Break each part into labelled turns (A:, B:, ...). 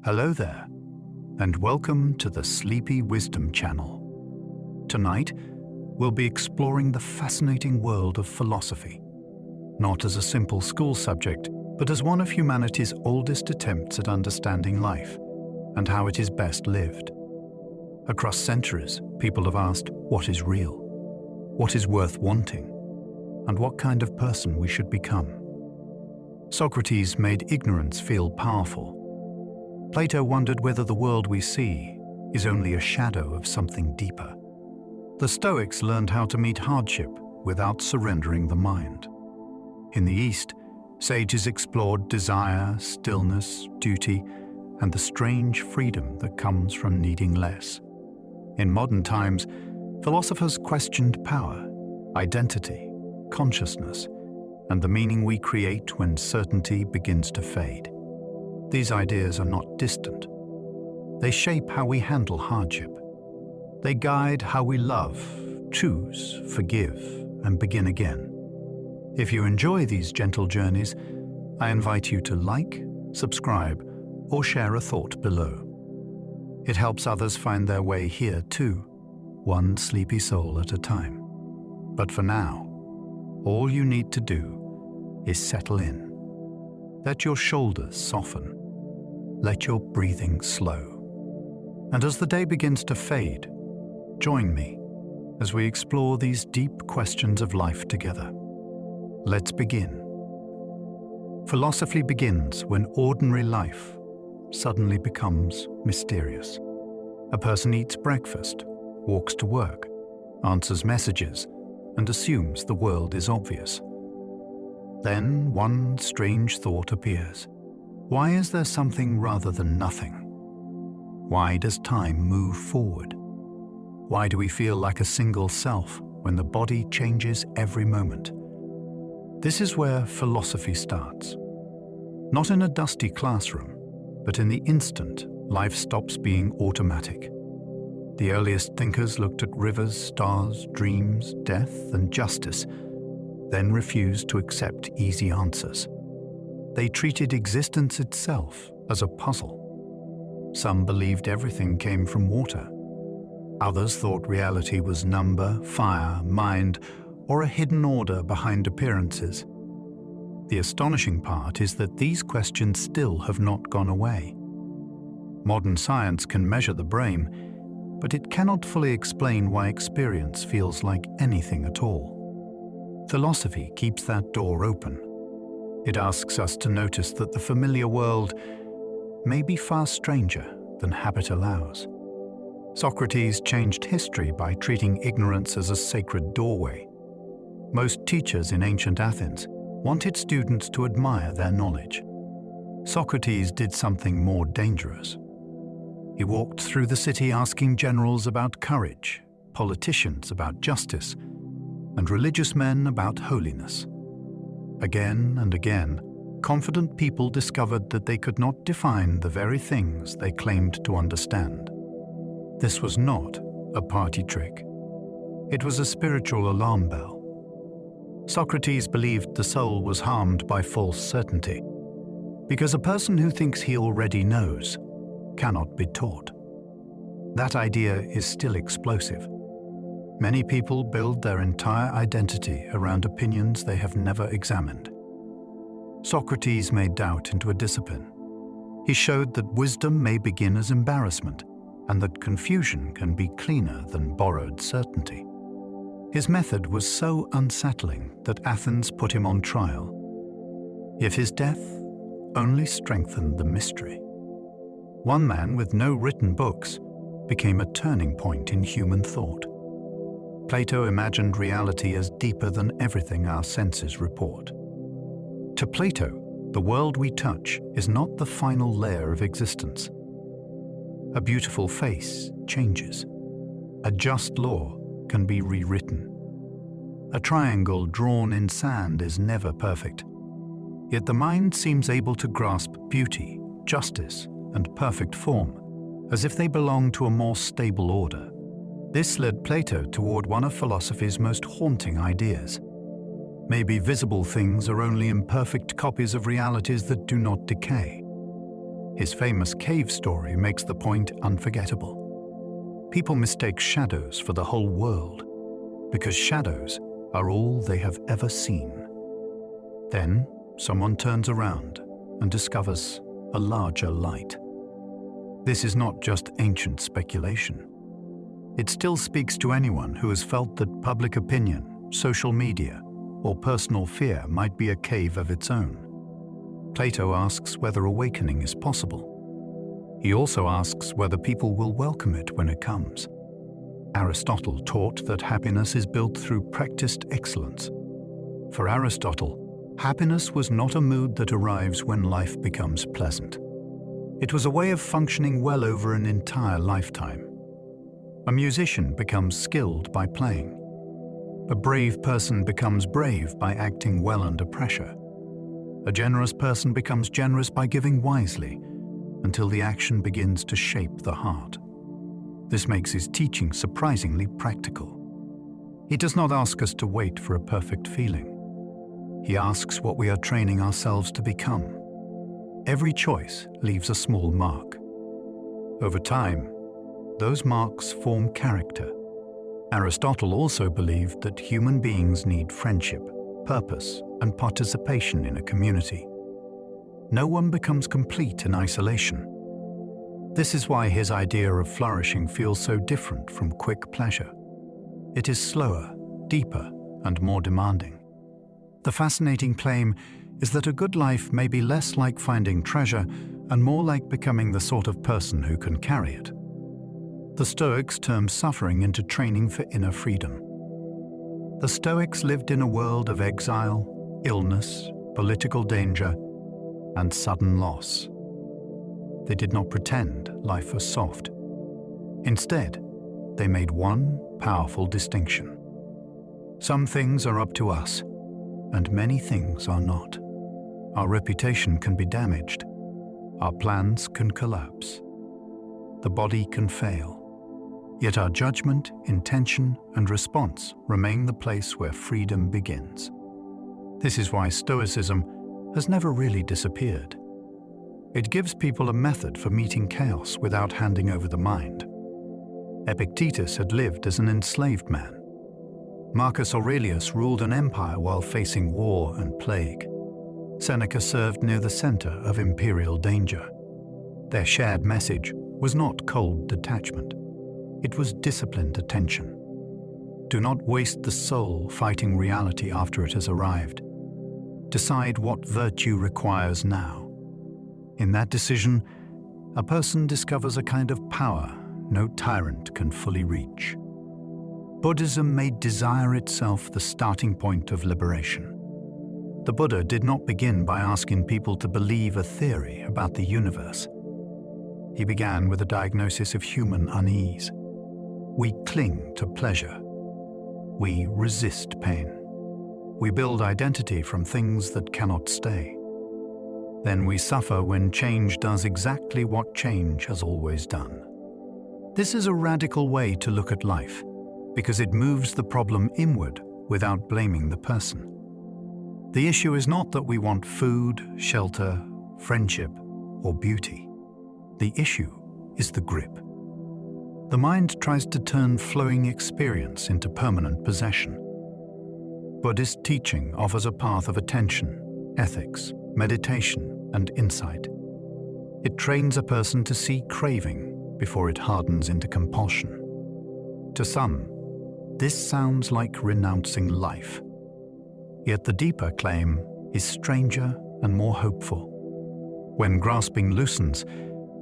A: Hello there, and welcome to the Sleepy Wisdom channel. Tonight, we'll be exploring the fascinating world of philosophy, not as a simple school subject, but as one of humanity's oldest attempts at understanding life and how it is best lived. Across centuries, people have asked what is real, what is worth wanting, and what kind of person we should become. Socrates made ignorance feel powerful. Plato wondered whether the world we see is only a shadow of something deeper. The Stoics learned how to meet hardship without surrendering the mind. In the East, sages explored desire, stillness, duty, and the strange freedom that comes from needing less. In modern times, philosophers questioned power, identity, consciousness, and the meaning we create when certainty begins to fade. These ideas are not distant. They shape how we handle hardship. They guide how we love, choose, forgive, and begin again. If you enjoy these gentle journeys, I invite you to like, subscribe, or share a thought below. It helps others find their way here too, one sleepy soul at a time. But for now, all you need to do is settle in. Let your shoulders soften. Let your breathing slow. And as the day begins to fade, join me as we explore these deep questions of life together. Let's begin. Philosophy begins when ordinary life suddenly becomes mysterious. A person eats breakfast, walks to work, answers messages, and assumes the world is obvious. Then one strange thought appears. Why is there something rather than nothing? Why does time move forward? Why do we feel like a single self when the body changes every moment? This is where philosophy starts. Not in a dusty classroom, but in the instant life stops being automatic. The earliest thinkers looked at rivers, stars, dreams, death, and justice, then refused to accept easy answers. They treated existence itself as a puzzle. Some believed everything came from water. Others thought reality was number, fire, mind, or a hidden order behind appearances. The astonishing part is that these questions still have not gone away. Modern science can measure the brain, but it cannot fully explain why experience feels like anything at all. Philosophy keeps that door open. It asks us to notice that the familiar world may be far stranger than habit allows. Socrates changed history by treating ignorance as a sacred doorway. Most teachers in ancient Athens wanted students to admire their knowledge. Socrates did something more dangerous. He walked through the city asking generals about courage, politicians about justice, and religious men about holiness. Again and again, confident people discovered that they could not define the very things they claimed to understand. This was not a party trick. It was a spiritual alarm bell. Socrates believed the soul was harmed by false certainty, because a person who thinks he already knows cannot be taught. That idea is still explosive. Many people build their entire identity around opinions they have never examined. Socrates made doubt into a discipline. He showed that wisdom may begin as embarrassment, and that confusion can be cleaner than borrowed certainty. His method was so unsettling that Athens put him on trial. Yet his death only strengthened the mystery. One man with no written books became a turning point in human thought. Plato imagined reality as deeper than everything our senses report. To Plato, the world we touch is not the final layer of existence. A beautiful face changes. A just law can be rewritten. A triangle drawn in sand is never perfect. Yet the mind seems able to grasp beauty, justice, and perfect form, as if they belong to a more stable order. This led Plato toward one of philosophy's most haunting ideas. Maybe visible things are only imperfect copies of realities that do not decay. His famous cave story makes the point unforgettable. People mistake shadows for the whole world because shadows are all they have ever seen. Then someone turns around and discovers a larger light. This is not just ancient speculation. It still speaks to anyone who has felt that public opinion, social media, or personal fear might be a cave of its own. Plato asks whether awakening is possible. He also asks whether people will welcome it when it comes. Aristotle taught that happiness is built through practiced excellence. For Aristotle, happiness was not a mood that arrives when life becomes pleasant. It was a way of functioning well over an entire lifetime. A musician becomes skilled by playing. A brave person becomes brave by acting well under pressure. A generous person becomes generous by giving wisely, until the action begins to shape the heart. This makes his teaching surprisingly practical. He does not ask us to wait for a perfect feeling. He asks what we are training ourselves to become. Every choice leaves a small mark. Over time, those marks form character. Aristotle also believed that human beings need friendship, purpose, and participation in a community. No one becomes complete in isolation. This is why his idea of flourishing feels so different from quick pleasure. It is slower, deeper, and more demanding. The fascinating claim is that a good life may be less like finding treasure and more like becoming the sort of person who can carry it. The Stoics turned suffering into training for inner freedom. The Stoics lived in a world of exile, illness, political danger, and sudden loss. They did not pretend life was soft. Instead, they made one powerful distinction. Some things are up to us, and many things are not. Our reputation can be damaged. Our plans can collapse. The body can fail. Yet our judgment, intention, and response remain the place where freedom begins. This is why Stoicism has never really disappeared. It gives people a method for meeting chaos without handing over the mind. Epictetus had lived as an enslaved man. Marcus Aurelius ruled an empire while facing war and plague. Seneca served near the center of imperial danger. Their shared message was not cold detachment. It was disciplined attention. Do not waste the soul fighting reality after it has arrived. Decide what virtue requires now. In that decision, a person discovers a kind of power no tyrant can fully reach. Buddhism made desire itself the starting point of liberation. The Buddha did not begin by asking people to believe a theory about the universe. He began with a diagnosis of human unease. We cling to pleasure. We resist pain. We build identity from things that cannot stay. Then we suffer when change does exactly what change has always done. This is a radical way to look at life, because it moves the problem inward without blaming the person. The issue is not that we want food, shelter, friendship, or beauty. The issue is the grip. The mind tries to turn flowing experience into permanent possession. Buddhist teaching offers a path of attention, ethics, meditation, and insight. It trains a person to see craving before it hardens into compulsion. To some, this sounds like renouncing life. Yet the deeper claim is stranger and more hopeful. When grasping loosens,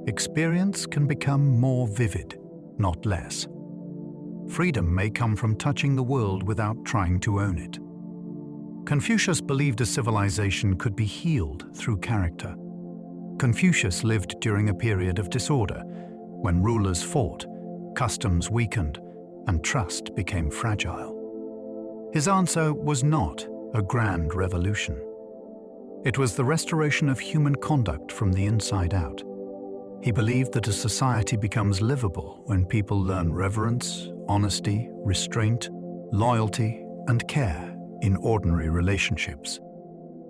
A: experience can become more vivid, not less. Freedom may come from touching the world without trying to own it. Confucius believed a civilization could be healed through character. Confucius lived during a period of disorder, when rulers fought, customs weakened, and trust became fragile. His answer was not a grand revolution. It was the restoration of human conduct from the inside out. He believed that a society becomes livable when people learn reverence, honesty, restraint, loyalty, and care in ordinary relationships.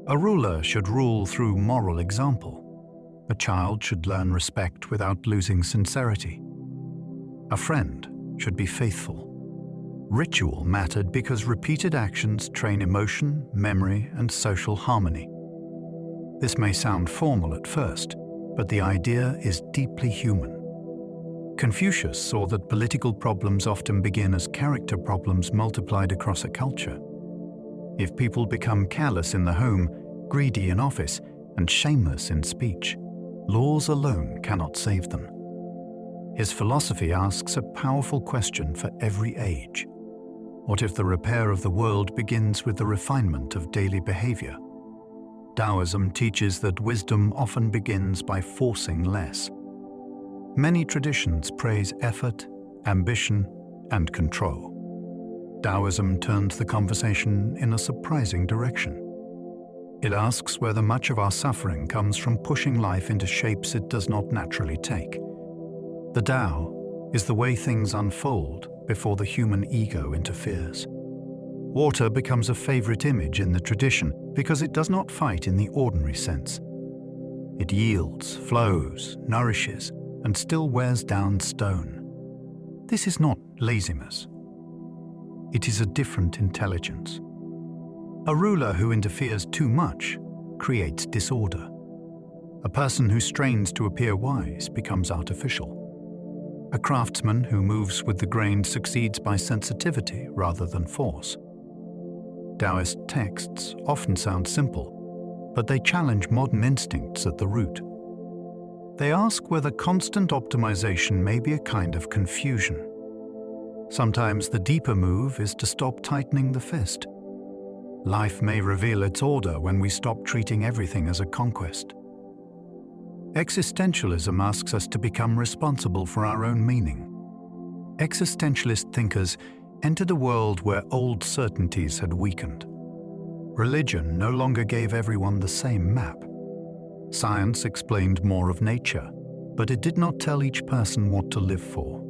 A: A ruler should rule through moral example. A child should learn respect without losing sincerity. A friend should be faithful. Ritual mattered because repeated actions train emotion, memory, and social harmony. This may sound formal at first, but the idea is deeply human. Confucius saw that political problems often begin as character problems multiplied across a culture. If people become careless in the home, greedy in office, and shameless in speech, laws alone cannot save them. His philosophy asks a powerful question for every age. What if the repair of the world begins with the refinement of daily behavior? Daoism teaches that wisdom often begins by forcing less. Many traditions praise effort, ambition, and control. Daoism turns the conversation in a surprising direction. It asks whether much of our suffering comes from pushing life into shapes it does not naturally take. The Tao is the way things unfold before the human ego interferes. Water becomes a favorite image in the tradition because it does not fight in the ordinary sense. It yields, flows, nourishes, and still wears down stone. This is not laziness. It is a different intelligence. A ruler who interferes too much creates disorder. A person who strains to appear wise becomes artificial. A craftsman who moves with the grain succeeds by sensitivity rather than force. Taoist texts often sound simple, but they challenge modern instincts at the root. They ask whether constant optimization may be a kind of confusion. Sometimes the deeper move is to stop tightening the fist. Life may reveal its order when we stop treating everything as a conquest. Existentialism asks us to become responsible for our own meaning. Existentialist thinkers entered a world where old certainties had weakened. Religion no longer gave everyone the same map. Science explained more of nature, but it did not tell each person what to live for.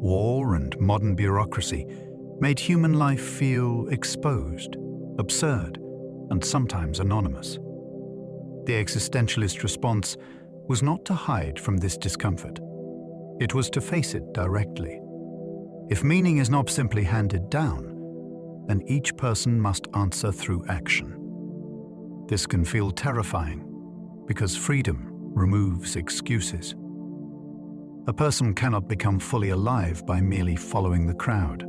A: War and modern bureaucracy made human life feel exposed, absurd, and sometimes anonymous. The existentialist response was not to hide from this discomfort. It was to face it directly. If meaning is not simply handed down, then each person must answer through action. This can feel terrifying because freedom removes excuses. A person cannot become fully alive by merely following the crowd,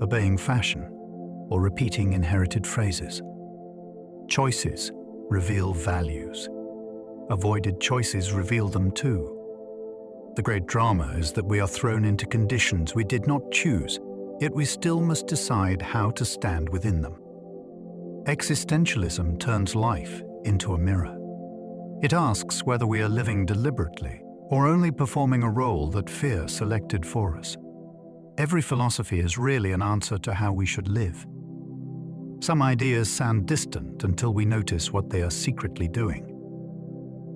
A: obeying fashion, or repeating inherited phrases. Choices reveal values. Avoided choices reveal them too. The great drama is that we are thrown into conditions we did not choose, yet we still must decide how to stand within them. Existentialism turns life into a mirror. It asks whether we are living deliberately or only performing a role that fear selected for us. Every philosophy is really an answer to how we should live. Some ideas sound distant until we notice what they are secretly doing.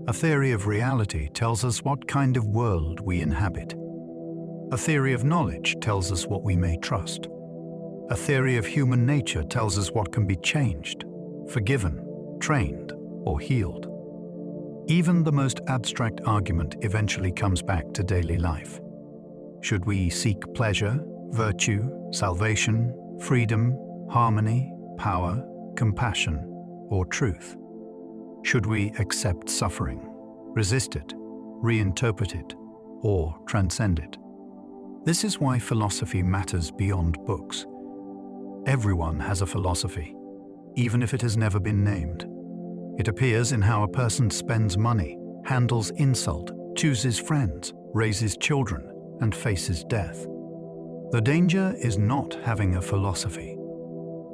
A: A theory of reality tells us what kind of world we inhabit. A theory of knowledge tells us what we may trust. A theory of human nature tells us what can be changed, forgiven, trained, or healed. Even the most abstract argument eventually comes back to daily life. Should we seek pleasure, virtue, salvation, freedom, harmony, power, compassion, or truth? Should we accept suffering, resist it, reinterpret it, or transcend it? This is why philosophy matters beyond books. Everyone has a philosophy, even if it has never been named. It appears in how a person spends money, handles insult, chooses friends, raises children, and faces death. The danger is not having a philosophy.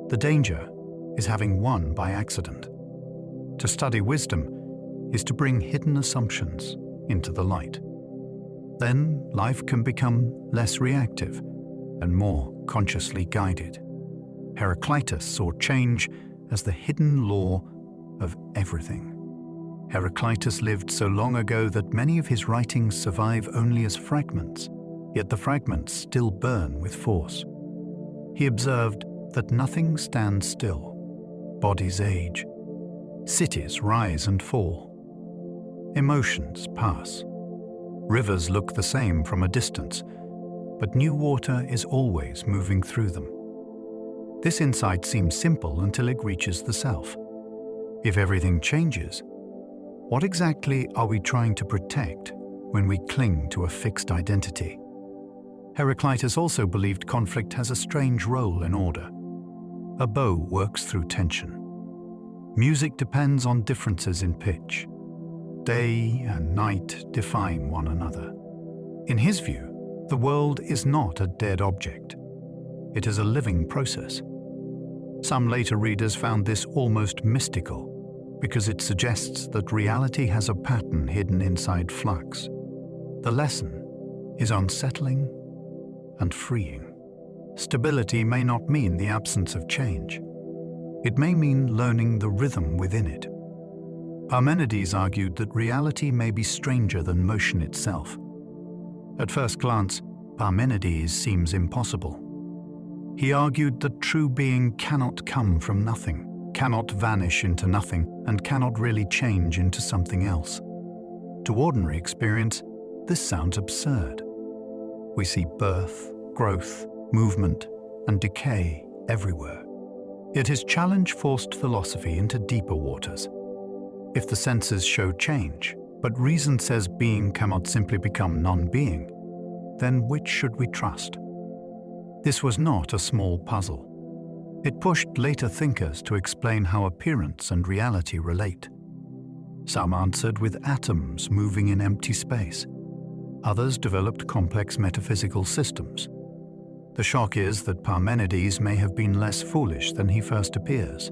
A: The danger is having one by accident. To study wisdom is to bring hidden assumptions into the light. Then life can become less reactive and more consciously guided. Heraclitus saw change as the hidden law of everything. Heraclitus lived so long ago that many of his writings survive only as fragments, yet the fragments still burn with force. He observed that nothing stands still. Bodies age. Cities rise and fall. Emotions pass. Rivers look the same from a distance, but new water is always moving through them. This insight seems simple until it reaches the self. If everything changes, what exactly are we trying to protect when we cling to a fixed identity? Heraclitus also believed conflict has a strange role in order. A bow works through tension. Music depends on differences in pitch. Day and night define one another. In his view, the world is not a dead object. It is a living process. Some later readers found this almost mystical because it suggests that reality has a pattern hidden inside flux. The lesson is unsettling and freeing. Stability may not mean the absence of change. It may mean learning the rhythm within it. Parmenides argued that reality may be stranger than motion itself. At first glance, Parmenides seems impossible. He argued that true being cannot come from nothing, cannot vanish into nothing, and cannot really change into something else. To ordinary experience, this sounds absurd. We see birth, growth, movement, and decay everywhere. Yet his challenge forced philosophy into deeper waters. If the senses show change, but reason says being cannot simply become non-being, then which should we trust? This was not a small puzzle. It pushed later thinkers to explain how appearance and reality relate. Some answered with atoms moving in empty space. Others developed complex metaphysical systems. The shock is that Parmenides may have been less foolish than he first appears.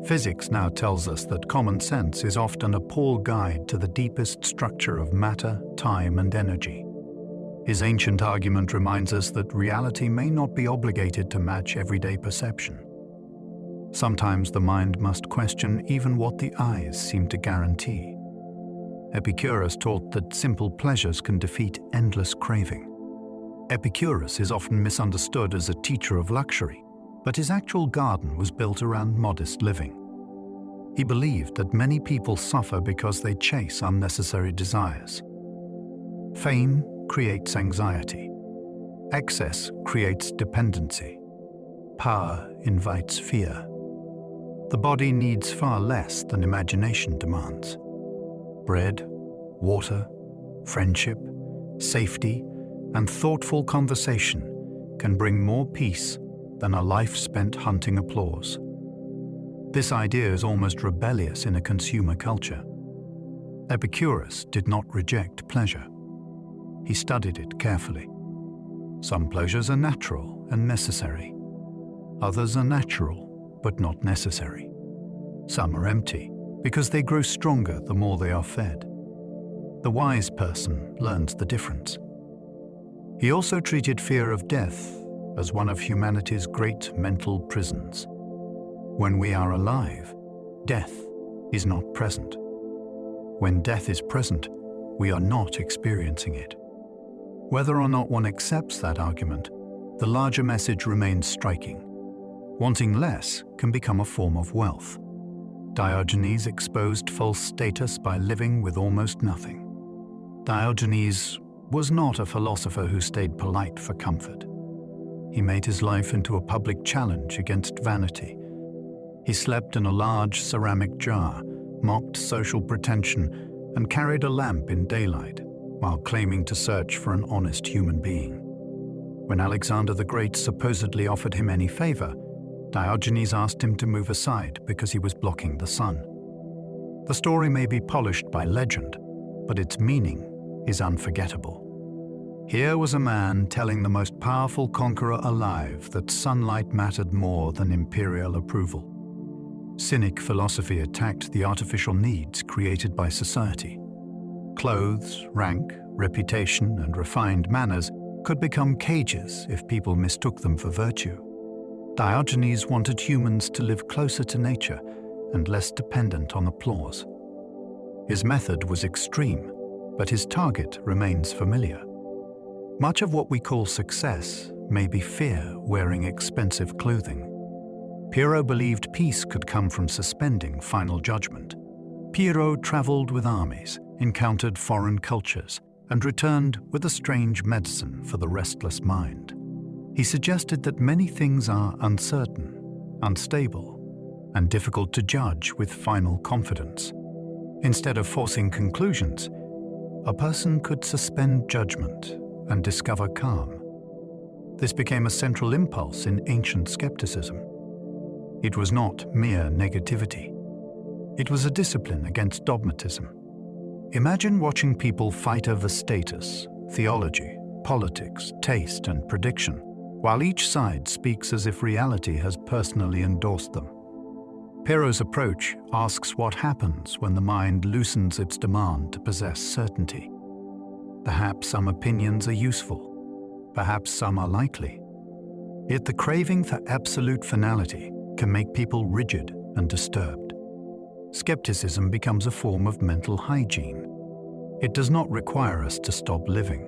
A: Physics now tells us that common sense is often a poor guide to the deepest structure of matter, time, and energy. His ancient argument reminds us that reality may not be obligated to match everyday perception. Sometimes the mind must question even what the eyes seem to guarantee. Epicurus taught that simple pleasures can defeat endless craving. Epicurus is often misunderstood as a teacher of luxury, but his actual garden was built around modest living. He believed that many people suffer because they chase unnecessary desires. Fame creates anxiety. Excess creates dependency. Power invites fear. The body needs far less than imagination demands. Bread, water, friendship, safety, and thoughtful conversation can bring more peace than a life spent hunting applause. This idea is almost rebellious in a consumer culture. Epicurus did not reject pleasure. He studied it carefully. Some pleasures are natural and necessary. Others are natural, but not necessary. Some are empty, because they grow stronger the more they are fed. The wise person learns the difference. He also treated fear of death as one of humanity's great mental prisons. When we are alive, death is not present. When death is present, we are not experiencing it. Whether or not one accepts that argument, the larger message remains striking. Wanting less can become a form of wealth. Diogenes exposed false status by living with almost nothing. Diogenes was not a philosopher who stayed polite for comfort. He made his life into a public challenge against vanity. He slept in a large ceramic jar, mocked social pretension, and carried a lamp in daylight, while claiming to search for an honest human being. When Alexander the Great supposedly offered him any favor, Diogenes asked him to move aside because he was blocking the sun. The story may be polished by legend, but its meaning is unforgettable. Here was a man telling the most powerful conqueror alive that sunlight mattered more than imperial approval. Cynic philosophy attacked the artificial needs created by society. Clothes, rank, reputation, and refined manners could become cages if people mistook them for virtue. Diogenes wanted humans to live closer to nature and less dependent on applause. His method was extreme, but his target remains familiar. Much of what we call success may be fear wearing expensive clothing. Pyrrho believed peace could come from suspending final judgment. Piero traveled with armies, encountered foreign cultures, and returned with a strange medicine for the restless mind. He suggested that many things are uncertain, unstable, and difficult to judge with final confidence. Instead of forcing conclusions, a person could suspend judgment and discover calm. This became a central impulse in ancient skepticism. It was not mere negativity. It was a discipline against dogmatism. Imagine watching people fight over status, theology, politics, taste, and prediction, while each side speaks as if reality has personally endorsed them. Piero's approach asks what happens when the mind loosens its demand to possess certainty. Perhaps some opinions are useful, perhaps some are likely. Yet the craving for absolute finality can make people rigid and disturbed. Skepticism becomes a form of mental hygiene. It does not require us to stop living.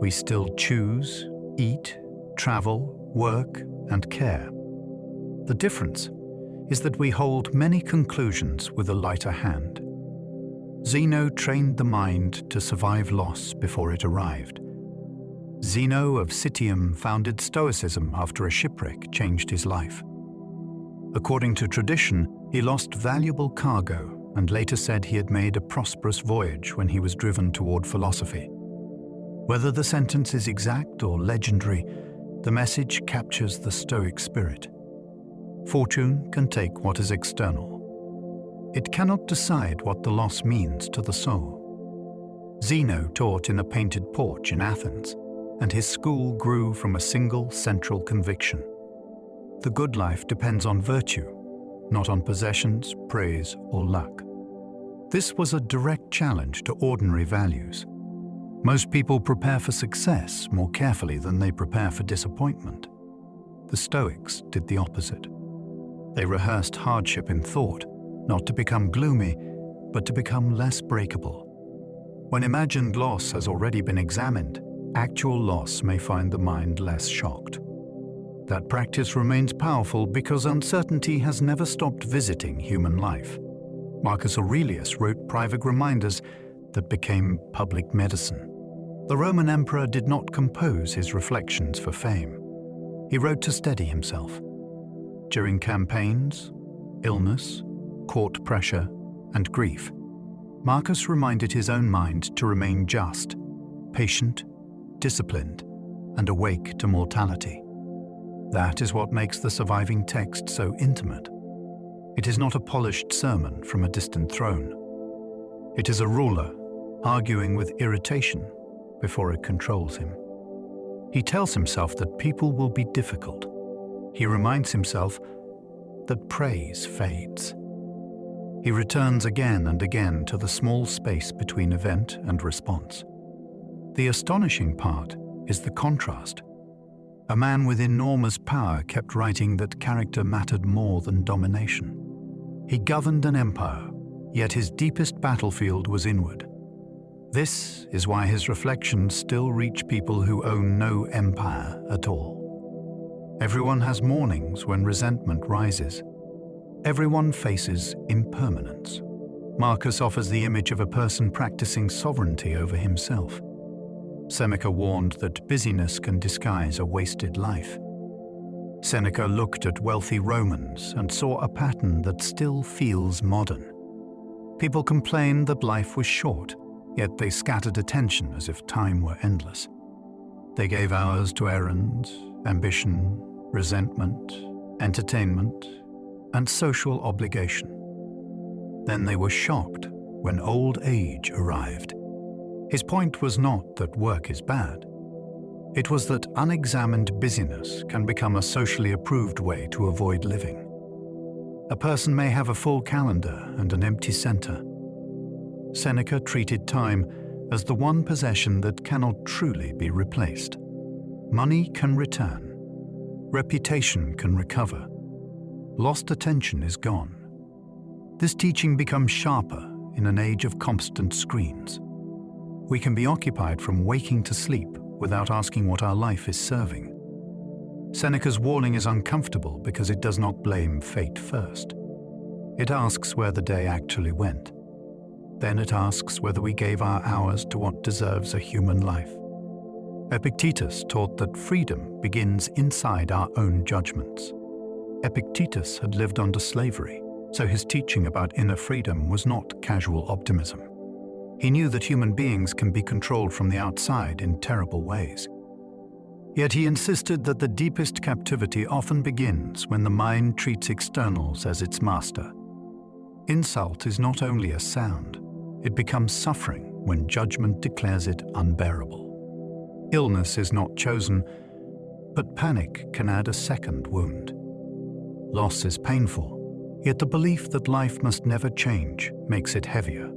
A: We still choose, eat, travel, work, and care. The difference is that we hold many conclusions with a lighter hand. Zeno trained the mind to survive loss before it arrived. Zeno of Citium founded Stoicism after a shipwreck changed his life. According to tradition, he lost valuable cargo and later said he had made a prosperous voyage when he was driven toward philosophy. Whether the sentence is exact or legendary, the message captures the Stoic spirit. Fortune can take what is external. It cannot decide what the loss means to the soul. Zeno taught in a painted porch in Athens, and his school grew from a single central conviction. The good life depends on virtue, not on possessions, praise, or luck. This was a direct challenge to ordinary values. Most people prepare for success more carefully than they prepare for disappointment. The Stoics did the opposite. They rehearsed hardship in thought, not to become gloomy, but to become less breakable. When imagined loss has already been examined, actual loss may find the mind less shocked. That practice remains powerful because uncertainty has never stopped visiting human life. Marcus Aurelius wrote private reminders that became public medicine. The Roman emperor did not compose his reflections for fame. He wrote to steady himself. During campaigns, illness, court pressure, and grief, Marcus reminded his own mind to remain just, patient, disciplined, and awake to mortality. That is what makes the surviving text so intimate. It is not a polished sermon from a distant throne. It is a ruler arguing with irritation before it controls him. He tells himself that people will be difficult. He reminds himself that praise fades. He returns again and again to the small space between event and response. The astonishing part is the contrast. A man with enormous power kept writing that character mattered more than domination. He governed an empire, yet his deepest battlefield was inward. This is why his reflections still reach people who own no empire at all. Everyone has mornings when resentment rises. Everyone faces impermanence. Marcus offers the image of a person practicing sovereignty over himself. Seneca warned that busyness can disguise a wasted life. Seneca looked at wealthy Romans and saw a pattern that still feels modern. People complained that life was short, yet they scattered attention as if time were endless. They gave hours to errands, ambition, resentment, entertainment, and social obligation. Then they were shocked when old age arrived. His point was not that work is bad. It was that unexamined busyness can become a socially approved way to avoid living. A person may have a full calendar and an empty center. Seneca treated time as the one possession that cannot truly be replaced. Money can return. Reputation can recover. Lost attention is gone. This teaching becomes sharper in an age of constant screens. We can be occupied from waking to sleep without asking what our life is serving. Seneca's warning is uncomfortable because it does not blame fate first. It asks where the day actually went. Then it asks whether we gave our hours to what deserves a human life. Epictetus taught that freedom begins inside our own judgments. Epictetus had lived under slavery, so his teaching about inner freedom was not casual optimism. He knew that human beings can be controlled from the outside in terrible ways. Yet he insisted that the deepest captivity often begins when the mind treats externals as its master. Insult is not only a sound, it becomes suffering when judgment declares it unbearable. Illness is not chosen, but panic can add a second wound. Loss is painful, yet the belief that life must never change makes it heavier.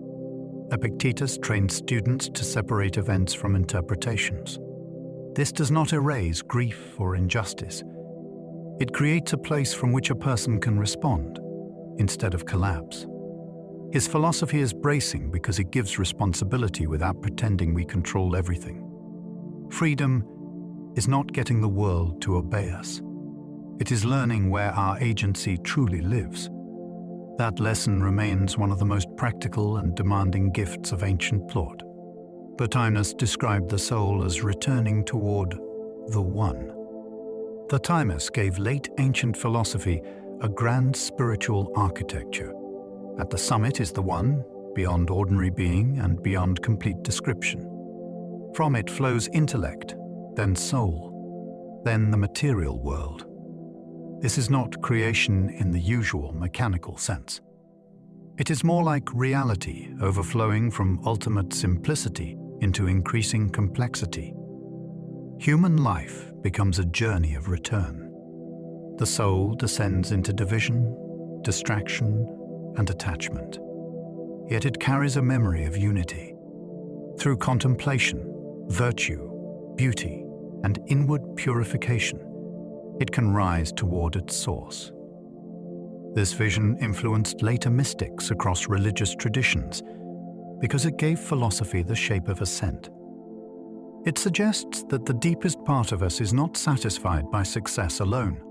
A: Epictetus trained students to separate events from interpretations. This does not erase grief or injustice. It creates a place from which a person can respond, instead of collapse. His philosophy is bracing because it gives responsibility without pretending we control everything. Freedom is not getting the world to obey us. It is learning where our agency truly lives. That lesson remains one of the most practical and demanding gifts of ancient thought. Plotinus described the soul as returning toward the One. Plotinus gave late ancient philosophy a grand spiritual architecture. At the summit is the One, beyond ordinary being and beyond complete description. From it flows intellect, then soul, then the material world. This is not creation in the usual mechanical sense. It is more like reality overflowing from ultimate simplicity into increasing complexity. Human life becomes a journey of return. The soul descends into division, distraction, and attachment. Yet it carries a memory of unity. Through contemplation, virtue, beauty, and inward purification, it can rise toward its source. This vision influenced later mystics across religious traditions because it gave philosophy the shape of ascent. It suggests that the deepest part of us is not satisfied by success alone,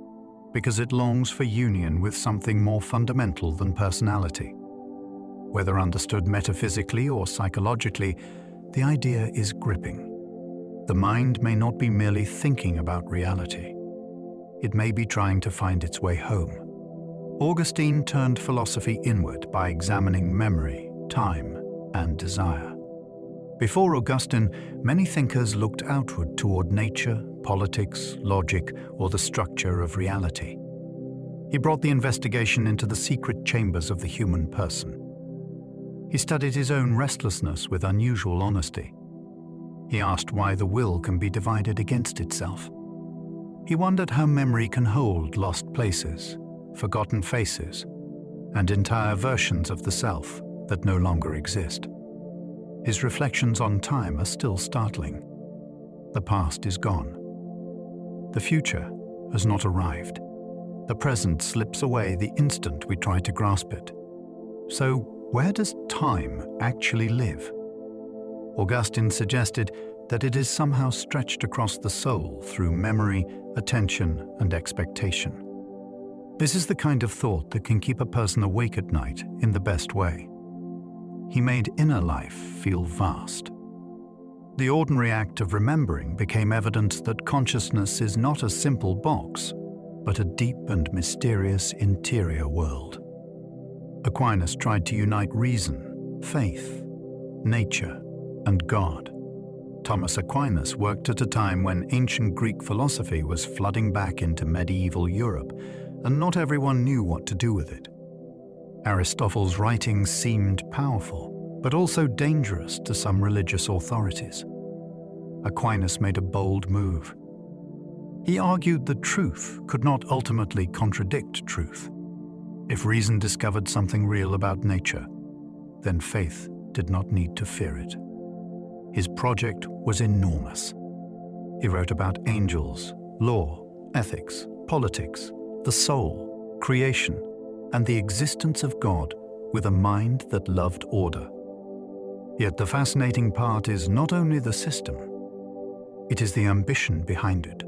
A: because it longs for union with something more fundamental than personality. Whether understood metaphysically or psychologically, the idea is gripping. The mind may not be merely thinking about reality. It may be trying to find its way home. Augustine turned philosophy inward by examining memory, time, and desire. Before Augustine, many thinkers looked outward toward nature, politics, logic, or the structure of reality. He brought the investigation into the secret chambers of the human person. He studied his own restlessness with unusual honesty. He asked why the will can be divided against itself. He wondered how memory can hold lost places, forgotten faces, and entire versions of the self that no longer exist. His reflections on time are still startling. The past is gone. The future has not arrived. The present slips away the instant we try to grasp it. So, where does time actually live? Augustine suggested that it is somehow stretched across the soul through memory, attention, and expectation. This is the kind of thought that can keep a person awake at night in the best way. He made inner life feel vast. The ordinary act of remembering became evidence that consciousness is not a simple box, but a deep and mysterious interior world. Aquinas tried to unite reason, faith, nature, and God. Thomas Aquinas worked at a time when ancient Greek philosophy was flooding back into medieval Europe, and not everyone knew what to do with it. Aristotle's writings seemed powerful, but also dangerous to some religious authorities. Aquinas made a bold move. He argued that truth could not ultimately contradict truth. If reason discovered something real about nature, then faith did not need to fear it. His project was enormous. He wrote about angels, law, ethics, politics, the soul, creation, and the existence of God with a mind that loved order. Yet the fascinating part is not only the system, it is the ambition behind it.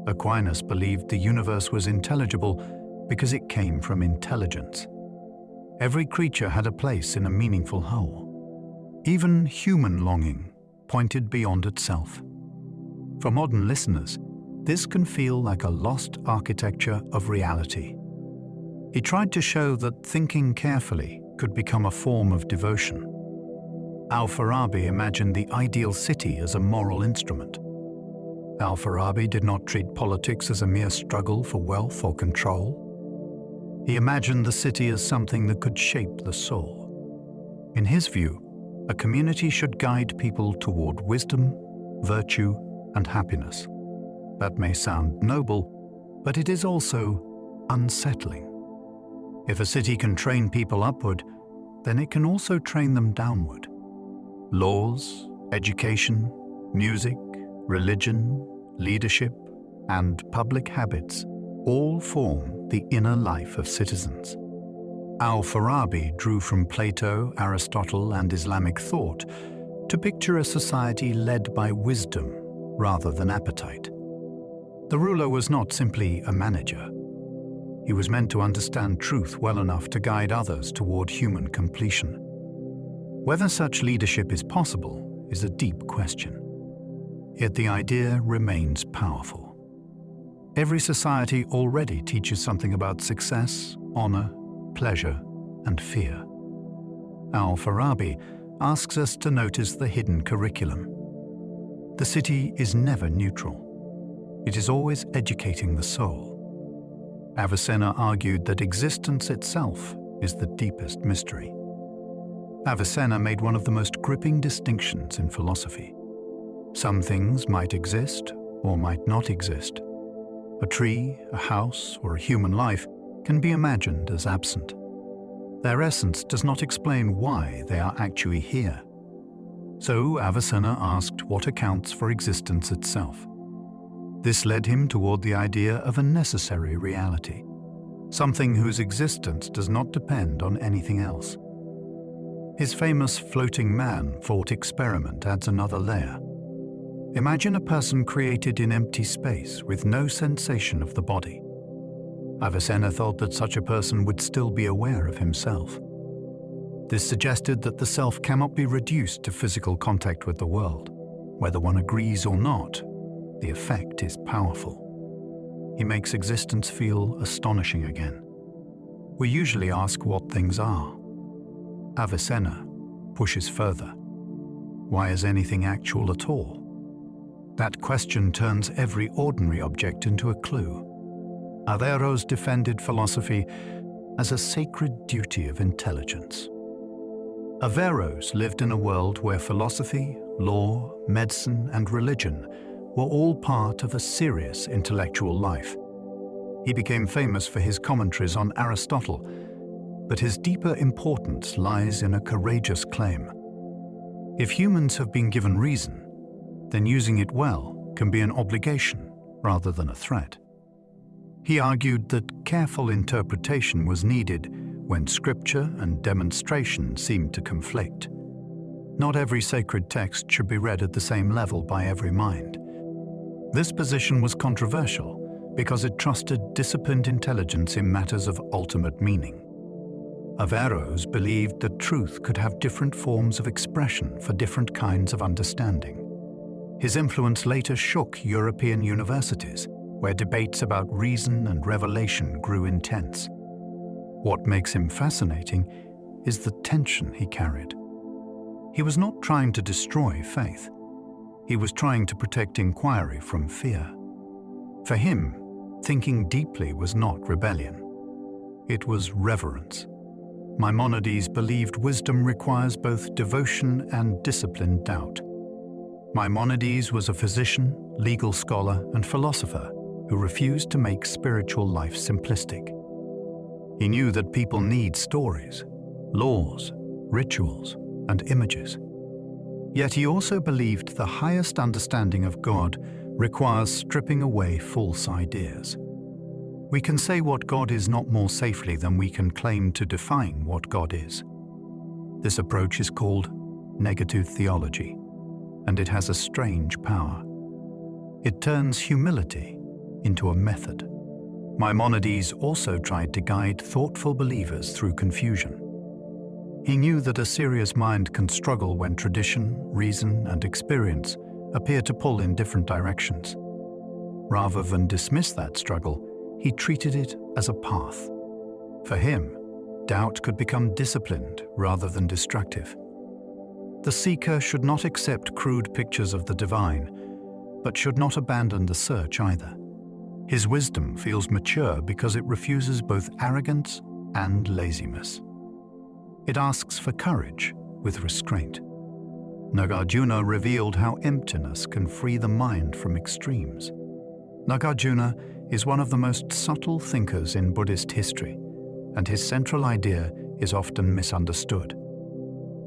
A: Aquinas believed the universe was intelligible because it came from intelligence. Every creature had a place in a meaningful whole. Even human longing pointed beyond itself. For modern listeners, this can feel like a lost architecture of reality. He tried to show that thinking carefully could become a form of devotion. Al-Farabi imagined the ideal city as a moral instrument. Al-Farabi did not treat politics as a mere struggle for wealth or control. He imagined the city as something that could shape the soul. In his view, a community should guide people toward wisdom, virtue, and happiness. That may sound noble, but it is also unsettling. If a city can train people upward, then it can also train them downward. Laws, education, music, religion, leadership, and public habits all form the inner life of citizens. Al-Farabi drew from Plato, Aristotle, and Islamic thought to picture a society led by wisdom rather than appetite. The ruler was not simply a manager. He was meant to understand truth well enough to guide others toward human completion. Whether such leadership is possible is a deep question. Yet the idea remains powerful. Every society already teaches something about success, honor, pleasure, and fear. Al-Farabi asks us to notice the hidden curriculum. The city is never neutral. It is always educating the soul. Avicenna argued that existence itself is the deepest mystery. Avicenna made one of the most gripping distinctions in philosophy. Some things might exist or might not exist. A tree, a house, or a human life can be imagined as absent. Their essence does not explain why they are actually here. So Avicenna asked what accounts for existence itself. This led him toward the idea of a necessary reality, something whose existence does not depend on anything else. His famous floating man thought experiment adds another layer. Imagine a person created in empty space with no sensation of the body. Avicenna thought that such a person would still be aware of himself. This suggested that the self cannot be reduced to physical contact with the world. Whether one agrees or not, the effect is powerful. He makes existence feel astonishing again. We usually ask what things are. Avicenna pushes further. Why is anything actual at all? That question turns every ordinary object into a clue. Averroes defended philosophy as a sacred duty of intelligence. Averroes lived in a world where philosophy, law, medicine, and religion were all part of a serious intellectual life. He became famous for his commentaries on Aristotle, but his deeper importance lies in a courageous claim. If humans have been given reason, then using it well can be an obligation rather than a threat. He argued that careful interpretation was needed when scripture and demonstration seemed to conflict. Not every sacred text should be read at the same level by every mind. This position was controversial because it trusted disciplined intelligence in matters of ultimate meaning. Averroes believed that truth could have different forms of expression for different kinds of understanding. His influence later shook European universities, where debates about reason and revelation grew intense. What makes him fascinating is the tension he carried. He was not trying to destroy faith. He was trying to protect inquiry from fear. For him, thinking deeply was not rebellion. It was reverence. Maimonides believed wisdom requires both devotion and disciplined doubt. Maimonides was a physician, legal scholar, and philosopher who refused to make spiritual life simplistic. He knew that people need stories, laws, rituals, and images. Yet he also believed the highest understanding of God requires stripping away false ideas. We can say what God is not more safely than we can claim to define what God is. This approach is called negative theology, and it has a strange power. It turns humility into a method. Maimonides also tried to guide thoughtful believers through confusion. He knew that a serious mind can struggle when tradition, reason, and experience appear to pull in different directions. Rather than dismiss that struggle, he treated it as a path. For him, doubt could become disciplined rather than destructive. The seeker should not accept crude pictures of the divine, but should not abandon the search either. His wisdom feels mature because it refuses both arrogance and laziness. It asks for courage with restraint. Nagarjuna revealed how emptiness can free the mind from extremes. Nagarjuna is one of the most subtle thinkers in Buddhist history, and his central idea is often misunderstood.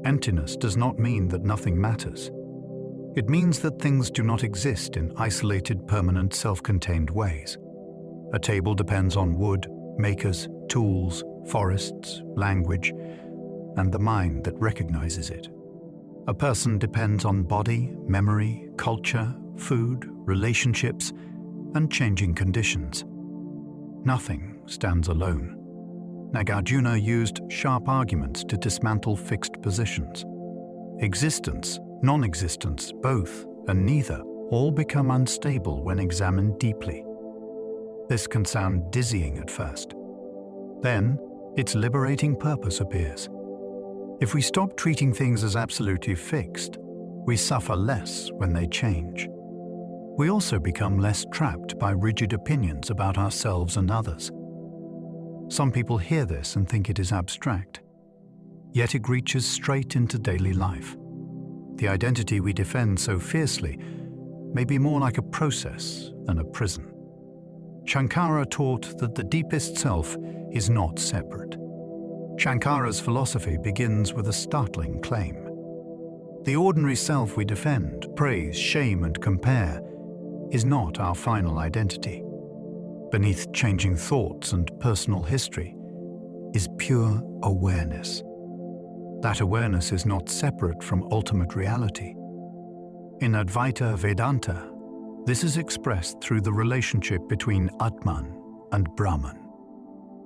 A: Emptiness does not mean that nothing matters. It means that things do not exist in isolated, permanent, self-contained ways. A table depends on wood, makers, tools, forests, language, and the mind that recognizes it. A person depends on body, memory, culture, food, relationships, and changing conditions. Nothing stands alone. Nagarjuna used sharp arguments to dismantle fixed positions. Existence, non-existence, both, and neither, all become unstable when examined deeply. This can sound dizzying at first. Then, its liberating purpose appears. If we stop treating things as absolutely fixed, we suffer less when they change. We also become less trapped by rigid opinions about ourselves and others. Some people hear this and think it is abstract, yet it reaches straight into daily life. The identity we defend so fiercely may be more like a process than a prison. Shankara taught that the deepest self is not separate. Shankara's philosophy begins with a startling claim. The ordinary self we defend, praise, shame, and compare is not our final identity. Beneath changing thoughts and personal history is pure awareness. That awareness is not separate from ultimate reality. In Advaita Vedanta, this is expressed through the relationship between Atman and Brahman.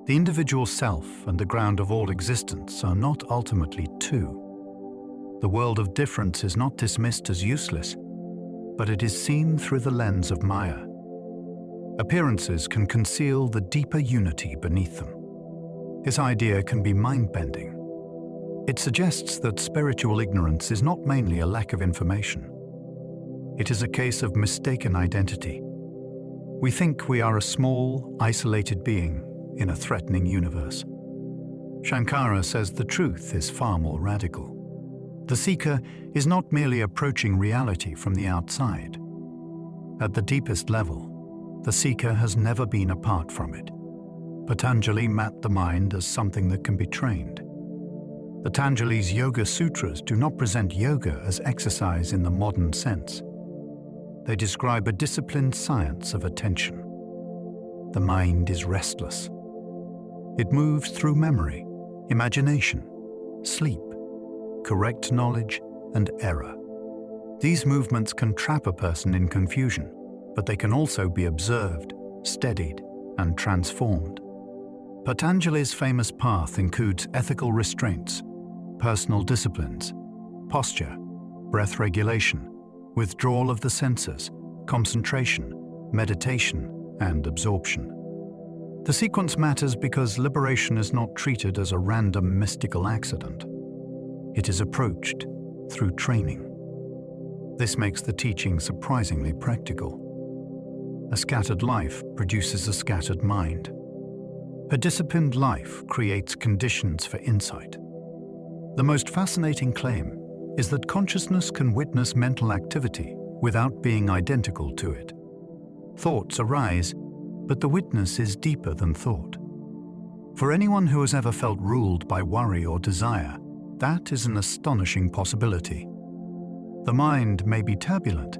A: The individual self and the ground of all existence are not ultimately two. The world of difference is not dismissed as useless, but it is seen through the lens of Maya. Appearances can conceal the deeper unity beneath them. This idea can be mind-bending. It suggests that spiritual ignorance is not mainly a lack of information. It is a case of mistaken identity. We think we are a small, isolated being in a threatening universe. Shankara says the truth is far more radical. The seeker is not merely approaching reality from the outside. At the deepest level, the seeker has never been apart from it. Patanjali mapped the mind as something that can be trained. Patanjali's Yoga Sutras do not present yoga as exercise in the modern sense. They describe a disciplined science of attention. The mind is restless. It moves through memory, imagination, sleep, correct knowledge, and error. These movements can trap a person in confusion, but they can also be observed, steadied, and transformed. Patanjali's famous path includes ethical restraints, personal disciplines, posture, breath regulation, withdrawal of the senses, concentration, meditation, and absorption. The sequence matters because liberation is not treated as a random mystical accident. It is approached through training. This makes the teaching surprisingly practical. A scattered life produces a scattered mind. A disciplined life creates conditions for insight. The most fascinating claim is that consciousness can witness mental activity without being identical to it. Thoughts arise, but the witness is deeper than thought. For anyone who has ever felt ruled by worry or desire, that is an astonishing possibility. The mind may be turbulent,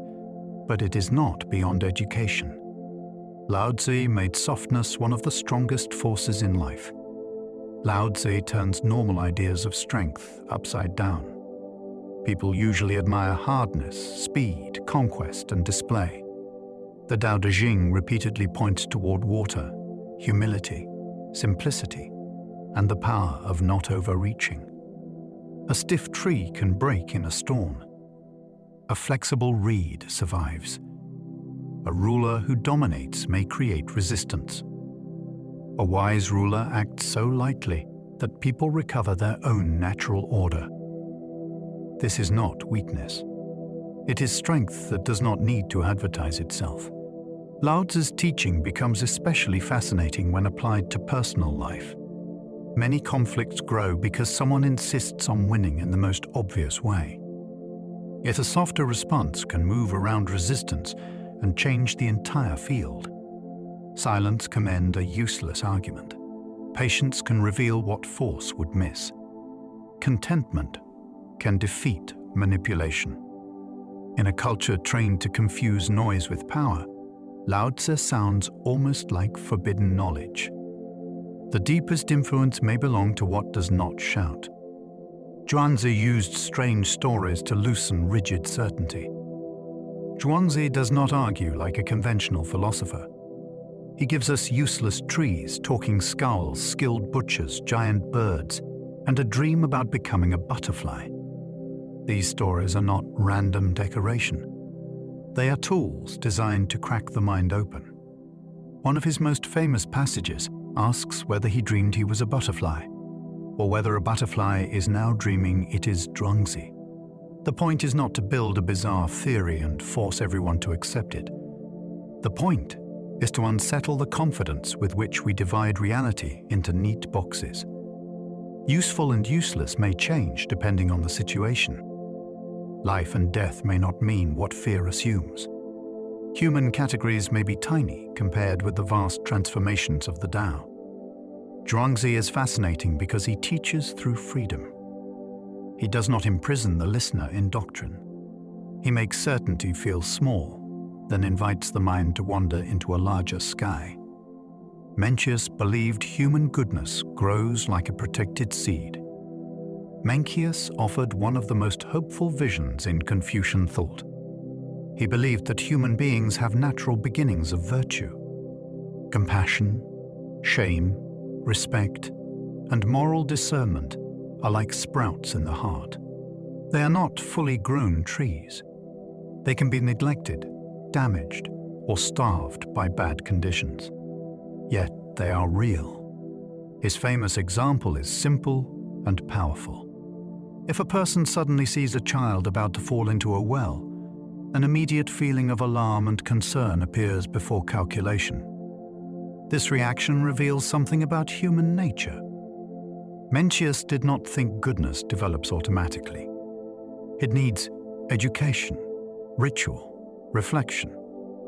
A: but it is not beyond education. Lao Tzu made softness one of the strongest forces in life. Lao Tzu turns normal ideas of strength upside down. People usually admire hardness, speed, conquest, and display. The Tao Te Ching repeatedly points toward water, humility, simplicity, and the power of not overreaching. A stiff tree can break in a storm. A flexible reed survives. A ruler who dominates may create resistance. A wise ruler acts so lightly that people recover their own natural order. This is not weakness. It is strength that does not need to advertise itself. Lao Tzu's teaching becomes especially fascinating when applied to personal life. Many conflicts grow because someone insists on winning in the most obvious way. Yet a softer response can move around resistance and change the entire field. Silence can end a useless argument. Patience can reveal what force would miss. Contentment can defeat manipulation. In a culture trained to confuse noise with power, Lao Tzu sounds almost like forbidden knowledge. The deepest influence may belong to what does not shout. Zhuangzi used strange stories to loosen rigid certainty. Zhuangzi does not argue like a conventional philosopher. He gives us useless trees, talking skulls, skilled butchers, giant birds, and a dream about becoming a butterfly. These stories are not random decoration. They are tools designed to crack the mind open. One of his most famous passages asks whether he dreamed he was a butterfly, or whether a butterfly is now dreaming it is Zhuangzi. The point is not to build a bizarre theory and force everyone to accept it. The point is to unsettle the confidence with which we divide reality into neat boxes. Useful and useless may change depending on the situation. Life and death may not mean what fear assumes. Human categories may be tiny compared with the vast transformations of the Tao. Zhuangzi is fascinating because he teaches through freedom. He does not imprison the listener in doctrine. He makes certainty feel small, then invites the mind to wander into a larger sky. Mencius believed human goodness grows like a protected seed. Mencius offered one of the most hopeful visions in Confucian thought. He believed that human beings have natural beginnings of virtue. Compassion, shame, respect, and moral discernment are like sprouts in the heart. They are not fully grown trees. They can be neglected, damaged, or starved by bad conditions. Yet they are real. His famous example is simple and powerful. If a person suddenly sees a child about to fall into a well, an immediate feeling of alarm and concern appears before calculation. This reaction reveals something about human nature. Mencius did not think goodness develops automatically. It needs education, ritual, reflection,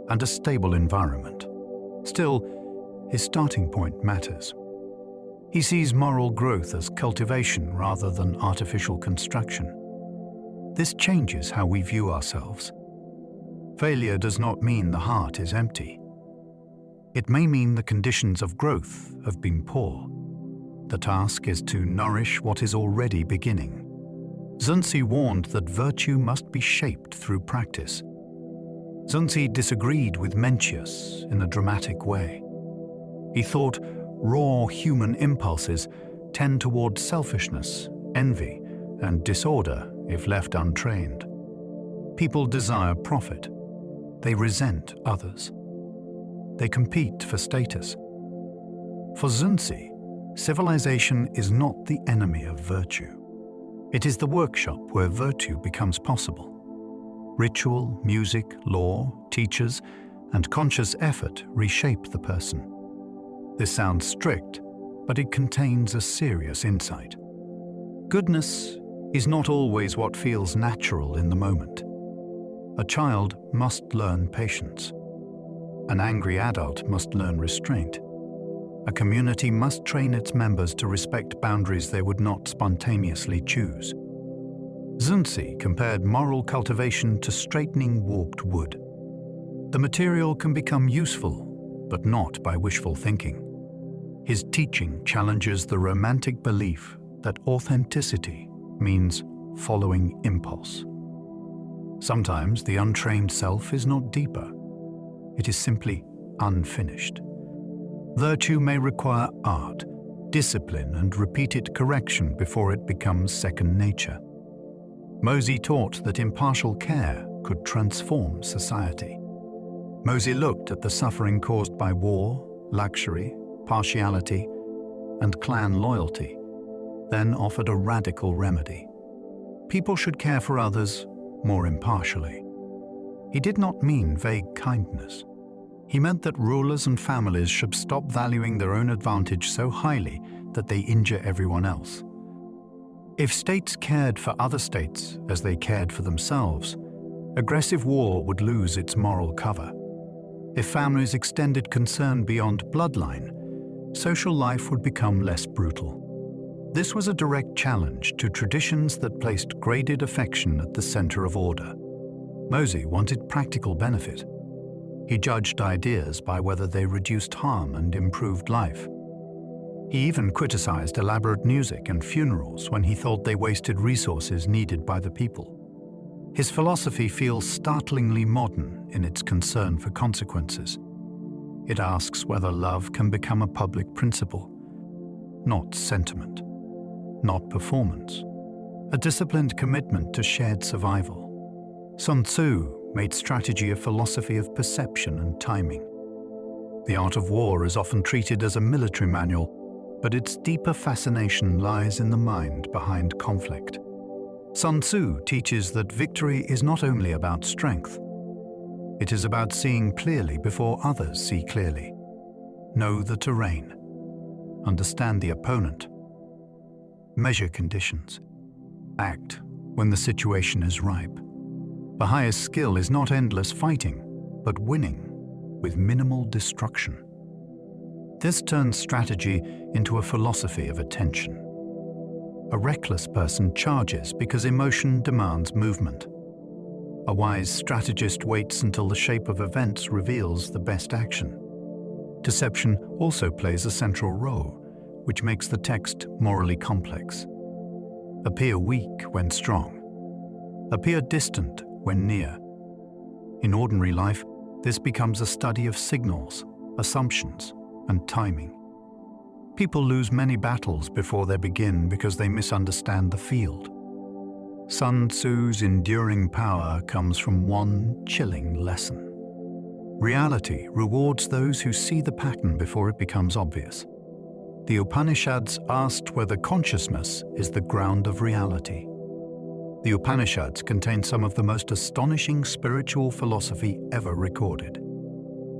A: and a stable environment. Still, his starting point matters. He sees moral growth as cultivation rather than artificial construction. This changes how we view ourselves. Failure does not mean the heart is empty. It may mean the conditions of growth have been poor. The task is to nourish what is already beginning. Zunzi warned that virtue must be shaped through practice. Zunzi disagreed with Mencius in a dramatic way. He thought raw human impulses tend toward selfishness, envy, and disorder if left untrained. People desire profit. They resent others. They compete for status. For Zunzi, civilization is not the enemy of virtue. It is the workshop where virtue becomes possible. Ritual, music, law, teachers, and conscious effort reshape the person. This sounds strict, but it contains a serious insight. Goodness is not always what feels natural in the moment. A child must learn patience. An angry adult must learn restraint. A community must train its members to respect boundaries they would not spontaneously choose. Zunzi compared moral cultivation to straightening warped wood. The material can become useful, but not by wishful thinking. His teaching challenges the romantic belief that authenticity means following impulse. Sometimes the untrained self is not deeper. It is simply unfinished. Virtue may require art, discipline and repeated correction before it becomes second nature. Mosey taught that impartial care could transform society. Mosey looked at the suffering caused by war, luxury, partiality, and clan loyalty, then offered a radical remedy. People should care for others more impartially. He did not mean vague kindness. He meant that rulers and families should stop valuing their own advantage so highly that they injure everyone else. If states cared for other states as they cared for themselves, aggressive war would lose its moral cover. If families extended concern beyond bloodline, social life would become less brutal. This was a direct challenge to traditions that placed graded affection at the center of order. Mosey wanted practical benefit. He judged ideas by whether they reduced harm and improved life. He even criticized elaborate music and funerals when he thought they wasted resources needed by the people. His philosophy feels startlingly modern in its concern for consequences. It asks whether love can become a public principle, not sentiment, not performance, a disciplined commitment to shared survival. Sun Tzu made strategy a philosophy of perception and timing. The art of war is often treated as a military manual, but its deeper fascination lies in the mind behind conflict. Sun Tzu teaches that victory is not only about strength. It is about seeing clearly before others see clearly. Know the terrain. Understand the opponent. Measure conditions. Act when the situation is ripe. The highest skill is not endless fighting, but winning with minimal destruction. This turns strategy into a philosophy of attention. A reckless person charges because emotion demands movement. A wise strategist waits until the shape of events reveals the best action. Deception also plays a central role, which makes the text morally complex. Appear weak when strong. Appear distant when near. In ordinary life, this becomes a study of signals, assumptions, and timing. People lose many battles before they begin because they misunderstand the field. Sun Tzu's enduring power comes from one chilling lesson. Reality rewards those who see the pattern before it becomes obvious. The Upanishads asked whether consciousness is the ground of reality. The Upanishads contain some of the most astonishing spiritual philosophy ever recorded.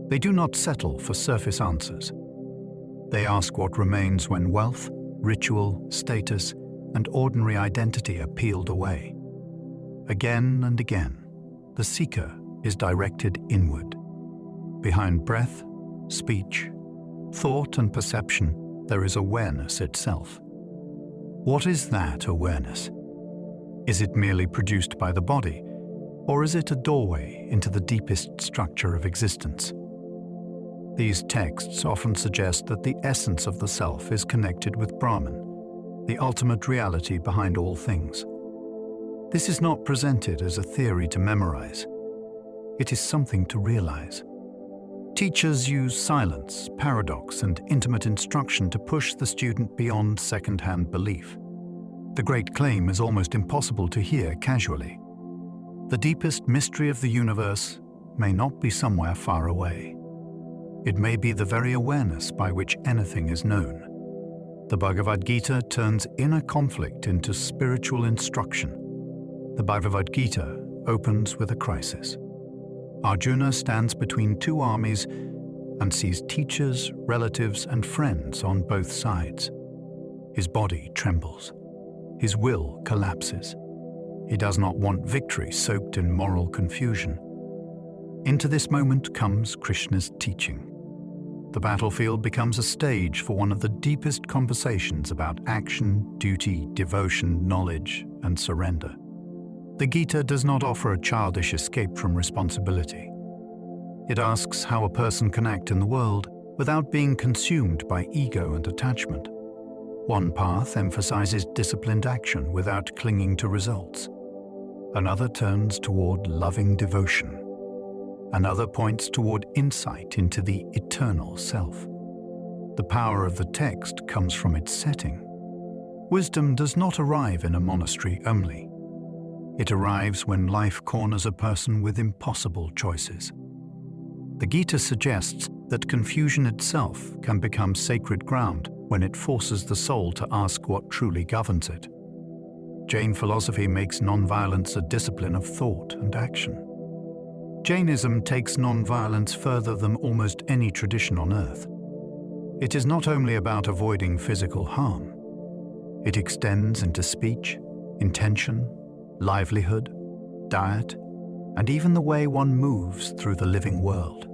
A: They do not settle for surface answers. They ask what remains when wealth, ritual, status, and ordinary identity are peeled away. Again and again, the seeker is directed inward. Behind breath, speech, thought, and perception, there is awareness itself. What is that awareness? Is it merely produced by the body, or is it a doorway into the deepest structure of existence? These texts often suggest that the essence of the self is connected with Brahman, the ultimate reality behind all things. This is not presented as a theory to memorize. It is something to realize. Teachers use silence, paradox, and intimate instruction to push the student beyond second-hand belief. The great claim is almost impossible to hear casually. The deepest mystery of the universe may not be somewhere far away. It may be the very awareness by which anything is known. The Bhagavad Gita turns inner conflict into spiritual instruction. The Bhagavad Gita opens with a crisis. Arjuna stands between two armies and sees teachers, relatives, and friends on both sides. His body trembles. His will collapses. He does not want victory soaked in moral confusion. Into this moment comes Krishna's teaching. The battlefield becomes a stage for one of the deepest conversations about action, duty, devotion, knowledge, and surrender. The Gita does not offer a childish escape from responsibility. It asks how a person can act in the world without being consumed by ego and attachment. One path emphasizes disciplined action without clinging to results. Another turns toward loving devotion. Another points toward insight into the eternal self. The power of the text comes from its setting. Wisdom does not arrive in a monastery only. It arrives when life corners a person with impossible choices. The Gita suggests that confusion itself can become sacred ground when it forces the soul to ask what truly governs it. Jain philosophy makes non-violence a discipline of thought and action. Jainism takes non-violence further than almost any tradition on earth. It is not only about avoiding physical harm. It extends into speech, intention, livelihood, diet, and even the way one moves through the living world.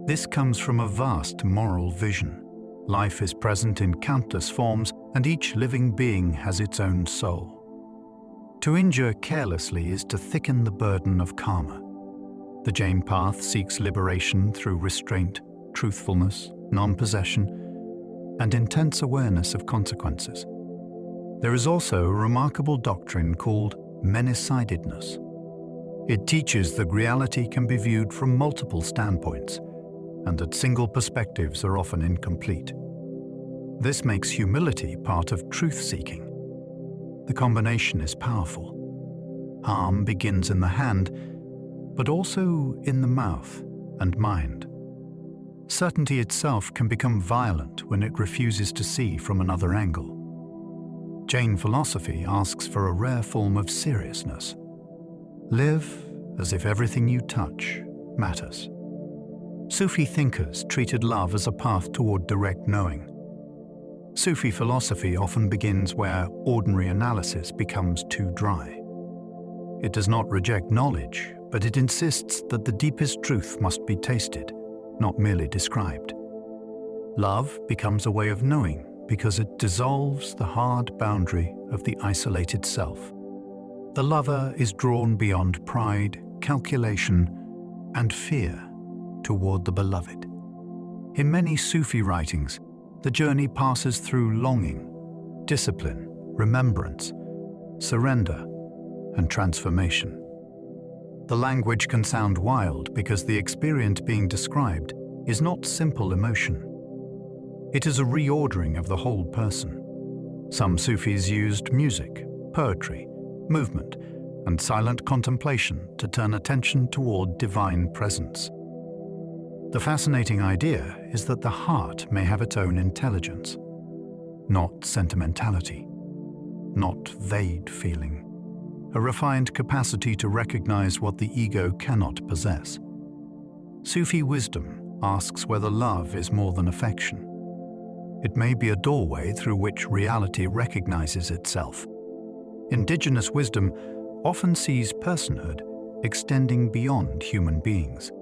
A: This comes from a vast moral vision. Life is present in countless forms, and each living being has its own soul. To injure carelessly is to thicken the burden of karma. The Jain path seeks liberation through restraint, truthfulness, non-possession, and intense awareness of consequences. There is also a remarkable doctrine called many-sidedness. It teaches that reality can be viewed from multiple standpoints, and that single perspectives are often incomplete. This makes humility part of truth-seeking. The combination is powerful. Harm begins in the hand, but also in the mouth and mind. Certainty itself can become violent when it refuses to see from another angle. Jain philosophy asks for a rare form of seriousness. Live as if everything you touch matters. Sufi thinkers treated love as a path toward direct knowing. Sufi philosophy often begins where ordinary analysis becomes too dry. It does not reject knowledge, but it insists that the deepest truth must be tasted, not merely described. Love becomes a way of knowing because it dissolves the hard boundary of the isolated self. The lover is drawn beyond pride, calculation, and fear toward the beloved. In many Sufi writings, the journey passes through longing, discipline, remembrance, surrender, and transformation. The language can sound wild because the experience being described is not simple emotion. It is a reordering of the whole person. Some Sufis used music, poetry, movement, and silent contemplation to turn attention toward divine presence. The fascinating idea is that the heart may have its own intelligence, not sentimentality, not vague feeling, a refined capacity to recognize what the ego cannot possess. Sufi wisdom asks whether love is more than affection. It may be a doorway through which reality recognizes itself. Indigenous wisdom often sees personhood extending beyond human beings.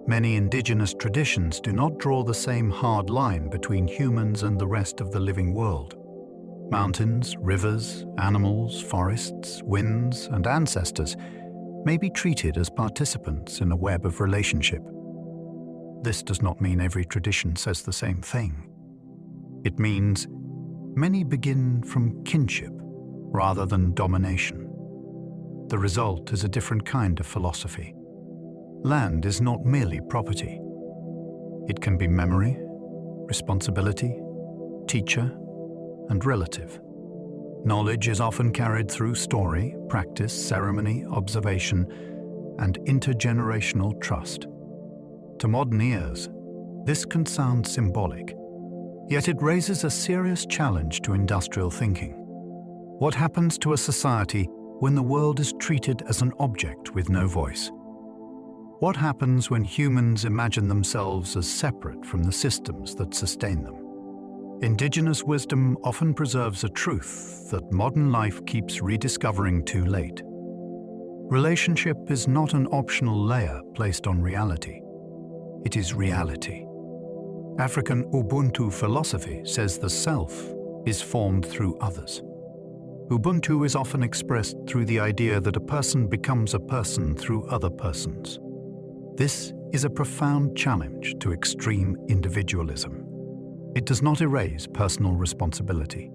A: Many indigenous traditions do not draw the same hard line between humans and the rest of the living world. Mountains, rivers, animals, forests, winds, and ancestors may be treated as participants in a web of relationship. This does not mean every tradition says the same thing. It means many begin from kinship rather than domination. The result is a different kind of philosophy. Land is not merely property. It can be memory, responsibility, teacher, and relative. Knowledge is often carried through story, practice, ceremony, observation, and intergenerational trust. To modern ears, this can sound symbolic, yet it raises a serious challenge to industrial thinking. What happens to a society when the world is treated as an object with no voice? What happens when humans imagine themselves as separate from the systems that sustain them? Indigenous wisdom often preserves a truth that modern life keeps rediscovering too late. Relationship is not an optional layer placed on reality. It is reality. African Ubuntu philosophy says the self is formed through others. Ubuntu is often expressed through the idea that a person becomes a person through other persons. This is a profound challenge to extreme individualism. It does not erase personal responsibility.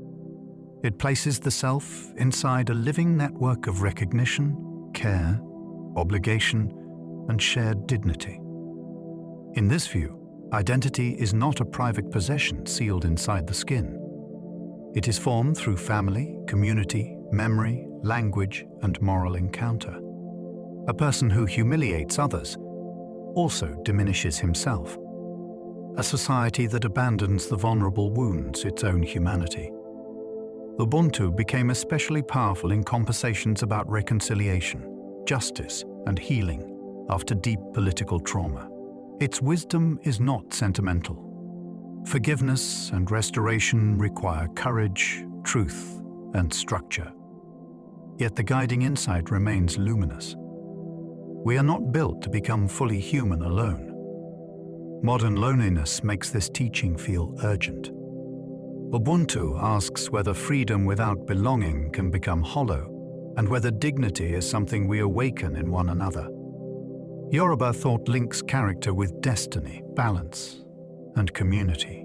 A: It places the self inside a living network of recognition, care, obligation, and shared dignity. In this view, Identity is not a private possession sealed inside the skin. It is formed through family, community, memory, language, and moral encounter. A person who humiliates others also diminishes himself. A society that abandons the vulnerable wounds its own humanity. Ubuntu became especially powerful in conversations about reconciliation, justice, and healing after deep political trauma. Its wisdom is not sentimental. Forgiveness and restoration require courage, truth, and structure. Yet the guiding insight remains luminous. We are not built to become fully human alone. Modern loneliness makes this teaching feel urgent. Ubuntu asks whether freedom without belonging can become hollow, and whether dignity is something we awaken in one another. Yoruba thought links character with destiny, balance, and community.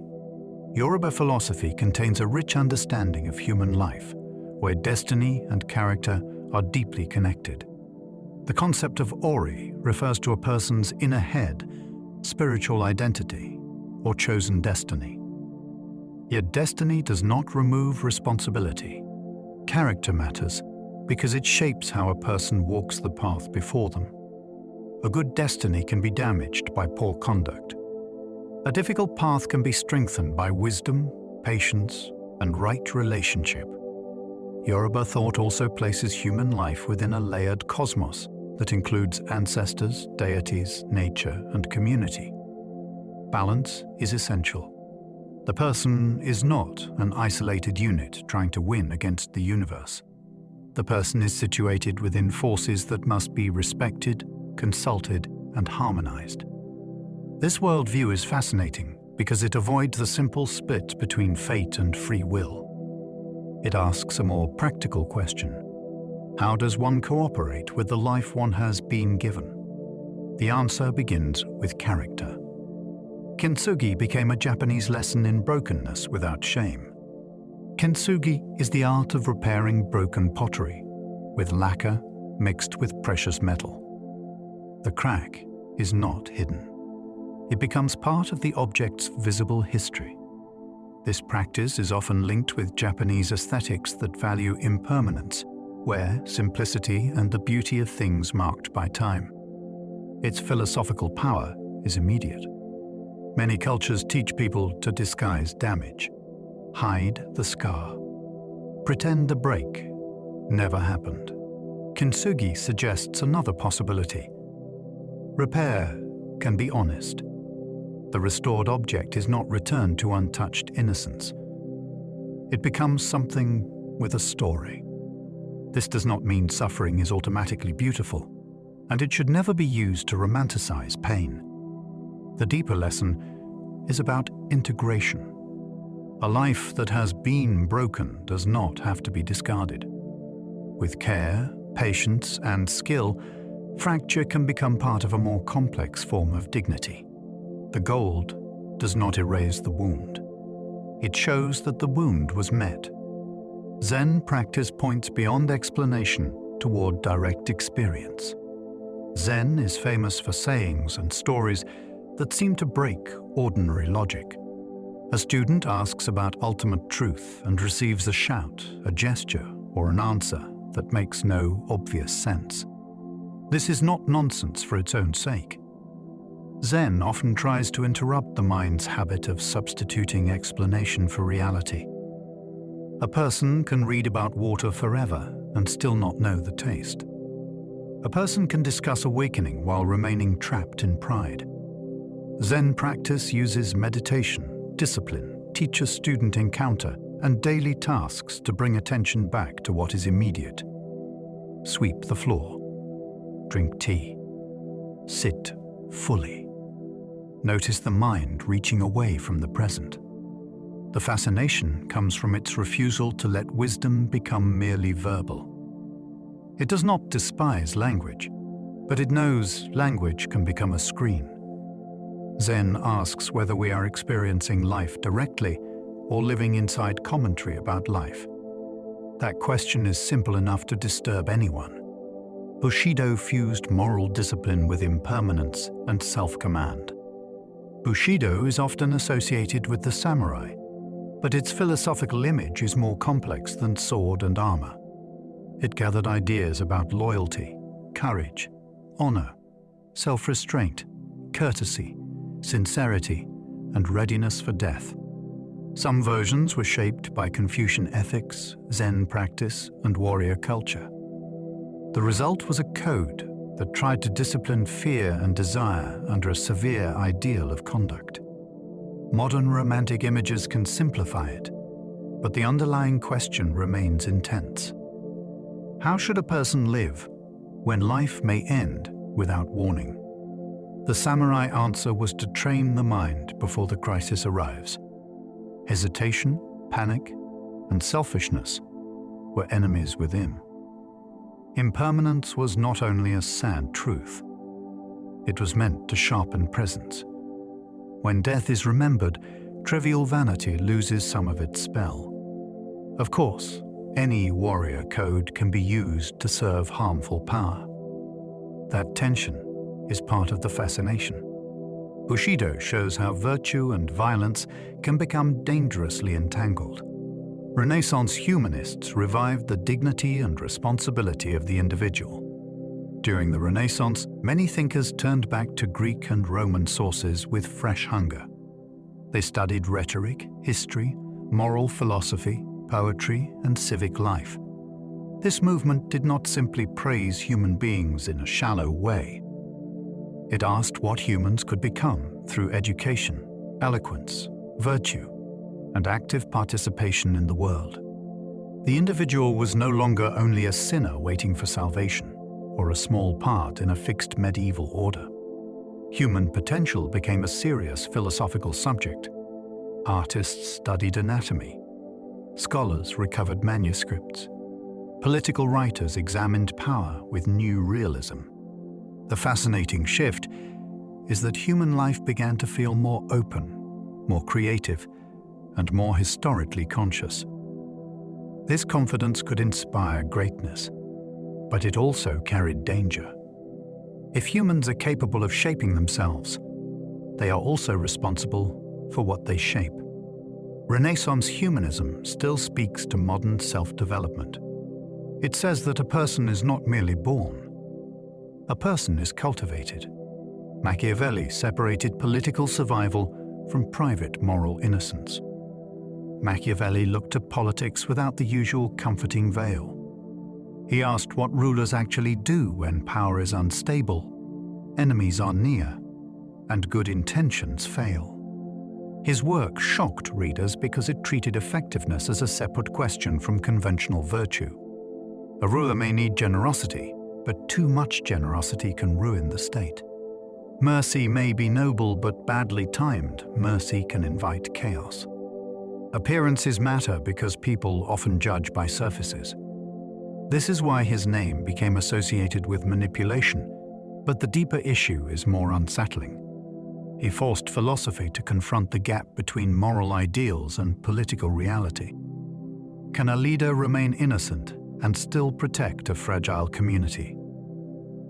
A: Yoruba philosophy contains a rich understanding of human life, where destiny and character are deeply connected. The concept of Ori refers to a person's inner head, spiritual identity, or chosen destiny. Yet destiny does not remove responsibility. Character matters because it shapes how a person walks the path before them. A good destiny can be damaged by poor conduct. A difficult path can be strengthened by wisdom, patience, and right relationship. Yoruba thought also places human life within a layered cosmos that includes ancestors, deities, nature, and community. Balance is essential. The person is not an isolated unit trying to win against the universe. The person is situated within forces that must be respected, consulted, and harmonized. This worldview is fascinating because it avoids the simple split between fate and free will. It asks a more practical question. How does one cooperate with the life one has been given? The answer begins with character. Kintsugi became a Japanese lesson in brokenness without shame. Kintsugi is the art of repairing broken pottery with lacquer mixed with precious metal. The crack is not hidden. It becomes part of the object's visible history. This practice is often linked with Japanese aesthetics that value impermanence, where simplicity and the beauty of things marked by time. Its philosophical power is immediate. Many cultures teach people to disguise damage, hide the scar, pretend the break never happened. Kintsugi suggests another possibility. Repair can be honest. The restored object is not returned to untouched innocence. It becomes something with a story. This does not mean suffering is automatically beautiful, and it should never be used to romanticize pain. The deeper lesson is about integration. A life that has been broken does not have to be discarded. With care, patience, and skill, fracture can become part of a more complex form of dignity. The gold does not erase the wound. It shows that the wound was met. Zen practice points beyond explanation toward direct experience. Zen is famous for sayings and stories that seem to break ordinary logic. A student asks about ultimate truth and receives a shout, a gesture, or an answer that makes no obvious sense. This is not nonsense for its own sake. Zen often tries to interrupt the mind's habit of substituting explanation for reality. A person can read about water forever and still not know the taste. A person can discuss awakening while remaining trapped in pride. Zen practice uses meditation, discipline, teacher-student encounter, and daily tasks to bring attention back to what is immediate. Sweep the floor. Drink tea. Sit fully. Notice the mind reaching away from the present. The fascination comes from its refusal to let wisdom become merely verbal. It does not despise language, but it knows language can become a screen. Zen asks whether we are experiencing life directly or living inside commentary about life. That question is simple enough to disturb anyone. Bushido fused moral discipline with impermanence and self-command. Bushido is often associated with the samurai, but its philosophical image is more complex than sword and armor. It gathered ideas about loyalty, courage, honor, self-restraint, courtesy, sincerity, and readiness for death. Some versions were shaped by Confucian ethics, Zen practice, and warrior culture. The result was a code that tried to discipline fear and desire under a severe ideal of conduct. Modern romantic images can simplify it, but the underlying question remains intense. How should a person live when life may end without warning? The samurai answer was to train the mind before the crisis arrives. Hesitation, panic, and selfishness were enemies within. Impermanence was not only a sad truth, it was meant to sharpen presence. When death is remembered, trivial vanity loses some of its spell. Of course, any warrior code can be used to serve harmful power. That tension is part of the fascination. Bushido shows how virtue and violence can become dangerously entangled. Renaissance humanists revived the dignity and responsibility of the individual. During the Renaissance, many thinkers turned back to Greek and Roman sources with fresh hunger. They studied rhetoric, history, moral philosophy, poetry, and civic life. This movement did not simply praise human beings in a shallow way. It asked what humans could become through education, eloquence, virtue, and active participation in the world. The individual was no longer only a sinner waiting for salvation, or a small part in a fixed medieval order. Human potential became a serious philosophical subject. Artists studied anatomy. Scholars recovered manuscripts. Political writers examined power with new realism. The fascinating shift is that human life began to feel more open, more creative, and more historically conscious. This confidence could inspire greatness, but it also carried danger. If humans are capable of shaping themselves, they are also responsible for what they shape. Renaissance humanism still speaks to modern self-development. It says that a person is not merely born. A person is cultivated. Machiavelli separated political survival from private moral innocence. Machiavelli looked at politics without the usual comforting veil. He asked what rulers actually do when power is unstable, enemies are near, and good intentions fail. His work shocked readers because it treated effectiveness as a separate question from conventional virtue. A ruler may need generosity, but too much generosity can ruin the state. Mercy may be noble, but badly timed, mercy can invite chaos. Appearances matter because people often judge by surfaces. This is why his name became associated with manipulation, but the deeper issue is more unsettling. He forced philosophy to confront the gap between moral ideals and political reality. Can a leader remain innocent and still protect a fragile community?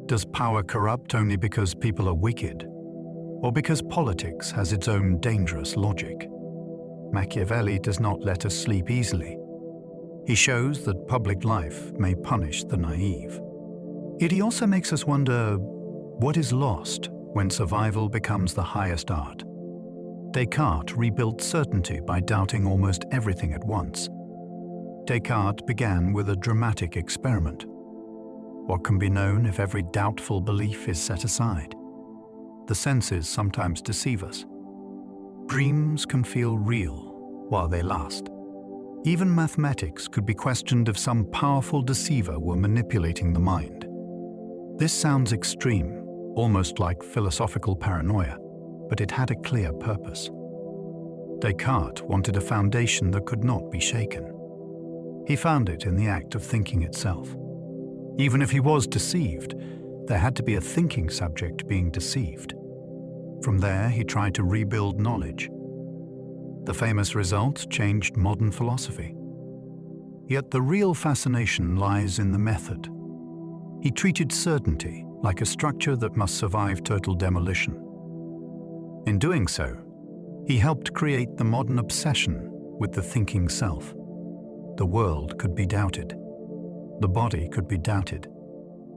A: Does power corrupt only because people are wicked, or because politics has its own dangerous logic? Machiavelli does not let us sleep easily. He shows that public life may punish the naive. Yet he also makes us wonder, what is lost when survival becomes the highest art? Descartes rebuilt certainty by doubting almost everything at once. Descartes began with a dramatic experiment. What can be known if every doubtful belief is set aside? The senses sometimes deceive us. Dreams can feel real while they last. Even mathematics could be questioned if some powerful deceiver were manipulating the mind. This sounds extreme, almost like philosophical paranoia, but it had a clear purpose. Descartes wanted a foundation that could not be shaken. He found it in the act of thinking itself. Even if he was deceived, there had to be a thinking subject being deceived. From there, he tried to rebuild knowledge. The famous results changed modern philosophy. Yet the real fascination lies in the method. He treated certainty like a structure that must survive total demolition. In doing so, he helped create the modern obsession with the thinking self. The world could be doubted. The body could be doubted.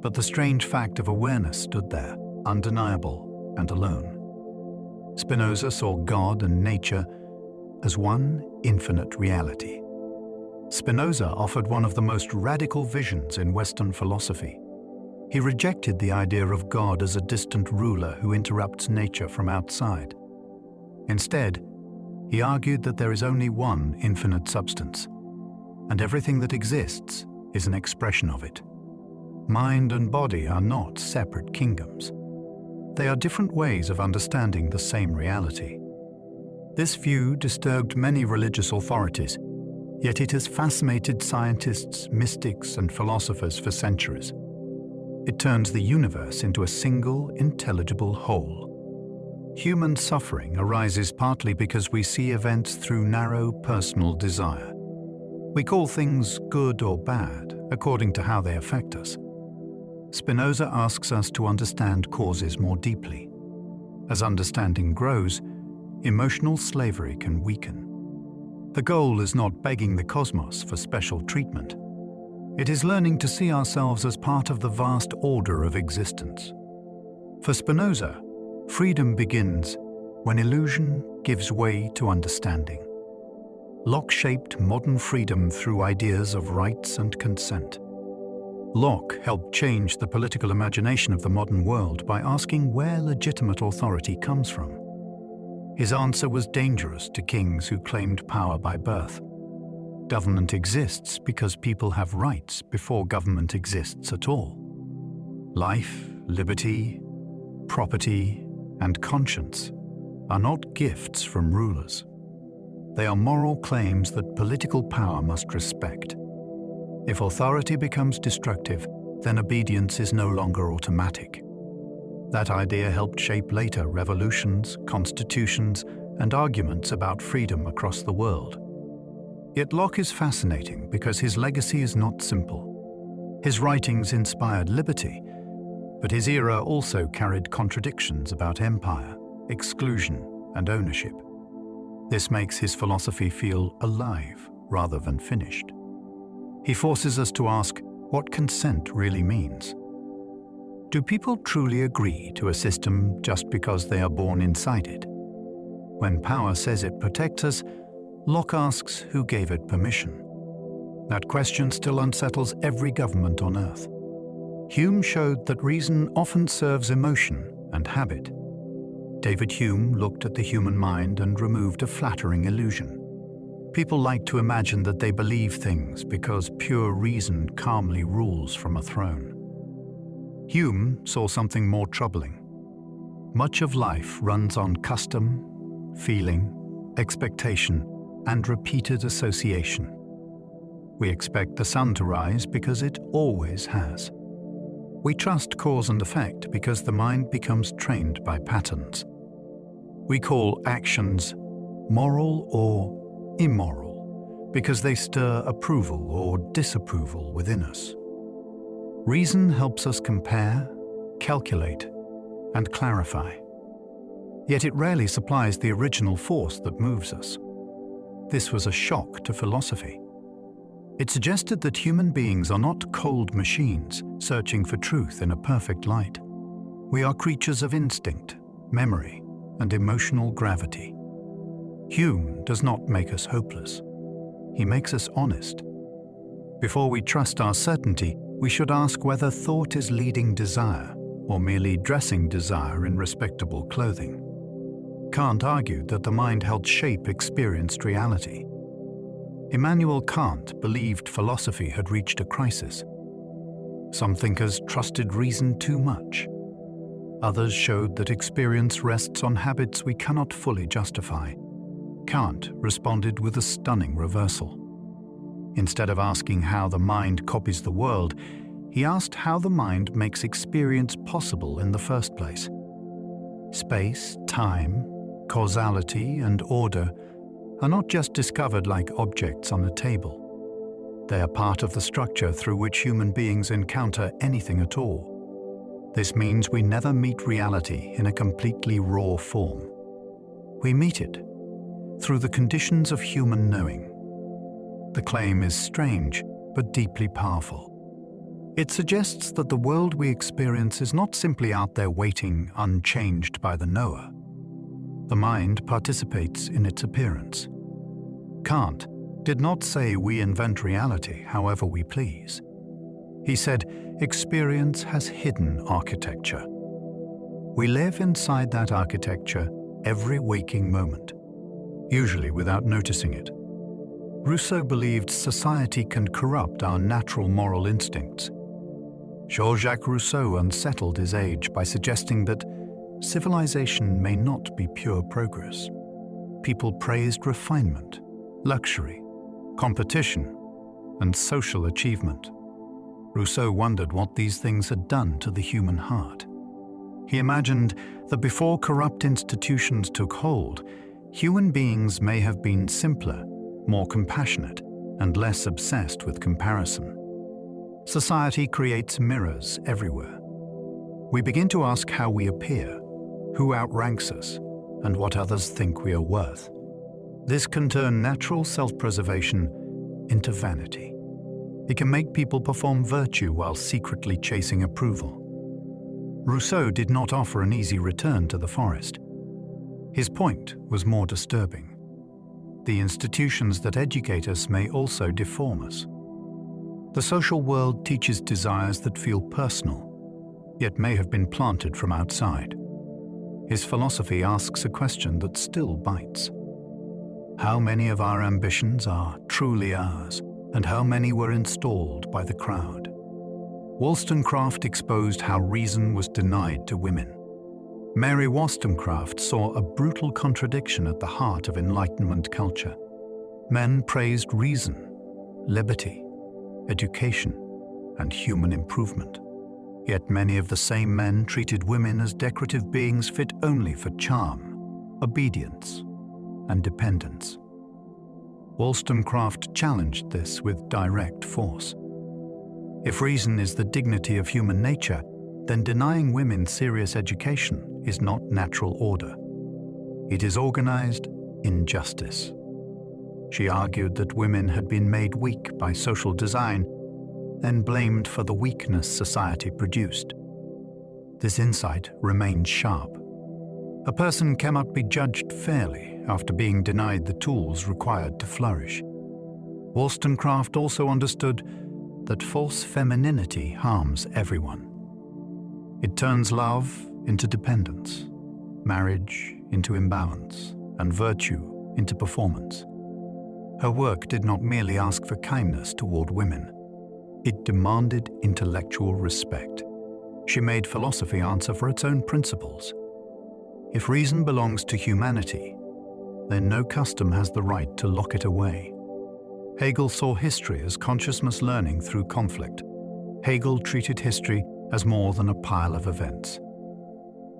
A: But the strange fact of awareness stood there, undeniable and alone. Spinoza saw God and nature as one infinite reality. Spinoza offered one of the most radical visions in Western philosophy. He rejected the idea of God as a distant ruler who interrupts nature from outside. Instead, he argued that there is only one infinite substance, and everything that exists is an expression of it. Mind and body are not separate kingdoms. They are different ways of understanding the same reality. This view disturbed many religious authorities, yet it has fascinated scientists, mystics, and philosophers for centuries. It turns the universe into a single, intelligible whole. Human suffering arises partly because we see events through narrow personal desire. We call things good or bad according to how they affect us. Spinoza asks us to understand causes more deeply. As understanding grows, emotional slavery can weaken. The goal is not begging the cosmos for special treatment. It is learning to see ourselves as part of the vast order of existence. For Spinoza, freedom begins when illusion gives way to understanding. Locke shaped modern freedom through ideas of rights and consent. Locke helped change the political imagination of the modern world by asking where legitimate authority comes from. His answer was dangerous to kings who claimed power by birth. Government exists because people have rights before government exists at all. Life, liberty, property, and conscience are not gifts from rulers. They are moral claims that political power must respect. If authority becomes destructive, then obedience is no longer automatic. That idea helped shape later revolutions, constitutions, and arguments about freedom across the world. Yet Locke is fascinating because his legacy is not simple. His writings inspired liberty, but his era also carried contradictions about empire, exclusion, and ownership. This makes his philosophy feel alive rather than finished. He forces us to ask what consent really means. Do people truly agree to a system just because they are born inside it? When power says it protects us, Locke asks who gave it permission. That question still unsettles every government on Earth. Hume showed that reason often serves emotion and habit. David Hume looked at the human mind and removed a flattering illusion. People like to imagine that they believe things because pure reason calmly rules from a throne. Hume saw something more troubling. Much of life runs on custom, feeling, expectation, and repeated association. We expect the sun to rise because it always has. We trust cause and effect because the mind becomes trained by patterns. We call actions moral or immoral because they stir approval or disapproval within us. Reason helps us compare, calculate, and clarify. Yet it rarely supplies the original force that moves us. This was a shock to philosophy. It suggested that human beings are not cold machines searching for truth in a perfect light. We are creatures of instinct, memory, and emotional gravity. Hume does not make us hopeless. He makes us honest. Before we trust our certainty, we should ask whether thought is leading desire or merely dressing desire in respectable clothing. Kant argued that the mind helped shape experienced reality. Immanuel Kant believed philosophy had reached a crisis. Some thinkers trusted reason too much. Others showed that experience rests on habits we cannot fully justify. Kant responded with a stunning reversal. Instead of asking how the mind copies the world, he asked how the mind makes experience possible in the first place. Space, time, causality, and order are not just discovered like objects on a table. They are part of the structure through which human beings encounter anything at all. This means we never meet reality in a completely raw form. We meet it through the conditions of human knowing. The claim is strange, but deeply powerful. It suggests that the world we experience is not simply out there waiting, unchanged by the knower. The mind participates in its appearance. Kant did not say we invent reality however we please. He said experience has hidden architecture. We live inside that architecture every waking moment, usually without noticing it. Rousseau believed society can corrupt our natural moral instincts. Jean-Jacques Rousseau unsettled his age by suggesting that civilization may not be pure progress. People praised refinement, luxury, competition, and social achievement. Rousseau wondered what these things had done to the human heart. He imagined that before corrupt institutions took hold, human beings may have been simpler, more compassionate, and less obsessed with comparison. Society creates mirrors everywhere. We begin to ask how we appear, who outranks us, and what others think we are worth. This can turn natural self-preservation into vanity. It can make people perform virtue while secretly chasing approval. Rousseau did not offer an easy return to the forest. His point was more disturbing. The institutions that educate us may also deform us. The social world teaches desires that feel personal, yet may have been planted from outside. His philosophy asks a question that still bites. How many of our ambitions are truly ours, and how many were installed by the crowd? Wollstonecraft exposed how reason was denied to women. Mary Wollstonecraft saw a brutal contradiction at the heart of Enlightenment culture. Men praised reason, liberty, education, and human improvement. Yet many of the same men treated women as decorative beings fit only for charm, obedience, and dependence. Wollstonecraft challenged this with direct force. If reason is the dignity of human nature, then denying women serious education is not natural order. It is organized injustice. She argued that women had been made weak by social design, then blamed for the weakness society produced. This insight remained sharp. A person cannot be judged fairly after being denied the tools required to flourish. Wollstonecraft also understood that false femininity harms everyone. It turns love into dependence, marriage into imbalance, and virtue into performance. Her work did not merely ask for kindness toward women. It demanded intellectual respect. She made philosophy answer for its own principles. If reason belongs to humanity, then no custom has the right to lock it away. Hegel saw history as consciousness learning through conflict. Hegel treated history as more than a pile of events.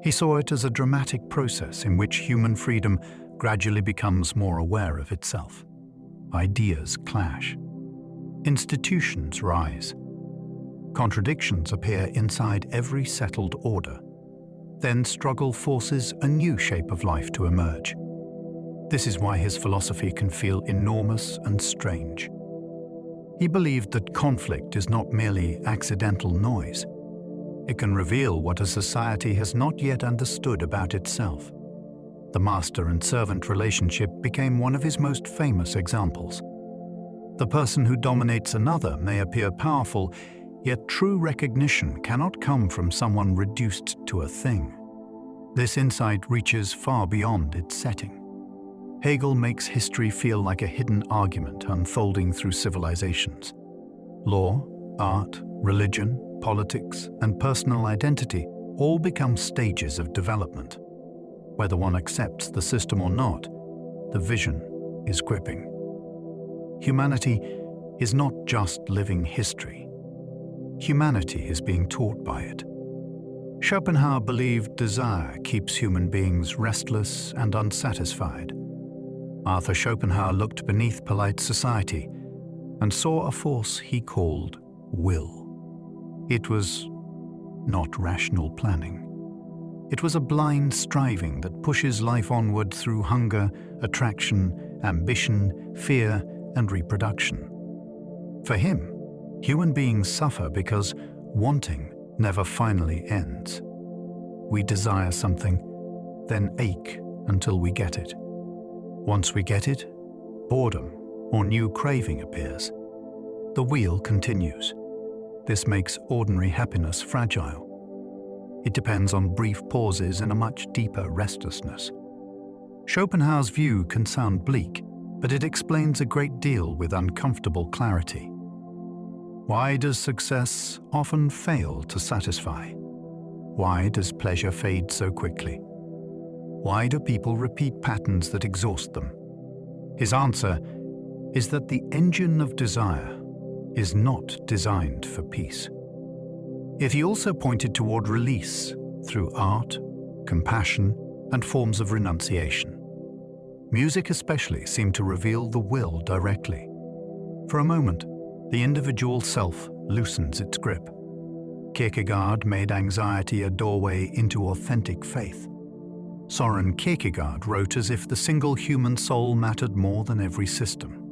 A: He saw it as a dramatic process in which human freedom gradually becomes more aware of itself. Ideas clash. Institutions rise. Contradictions appear inside every settled order. Then struggle forces a new shape of life to emerge. This is why his philosophy can feel enormous and strange. He believed that conflict is not merely accidental noise. It can reveal what a society has not yet understood about itself. The master and servant relationship became one of his most famous examples. The person who dominates another may appear powerful, yet true recognition cannot come from someone reduced to a thing. This insight reaches far beyond its setting. Hegel makes history feel like a hidden argument unfolding through civilizations. Law, art, religion, politics, and personal identity all become stages of development. Whether one accepts the system or not, the vision is gripping. Humanity is not just living history. Humanity is being taught by it. Schopenhauer believed desire keeps human beings restless and unsatisfied. Arthur Schopenhauer looked beneath polite society and saw a force he called will. It was not rational planning. It was a blind striving that pushes life onward through hunger, attraction, ambition, fear, and reproduction. For him, human beings suffer because wanting never finally ends. We desire something, then ache until we get it. Once we get it, boredom or new craving appears. The wheel continues. This makes ordinary happiness fragile. It depends on brief pauses and a much deeper restlessness. Schopenhauer's view can sound bleak, but it explains a great deal with uncomfortable clarity. Why does success often fail to satisfy? Why does pleasure fade so quickly? Why do people repeat patterns that exhaust them? His answer is that the engine of desire is not designed for peace. Yet he also pointed toward release through art, compassion, and forms of renunciation. Music especially seemed to reveal the will directly. For a moment, the individual self loosens its grip. Kierkegaard made anxiety a doorway into authentic faith. Soren Kierkegaard wrote as if the single human soul mattered more than every system.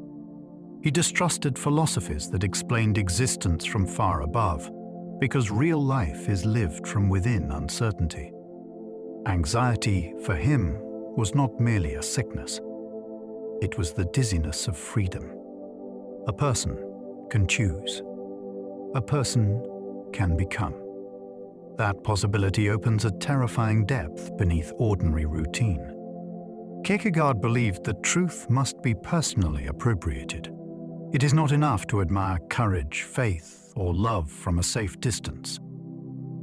A: He distrusted philosophies that explained existence from far above, because real life is lived from within uncertainty. Anxiety, for him, was not merely a sickness. It was the dizziness of freedom. A person can choose. A person can become. That possibility opens a terrifying depth beneath ordinary routine. Kierkegaard believed that truth must be personally appropriated. It is not enough to admire courage, faith, or love from a safe distance.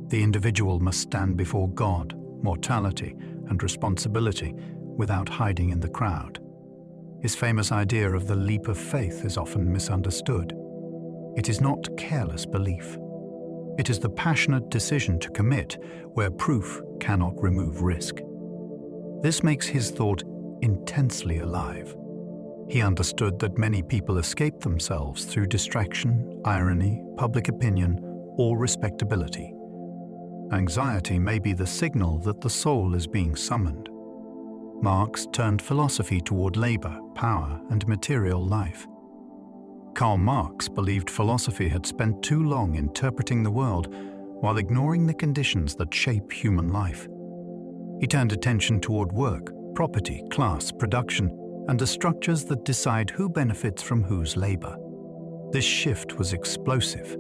A: The individual must stand before God, mortality, and responsibility without hiding in the crowd. His famous idea of the leap of faith is often misunderstood. It is not careless belief. It is the passionate decision to commit where proof cannot remove risk. This makes his thought intensely alive. He understood that many people escape themselves through distraction, irony, public opinion, or respectability. Anxiety may be the signal that the soul is being summoned. Marx turned philosophy toward labor, power, and material life. Karl Marx believed philosophy had spent too long interpreting the world while ignoring the conditions that shape human life. He turned attention toward work, property, class, production, and the structures that decide who benefits from whose labor. This shift was explosive.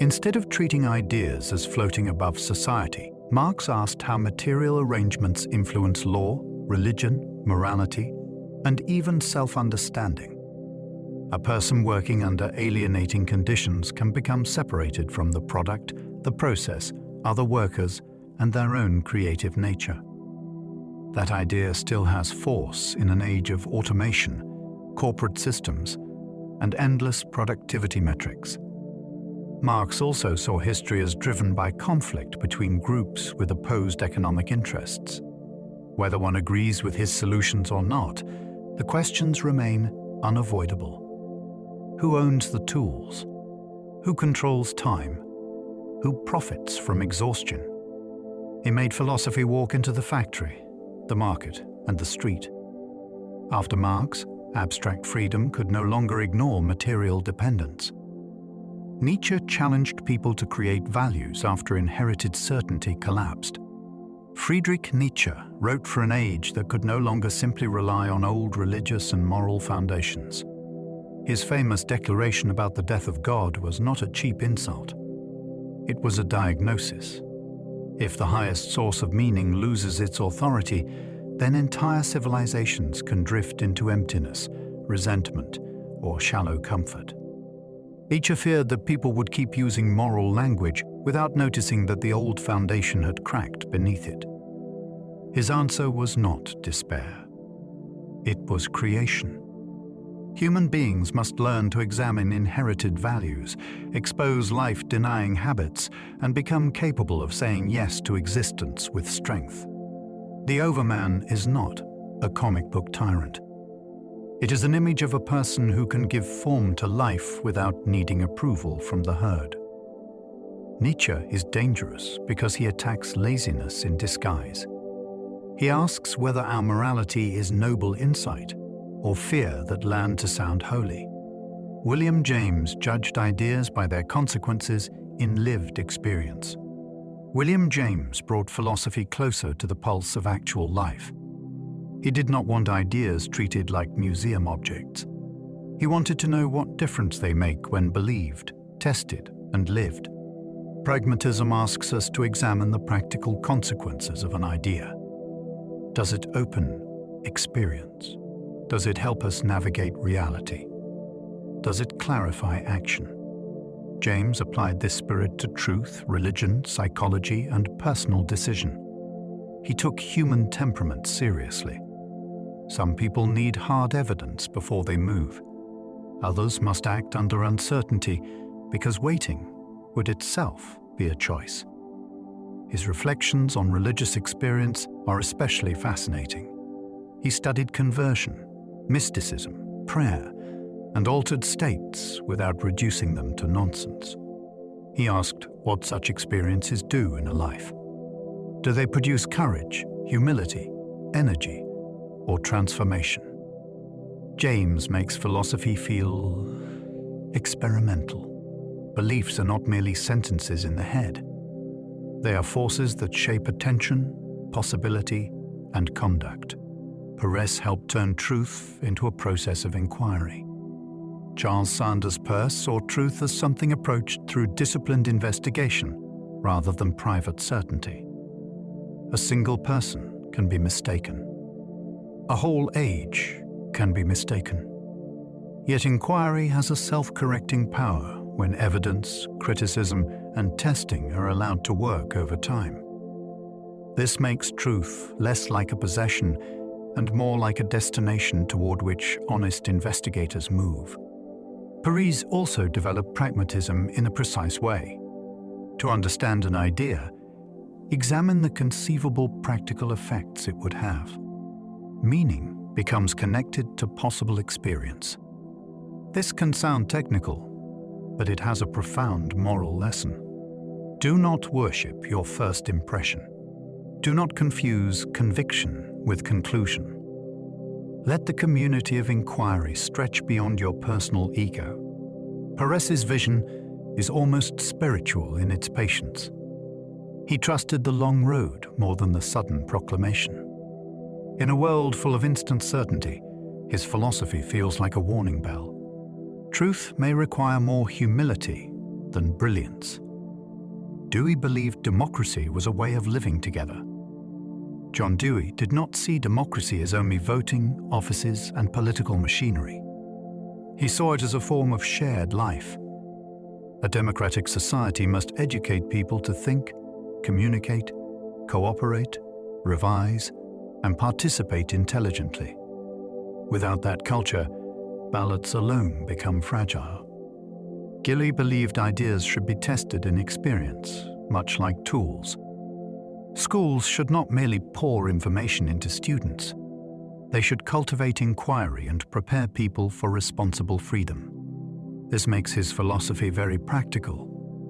A: Instead of treating ideas as floating above society, Marx asked how material arrangements influence law, religion, morality, and even self-understanding. A person working under alienating conditions can become separated from the product, the process, other workers, and their own creative nature. That idea still has force in an age of automation, corporate systems, and endless productivity metrics. Marx also saw history as driven by conflict between groups with opposed economic interests. Whether one agrees with his solutions or not, the questions remain unavoidable. Who owns the tools? Who controls time? Who profits from exhaustion? He made philosophy walk into the factory, the market, and the street. After Marx, abstract freedom could no longer ignore material dependence. Nietzsche challenged people to create values after inherited certainty collapsed. Friedrich Nietzsche wrote for an age that could no longer simply rely on old religious and moral foundations. His famous declaration about the death of God was not a cheap insult. It was a diagnosis. If the highest source of meaning loses its authority, then entire civilizations can drift into emptiness, resentment, or shallow comfort. Nietzsche feared that people would keep using moral language without noticing that the old foundation had cracked beneath it. His answer was not despair. It was creation. Human beings must learn to examine inherited values, expose life-denying habits, and become capable of saying yes to existence with strength. The Overman is not a comic book tyrant. It is an image of a person who can give form to life without needing approval from the herd. Nietzsche is dangerous because he attacks laziness in disguise. He asks whether our morality is noble insight or fear that learned to sound holy. William James judged ideas by their consequences in lived experience. William James brought philosophy closer to the pulse of actual life. He did not want ideas treated like museum objects. He wanted to know what difference they make when believed, tested, and lived. Pragmatism asks us to examine the practical consequences of an idea. Does it open experience? Does it help us navigate reality? Does it clarify action? James applied this spirit to truth, religion, psychology, and personal decision. He took human temperament seriously. Some people need hard evidence before they move. Others must act under uncertainty because waiting would itself be a choice. His reflections on religious experience are especially fascinating. He studied conversion, mysticism, prayer, and altered states without reducing them to nonsense. He asked what such experiences do in a life. Do they produce courage, humility, energy, or transformation? James makes philosophy feel experimental. Beliefs are not merely sentences in the head. They are forces that shape attention, possibility, and conduct. Peirce helped turn truth into a process of inquiry. Charles Sanders Peirce saw truth as something approached through disciplined investigation rather than private certainty. A single person can be mistaken. A whole age can be mistaken. Yet inquiry has a self-correcting power when evidence, criticism, and testing are allowed to work over time. This makes truth less like a possession and more like a destination toward which honest investigators move. Peirce also developed pragmatism in a precise way. To understand an idea, examine the conceivable practical effects it would have. Meaning becomes connected to possible experience. This can sound technical, but it has a profound moral lesson. Do not worship your first impression. Do not confuse conviction with conclusion. Let the community of inquiry stretch beyond your personal ego. Peirce's vision is almost spiritual in its patience. He trusted the long road more than the sudden proclamation. In a world full of instant certainty, his philosophy feels like a warning bell. Truth may require more humility than brilliance. Dewey believed democracy was a way of living together. John Dewey did not see democracy as only voting, offices, and political machinery. He saw it as a form of shared life. A democratic society must educate people to think, communicate, cooperate, revise, and participate intelligently. Without that culture, ballots alone become fragile. Gilly believed ideas should be tested in experience, much like tools. Schools should not merely pour information into students. They should cultivate inquiry and prepare people for responsible freedom. This makes his philosophy very practical,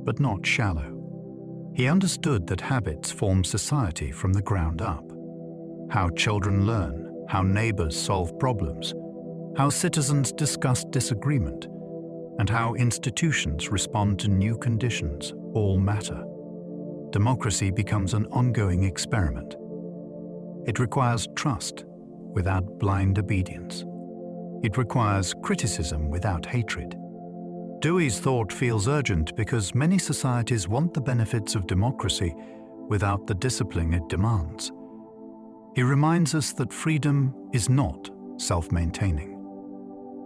A: but not shallow. He understood that habits form society from the ground up. How children learn, how neighbors solve problems, how citizens discuss disagreement, and how institutions respond to new conditions all matter. Democracy becomes an ongoing experiment. It requires trust without blind obedience. It requires criticism without hatred. Dewey's thought feels urgent because many societies want the benefits of democracy without the discipline it demands. He reminds us that freedom is not self-maintaining.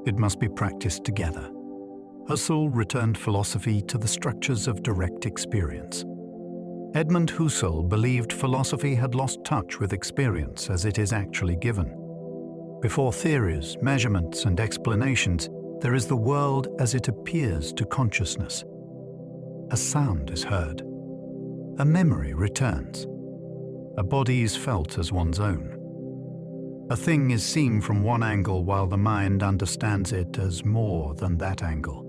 A: It must be practiced together. Husserl returned philosophy to the structures of direct experience. Edmund Husserl believed philosophy had lost touch with experience as it is actually given. Before theories, measurements, and explanations, there is the world as it appears to consciousness. A sound is heard. A memory returns. A body is felt as one's own. A thing is seen from one angle while the mind understands it as more than that angle.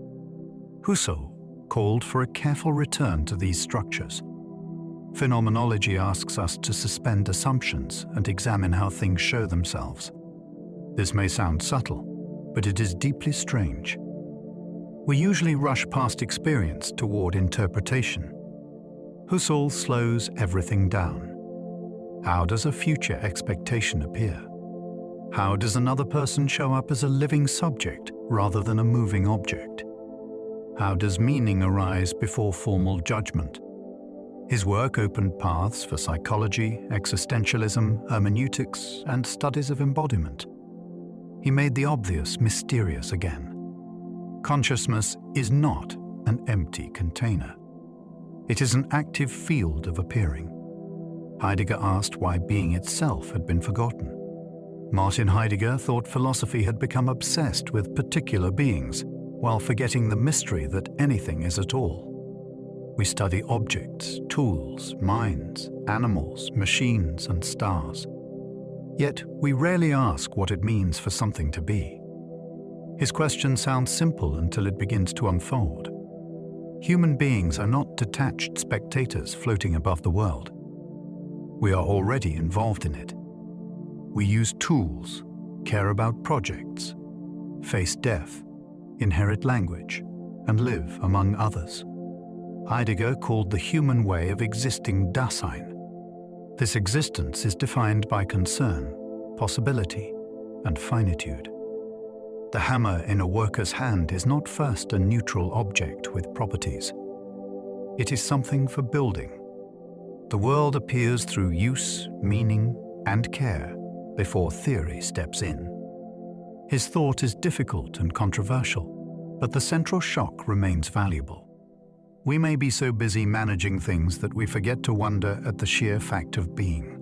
A: Husserl called for a careful return to these structures. Phenomenology asks us to suspend assumptions and examine how things show themselves. This may sound subtle, but it is deeply strange. We usually rush past experience toward interpretation. Husserl slows everything down. How does a future expectation appear? How does another person show up as a living subject rather than a moving object? How does meaning arise before formal judgment? His work opened paths for psychology, existentialism, hermeneutics, and studies of embodiment. He made the obvious mysterious again. Consciousness is not an empty container. It is an active field of appearing. Heidegger asked why being itself had been forgotten. Martin Heidegger thought philosophy had become obsessed with particular beings, while forgetting the mystery that anything is at all. We study objects, tools, minds, animals, machines, and stars. Yet we rarely ask what it means for something to be. His question sounds simple until it begins to unfold. Human beings are not detached spectators floating above the world. We are already involved in it. We use tools, care about projects, face death, inherit language, and live among others. Heidegger called the human way of existing Dasein. This existence is defined by concern, possibility, and finitude. The hammer in a worker's hand is not first a neutral object with properties. It is something for building. The world appears through use, meaning, and care before theory steps in. His thought is difficult and controversial, but the central shock remains valuable. We may be so busy managing things that we forget to wonder at the sheer fact of being.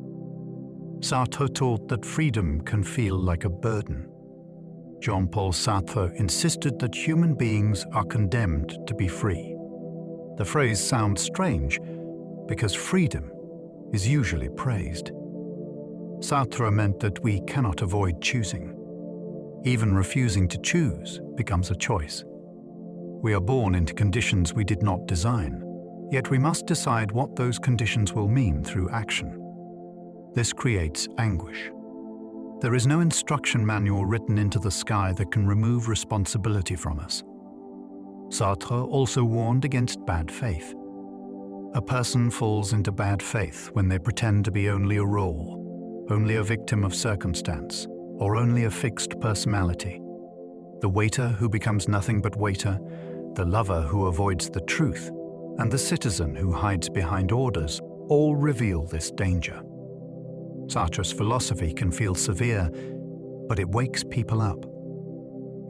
A: Sartre taught that freedom can feel like a burden. Jean-Paul Sartre insisted that human beings are condemned to be free. The phrase sounds strange because freedom is usually praised. Sartre meant that we cannot avoid choosing. Even refusing to choose becomes a choice. We are born into conditions we did not design, yet we must decide what those conditions will mean through action. This creates anguish. There is no instruction manual written into the sky that can remove responsibility from us. Sartre also warned against bad faith. A person falls into bad faith when they pretend to be only a role, only a victim of circumstance, or only a fixed personality. The waiter who becomes nothing but waiter, the lover who avoids the truth, and the citizen who hides behind orders all reveal this danger. Sartre's philosophy can feel severe, but it wakes people up.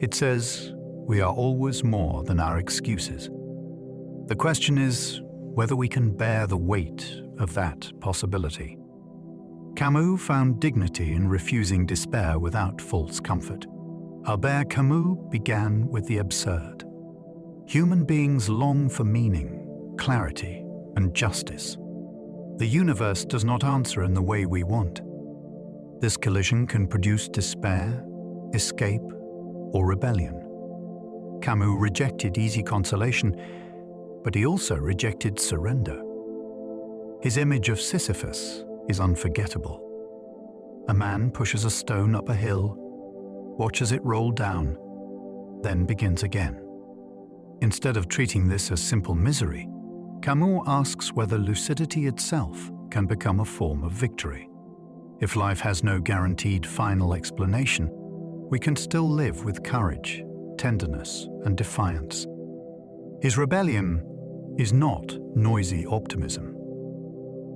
A: It says, we are always more than our excuses. The question is whether we can bear the weight of that possibility. Camus found dignity in refusing despair without false comfort. Albert Camus began with the absurd. Human beings long for meaning, clarity, and justice. The universe does not answer in the way we want. This collision can produce despair, escape, or rebellion. Camus rejected easy consolation, but he also rejected surrender. His image of Sisyphus is unforgettable. A man pushes a stone up a hill, watches it roll down, then begins again. Instead of treating this as simple misery, Camus asks whether lucidity itself can become a form of victory. If life has no guaranteed final explanation, we can still live with courage, tenderness, and defiance. His rebellion is not noisy optimism.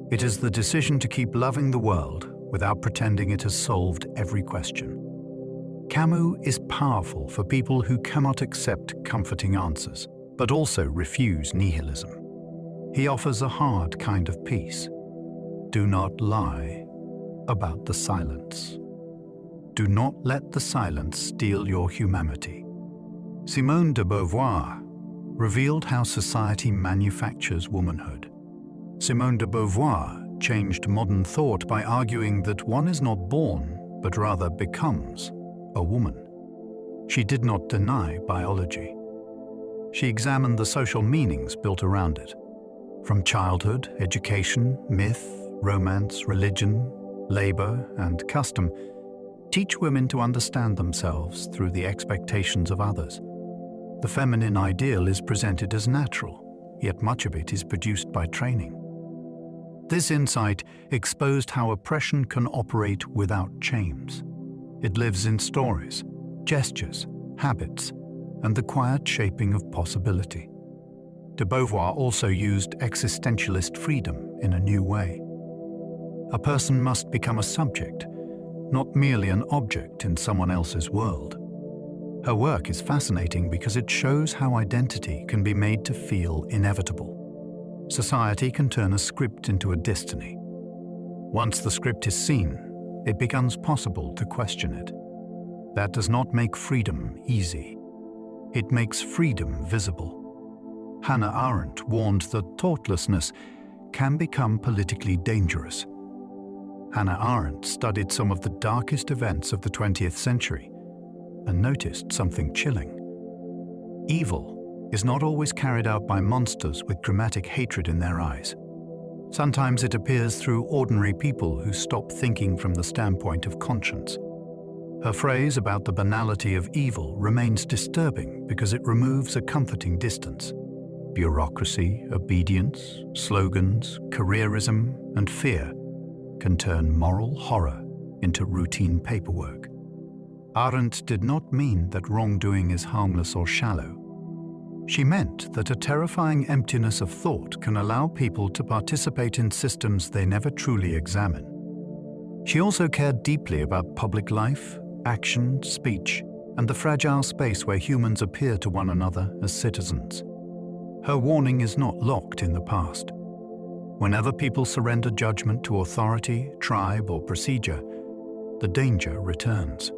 A: It is the decision to keep loving the world without pretending it has solved every question. Camus is powerful for people who cannot accept comforting answers, but also refuse nihilism. He offers a hard kind of peace. Do not lie about the silence. Do not let the silence steal your humanity. Simone de Beauvoir revealed how society manufactures womanhood. Simone de Beauvoir changed modern thought by arguing that one is not born, but rather becomes, a woman. She did not deny biology. she examined the social meanings built around it. From childhood, education, myth, romance, religion, labor, and custom, teach women to understand themselves through the expectations of others. The feminine ideal is presented as natural, yet much of it is produced by training. This insight exposed how oppression can operate without chains. It lives in stories, gestures, habits, and the quiet shaping of possibility. De Beauvoir also used existentialist freedom in a new way. A person must become a subject, not merely an object in someone else's world. Her work is fascinating because it shows how identity can be made to feel inevitable. Society can turn a script into a destiny. Once the script is seen, it becomes possible to question it. That does not make freedom easy. It makes freedom visible. Hannah Arendt warned that thoughtlessness can become politically dangerous. Hannah Arendt studied some of the darkest events of the 20th century and noticed something chilling. Evil is not always carried out by monsters with dramatic hatred in their eyes. Sometimes it appears through ordinary people who stop thinking from the standpoint of conscience. Her phrase about the banality of evil remains disturbing because it removes a comforting distance. Bureaucracy, obedience, slogans, careerism, and fear can turn moral horror into routine paperwork. Arendt did not mean that wrongdoing is harmless or shallow. She meant that a terrifying emptiness of thought can allow people to participate in systems they never truly examine. She also cared deeply about public life, action, speech, and the fragile space where humans appear to one another as citizens. Her warning is not locked in the past. Whenever people surrender judgment to authority, tribe, or procedure, the danger returns.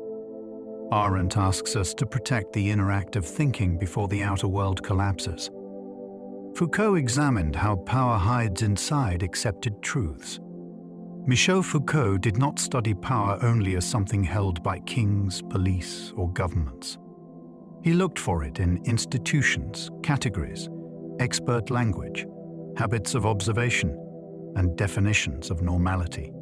A: Arendt asks us to protect the inner active thinking before the outer world collapses. Foucault examined how power hides inside accepted truths. Michel Foucault did not study power only as something held by kings, police, or governments. He looked for it in institutions, categories, expert language, habits of observation, and definitions of normality.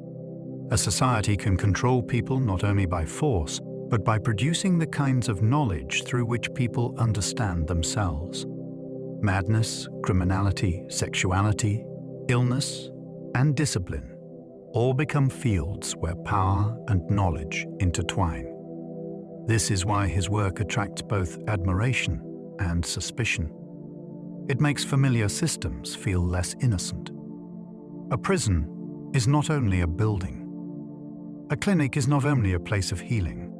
A: A society can control people not only by force, but by producing the kinds of knowledge through which people understand themselves. Madness, criminality, sexuality, illness, and discipline all become fields where power and knowledge intertwine. This is why his work attracts both admiration and suspicion. It makes familiar systems feel less innocent. A prison is not only a building. A clinic is not only a place of healing.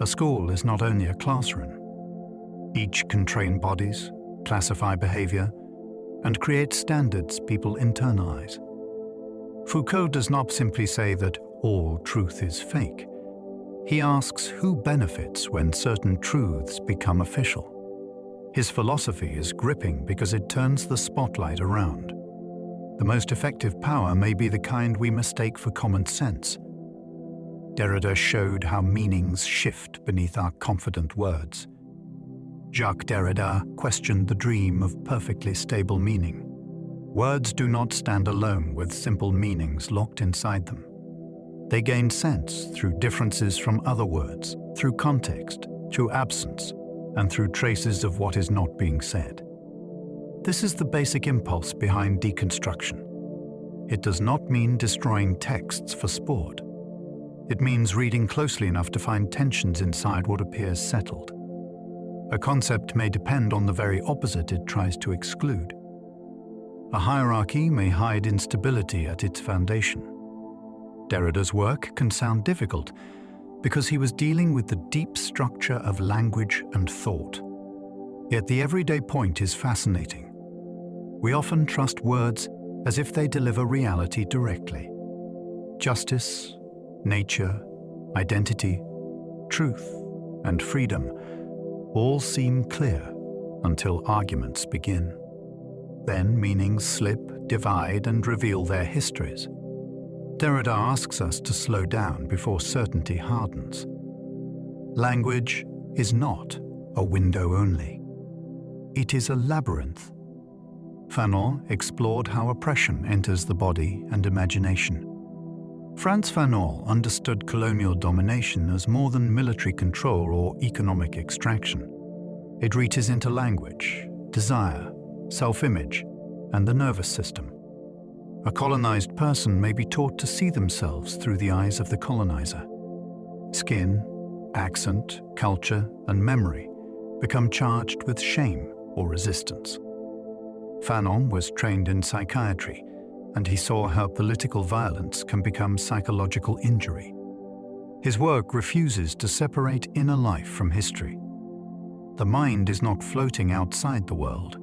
A: A school is not only a classroom. Each can train bodies, classify behavior, and create standards people internalize. Foucault does not simply say that all truth is fake. He asks who benefits when certain truths become official. His philosophy is gripping because it turns the spotlight around. The most effective power may be the kind we mistake for common sense. Derrida showed how meanings shift beneath our confident words. Jacques Derrida questioned the dream of perfectly stable meaning. Words do not stand alone with simple meanings locked inside them. They gain sense through differences from other words, through context, through absence, and through traces of what is not being said. This is the basic impulse behind deconstruction. It does not mean destroying texts for sport. It means reading closely enough to find tensions inside what appears settled. A concept may depend on the very opposite it tries to exclude. A hierarchy may hide instability at its foundation. Derrida's work can sound difficult because he was dealing with the deep structure of language and thought. Yet the everyday point is fascinating. We often trust words as if they deliver reality directly. Justice, nature, identity, truth, and freedom all seem clear until arguments begin. Then meanings slip, divide, and reveal their histories. Derrida asks us to slow down before certainty hardens. Language is not a window only. it is a labyrinth. Fanon explored how oppression enters the body and imagination. Frantz Fanon understood colonial domination as more than military control or economic extraction. It reaches into language, desire, self-image, and the nervous system. A colonized person may be taught to see themselves through the eyes of the colonizer. Skin, accent, culture, and memory become charged with shame or resistance. Fanon was trained in psychiatry, and he saw how political violence can become psychological injury. His work refuses to separate inner life from history. The mind is not floating outside the world.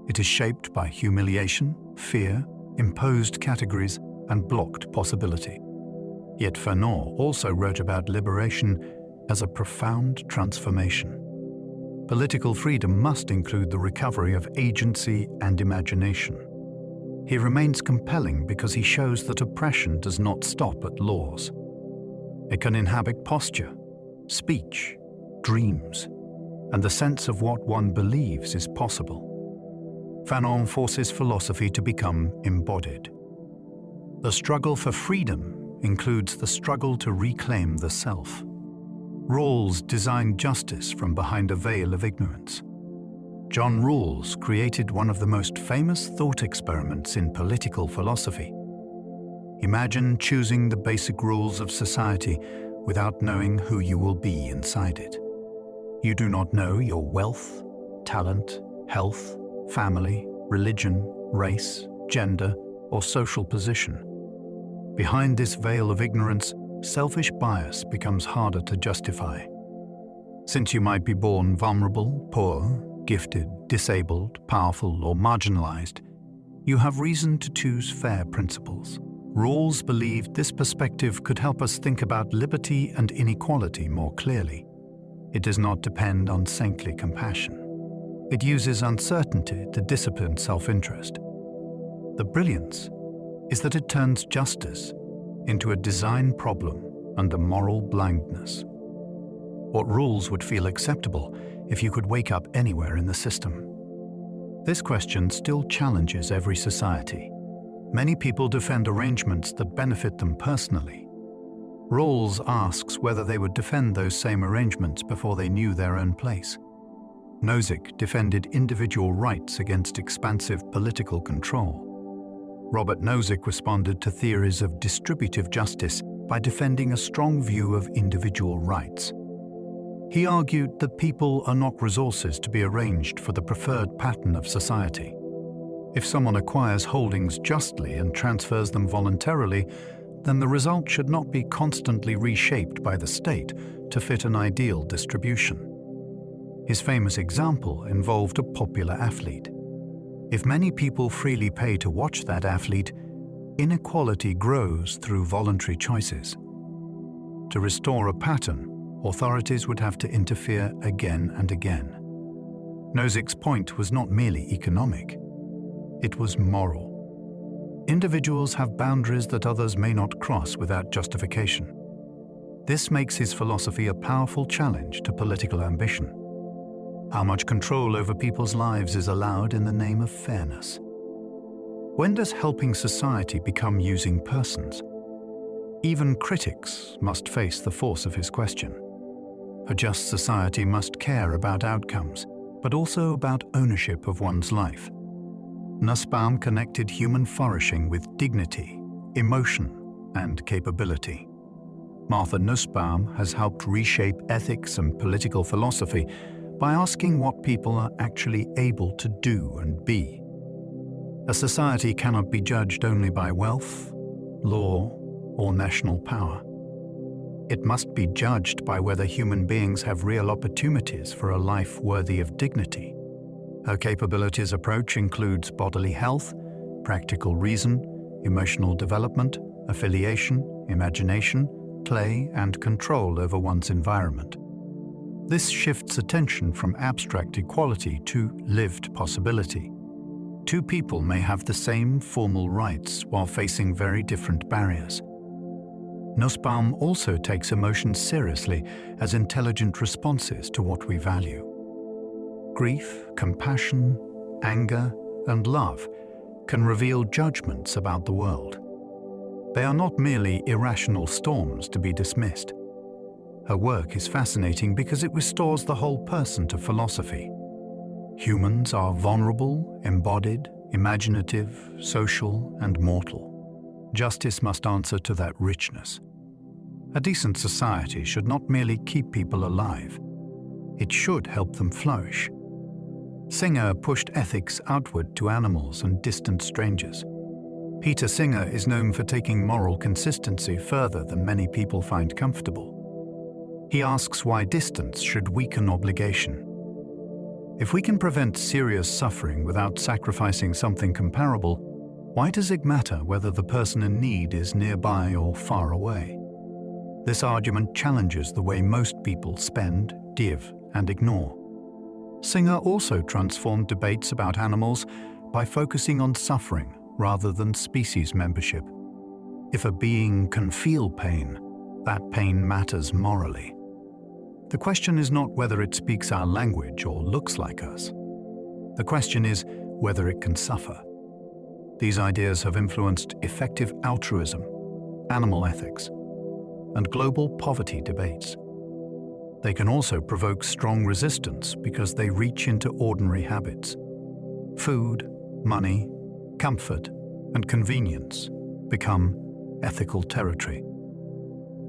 A: It is shaped by humiliation, fear, imposed categories, and blocked possibility. Yet Fanon also wrote about liberation as a profound transformation. Political freedom must include the recovery of agency and imagination. He remains compelling because he shows that oppression does not stop at laws. It can inhabit posture, speech, dreams, and the sense of what one believes is possible. Fanon forces philosophy to become embodied. The struggle for freedom includes the struggle to reclaim the self. Rawls designed justice from behind a veil of ignorance. John Rawls created one of the most famous thought experiments in political philosophy. Imagine choosing the basic rules of society without knowing who you will be inside it. You do not know your wealth, talent, health, family, religion, race, gender, or social position. Behind this veil of ignorance, selfish bias becomes harder to justify. Since you might be born vulnerable, poor, gifted, disabled, powerful, or marginalized, you have reason to choose fair principles. Rawls believed this perspective could help us think about liberty and inequality more clearly. It does not depend on saintly compassion. It uses uncertainty to discipline self-interest. The brilliance is that it turns justice into a design problem under moral blindness. What rules would feel acceptable if you could wake up anywhere in the system? This question still challenges every society. Many people defend arrangements that benefit them personally. Rawls asks whether they would defend those same arrangements before they knew their own place. Nozick defended individual rights against expansive political control. Robert Nozick responded to theories of distributive justice by defending a strong view of individual rights. He argued that people are not resources to be arranged for the preferred pattern of society. If someone acquires holdings justly and transfers them voluntarily, then the result should not be constantly reshaped by the state to fit an ideal distribution. His famous example involved a popular athlete. If many people freely pay to watch that athlete, inequality grows through voluntary choices. To restore a pattern, authorities would have to interfere again and again. Nozick's point was not merely economic, it was moral. Individuals have boundaries that others may not cross without justification. This makes his philosophy a powerful challenge to political ambition. How much control over people's lives is allowed in the name of fairness? When does helping society become using persons? Even critics must face the force of his question. A just society must care about outcomes, but also about ownership of one's life. Nussbaum connected human flourishing with dignity, emotion, and capability. Martha Nussbaum has helped reshape ethics and political philosophy by asking what people are actually able to do and be. A society cannot be judged only by wealth, law, or national power. It must be judged by whether human beings have real opportunities for a life worthy of dignity. Her capabilities approach includes bodily health, practical reason, emotional development, affiliation, imagination, play, and control over one's environment. This shifts attention from abstract equality to lived possibility. Two people may have the same formal rights while facing very different barriers. Nussbaum also takes emotions seriously as intelligent responses to what we value. grief, compassion, anger, and love can reveal judgments about the world. They are not merely irrational storms to be dismissed. Her work is fascinating because it restores the whole person to philosophy. Humans are vulnerable, embodied, imaginative, social, and mortal. Justice must answer to that richness. A decent society should not merely keep people alive. It should help them flourish. Singer pushed ethics outward to animals and distant strangers. Peter Singer is known for taking moral consistency further than many people find comfortable. He asks why distance should weaken obligation. If we can prevent serious suffering without sacrificing something comparable, why does it matter whether the person in need is nearby or far away? This argument challenges the way most people spend, give, and ignore. Singer also transformed debates about animals by focusing on suffering rather than species membership. If a being can feel pain, that pain matters morally. The question is not whether it speaks our language or looks like us. The question is whether it can suffer. These ideas have influenced effective altruism, animal ethics, and global poverty debates. They can also provoke strong resistance because they reach into ordinary habits. Food, money, comfort, and convenience become ethical territory.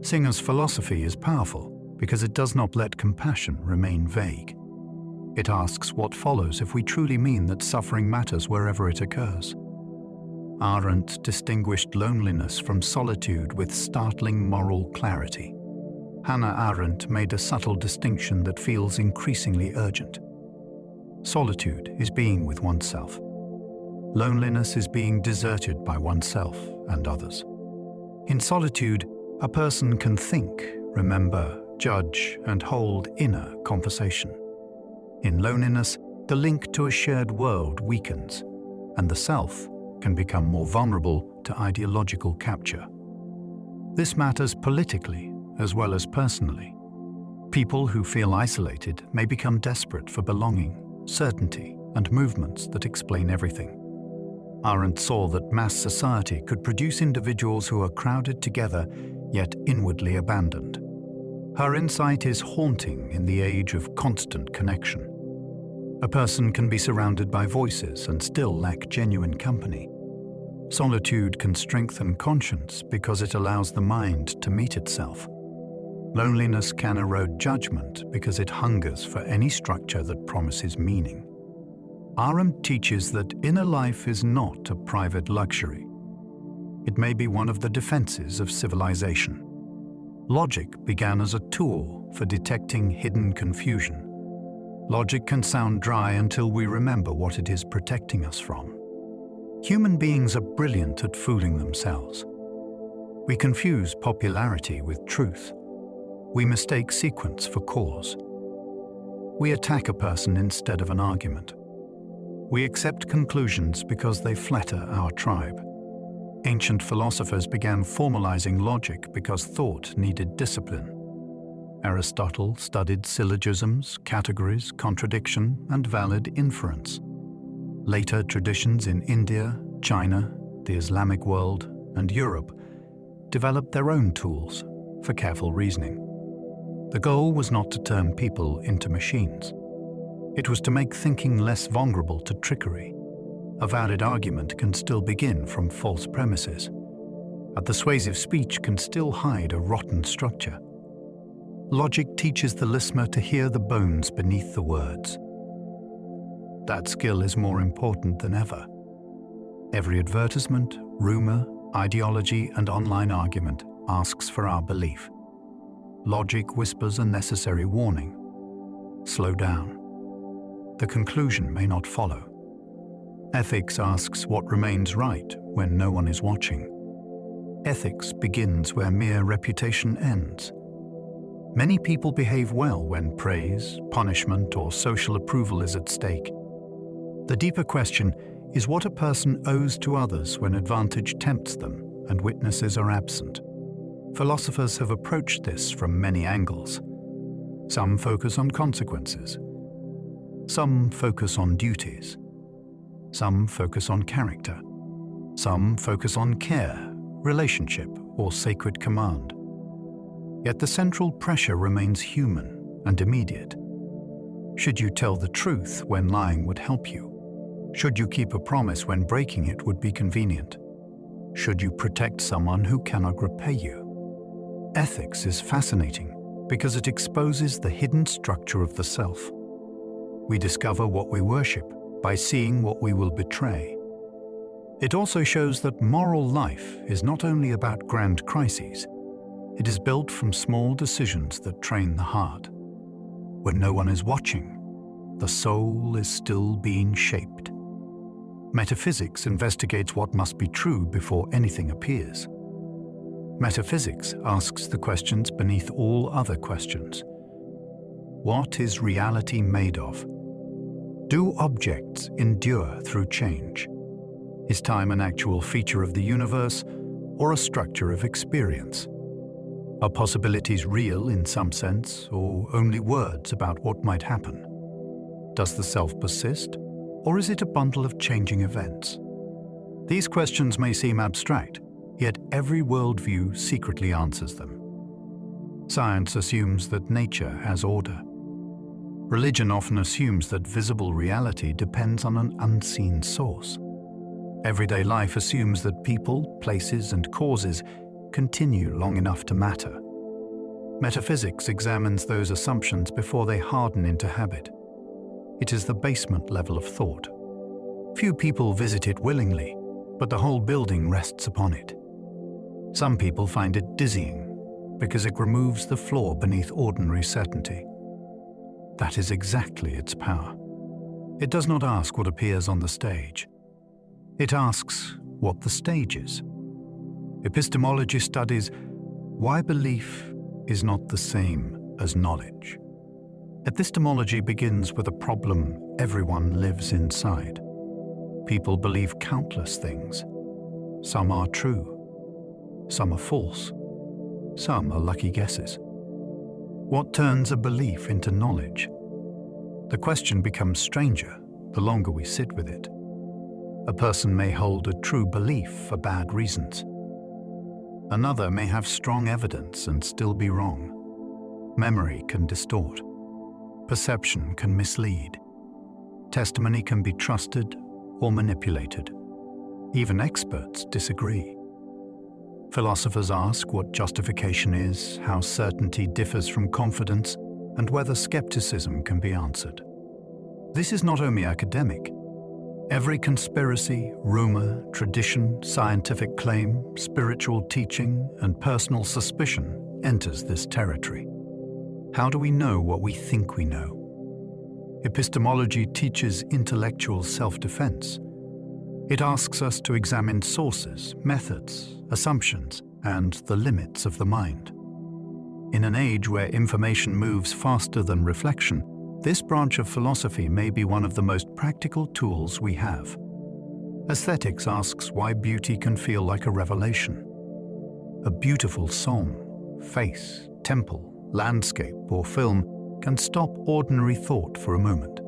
A: Singer's philosophy is powerful because it does not let compassion remain vague. It asks what follows if we truly mean that suffering matters wherever it occurs. Arendt distinguished loneliness from solitude with startling moral clarity. Hannah Arendt made a subtle distinction that feels increasingly urgent. Solitude is being with oneself. Loneliness is being deserted by oneself and others. In solitude, a person can think, remember, judge, and hold inner conversation. In loneliness, the link to a shared world weakens, and the self can become more vulnerable to ideological capture. This matters politically as well as personally. People who feel isolated may become desperate for belonging, certainty, and movements that explain everything. Arendt saw that mass society could produce individuals who are crowded together yet inwardly abandoned. Her insight is haunting in the age of constant connection. A person can be surrounded by voices and still lack genuine company. Solitude can strengthen conscience because it allows the mind to meet itself. Loneliness can erode judgment because it hungers for any structure that promises meaning. Arendt teaches that inner life is not a private luxury. It may be one of the defenses of civilization. Logic began as a tool for detecting hidden confusion. Logic can sound dry until we remember what it is protecting us from. Human beings are brilliant at fooling themselves. We confuse popularity with truth. We mistake sequence for cause. We attack a person instead of an argument. We accept conclusions because they flatter our tribe. Ancient philosophers began formalizing logic because thought needed discipline. Aristotle studied syllogisms, categories, contradiction, and valid inference. Later traditions in India, China, the Islamic world, and Europe developed their own tools for careful reasoning. The goal was not to turn people into machines. It was to make thinking less vulnerable to trickery. A valid argument can still begin from false premises. A persuasive speech can still hide a rotten structure. Logic teaches the listener to hear the bones beneath the words. That skill is more important than ever. Every advertisement, rumor, ideology, and online argument asks for our belief. Logic whispers a necessary warning. Slow down. The conclusion may not follow. Ethics asks what remains right when no one is watching. Ethics begins where mere reputation ends. Many people behave well when praise, punishment, or social approval is at stake. The deeper question is what a person owes to others when advantage tempts them and witnesses are absent. Philosophers have approached this from many angles. Some focus on consequences. Some focus on duties. Some focus on character. Some focus on care, relationship, or sacred command. Yet the central pressure remains human and immediate. Should you tell the truth when lying would help you? Should you keep a promise when breaking it would be convenient? Should you protect someone who cannot repay you? Ethics is fascinating because it exposes the hidden structure of the self. We discover what we worship by seeing what we will betray. It also shows that moral life is not only about grand crises. It is built from small decisions that train the heart. When no one is watching, the soul is still being shaped. Metaphysics investigates what must be true before anything appears. Metaphysics asks the questions beneath all other questions. What is reality made of? Do objects endure through change? Is time an actual feature of the universe or a structure of experience? Are possibilities real in some sense, or only words about what might happen? Does the self persist, or is it a bundle of changing events? These questions may seem abstract, yet every worldview secretly answers them. Science assumes that nature has order. Religion often assumes that visible reality depends on an unseen source. Everyday life assumes that people, places, and causes continue long enough to matter. Metaphysics examines those assumptions before they harden into habit. It is the basement level of thought. Few people visit it willingly, but the whole building rests upon it. Some people find it dizzying because it removes the floor beneath ordinary certainty. That is exactly its power. It does not ask what appears on the stage. It asks what the stage is. Epistemology studies why belief is not the same as knowledge. Epistemology begins with a problem everyone lives inside. People believe countless things. Some are true. Some are false. Some are lucky guesses. What turns a belief into knowledge? The question becomes stranger the longer we sit with it. A person may hold a true belief for bad reasons. Another may have strong evidence and still be wrong. Memory can distort. Perception can mislead. Testimony can be trusted or manipulated. Even experts disagree. Philosophers ask what justification is, how certainty differs from confidence, and whether skepticism can be answered. This is not only academic. Every conspiracy, rumor, tradition, scientific claim, spiritual teaching, and personal suspicion enters this territory. How do we know what we think we know? Epistemology teaches intellectual self-defense. It asks us to examine sources, methods, assumptions, and the limits of the mind. In an age where information moves faster than reflection, this branch of philosophy may be one of the most practical tools we have. Aesthetics asks why beauty can feel like a revelation. A beautiful song, face, temple, landscape, or film can stop ordinary thought for a moment.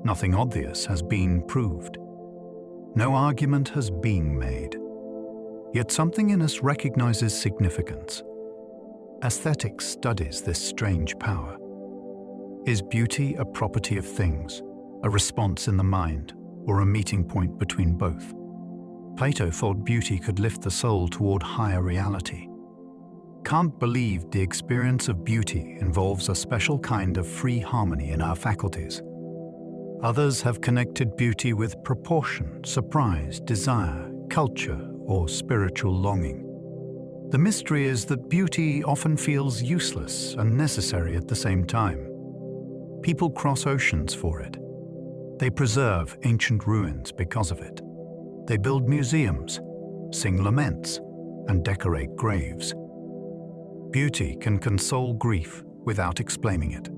A: Nothing obvious has been proved. No argument has been made. Yet something in us recognizes significance. Aesthetics studies this strange power. Is beauty a property of things, a response in the mind, or a meeting point between both? Plato thought beauty could lift the soul toward higher reality. Kant believed the experience of beauty involves a special kind of free harmony in our faculties. Others have connected beauty with proportion, surprise, desire, culture, or spiritual longing. The mystery is that beauty often feels useless and necessary at the same time. People cross oceans for it. They preserve ancient ruins because of it. They build museums, sing laments, and decorate graves. Beauty can console grief without explaining it.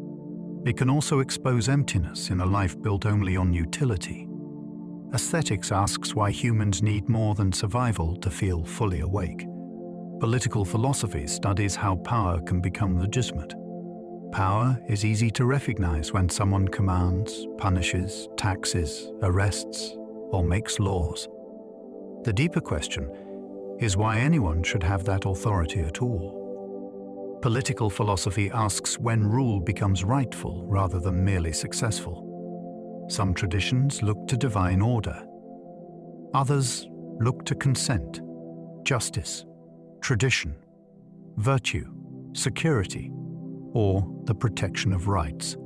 A: It can also expose emptiness in a life built only on utility. Aesthetics asks why humans need more than survival to feel fully awake. Political philosophy studies how power can become legitimate. Power is easy to recognize when someone commands, punishes, taxes, arrests, or makes laws. The deeper question is why anyone should have that authority at all. Political philosophy asks when rule becomes rightful rather than merely successful. Some traditions look to divine order. Others look to consent, justice, tradition, virtue, security, or the protection of rights.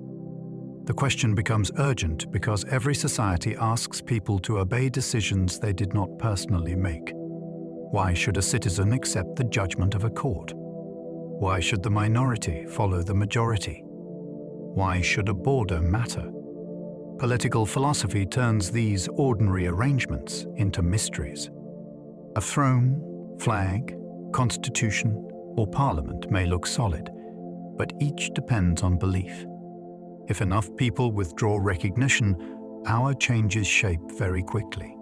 A: The question becomes urgent because every society asks people to obey decisions they did not personally make. Why should a citizen accept the judgment of a court? Why should the minority follow the majority? Why should a border matter? Political philosophy turns these ordinary arrangements into mysteries. A throne, flag, constitution, or parliament may look solid, but each depends on belief. If enough people withdraw recognition, our changes shape very quickly.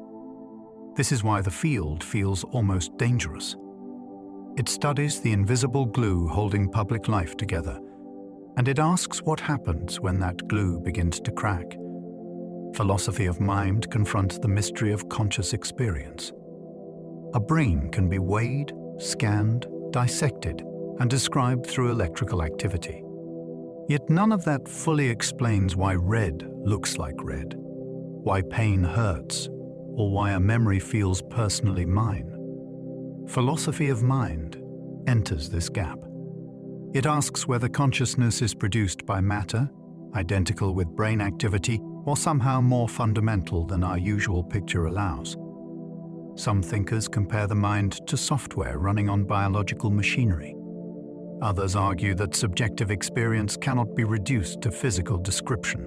A: This is why the field feels almost dangerous. It studies the invisible glue holding public life together, and it asks what happens when that glue begins to crack. Philosophy of mind confronts the mystery of conscious experience. A brain can be weighed, scanned, dissected, and described through electrical activity. Yet none of that fully explains why red looks like red, why pain hurts, or why a memory feels personally mine. Philosophy of mind enters this gap. It asks whether consciousness is produced by matter, identical with brain activity, or somehow more fundamental than our usual picture allows. Some thinkers compare the mind to software running on biological machinery. Others argue that subjective experience cannot be reduced to physical description.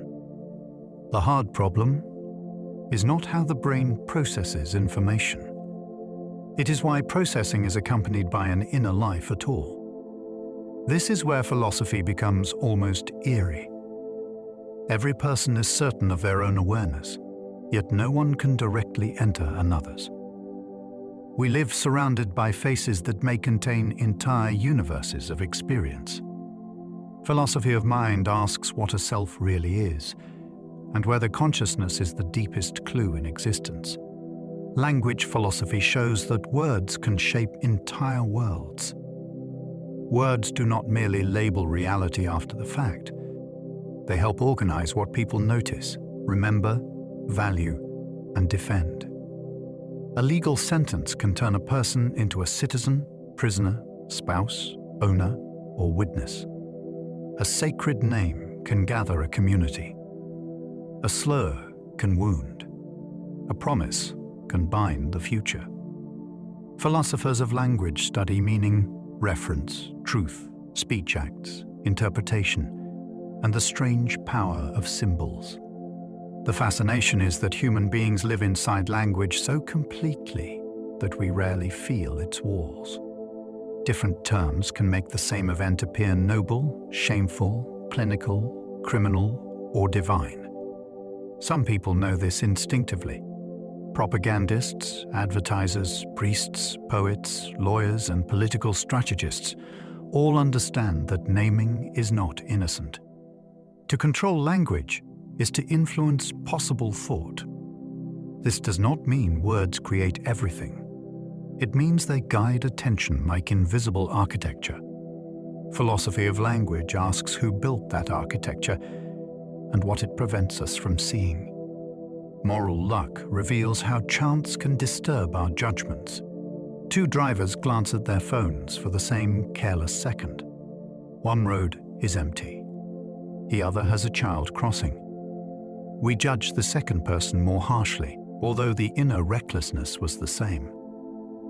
A: The hard problem is not how the brain processes information. It is why processing is accompanied by an inner life at all. This is where philosophy becomes almost eerie. Every person is certain of their own awareness, yet no one can directly enter another's. We live surrounded by faces that may contain entire universes of experience. Philosophy of mind asks what a self really is, and whether consciousness is the deepest clue in existence. Language philosophy shows that words can shape entire worlds. Words do not merely label reality after the fact. They help organize what people notice, remember, value, and defend. A legal sentence can turn a person into a citizen, prisoner, spouse, owner, or witness. A sacred name can gather a community. A slur can wound. A promise can bind the future. Philosophers of language study meaning, reference, truth, speech acts, interpretation, and the strange power of symbols. The fascination is that human beings live inside language so completely that we rarely feel its walls. Different terms can make the same event appear noble, shameful, clinical, criminal, or divine. Some people know this instinctively. Propagandists, advertisers, priests, poets, lawyers, and political strategists all understand that naming is not innocent. To control language is to influence possible thought. This does not mean words create everything. It means they guide attention like invisible architecture. Philosophy of language asks who built that architecture and what it prevents us from seeing. Moral luck reveals how chance can disturb our judgments. Two drivers glance at their phones for the same careless second. One road is empty. The other has a child crossing. We judge the second person more harshly, although the inner recklessness was the same.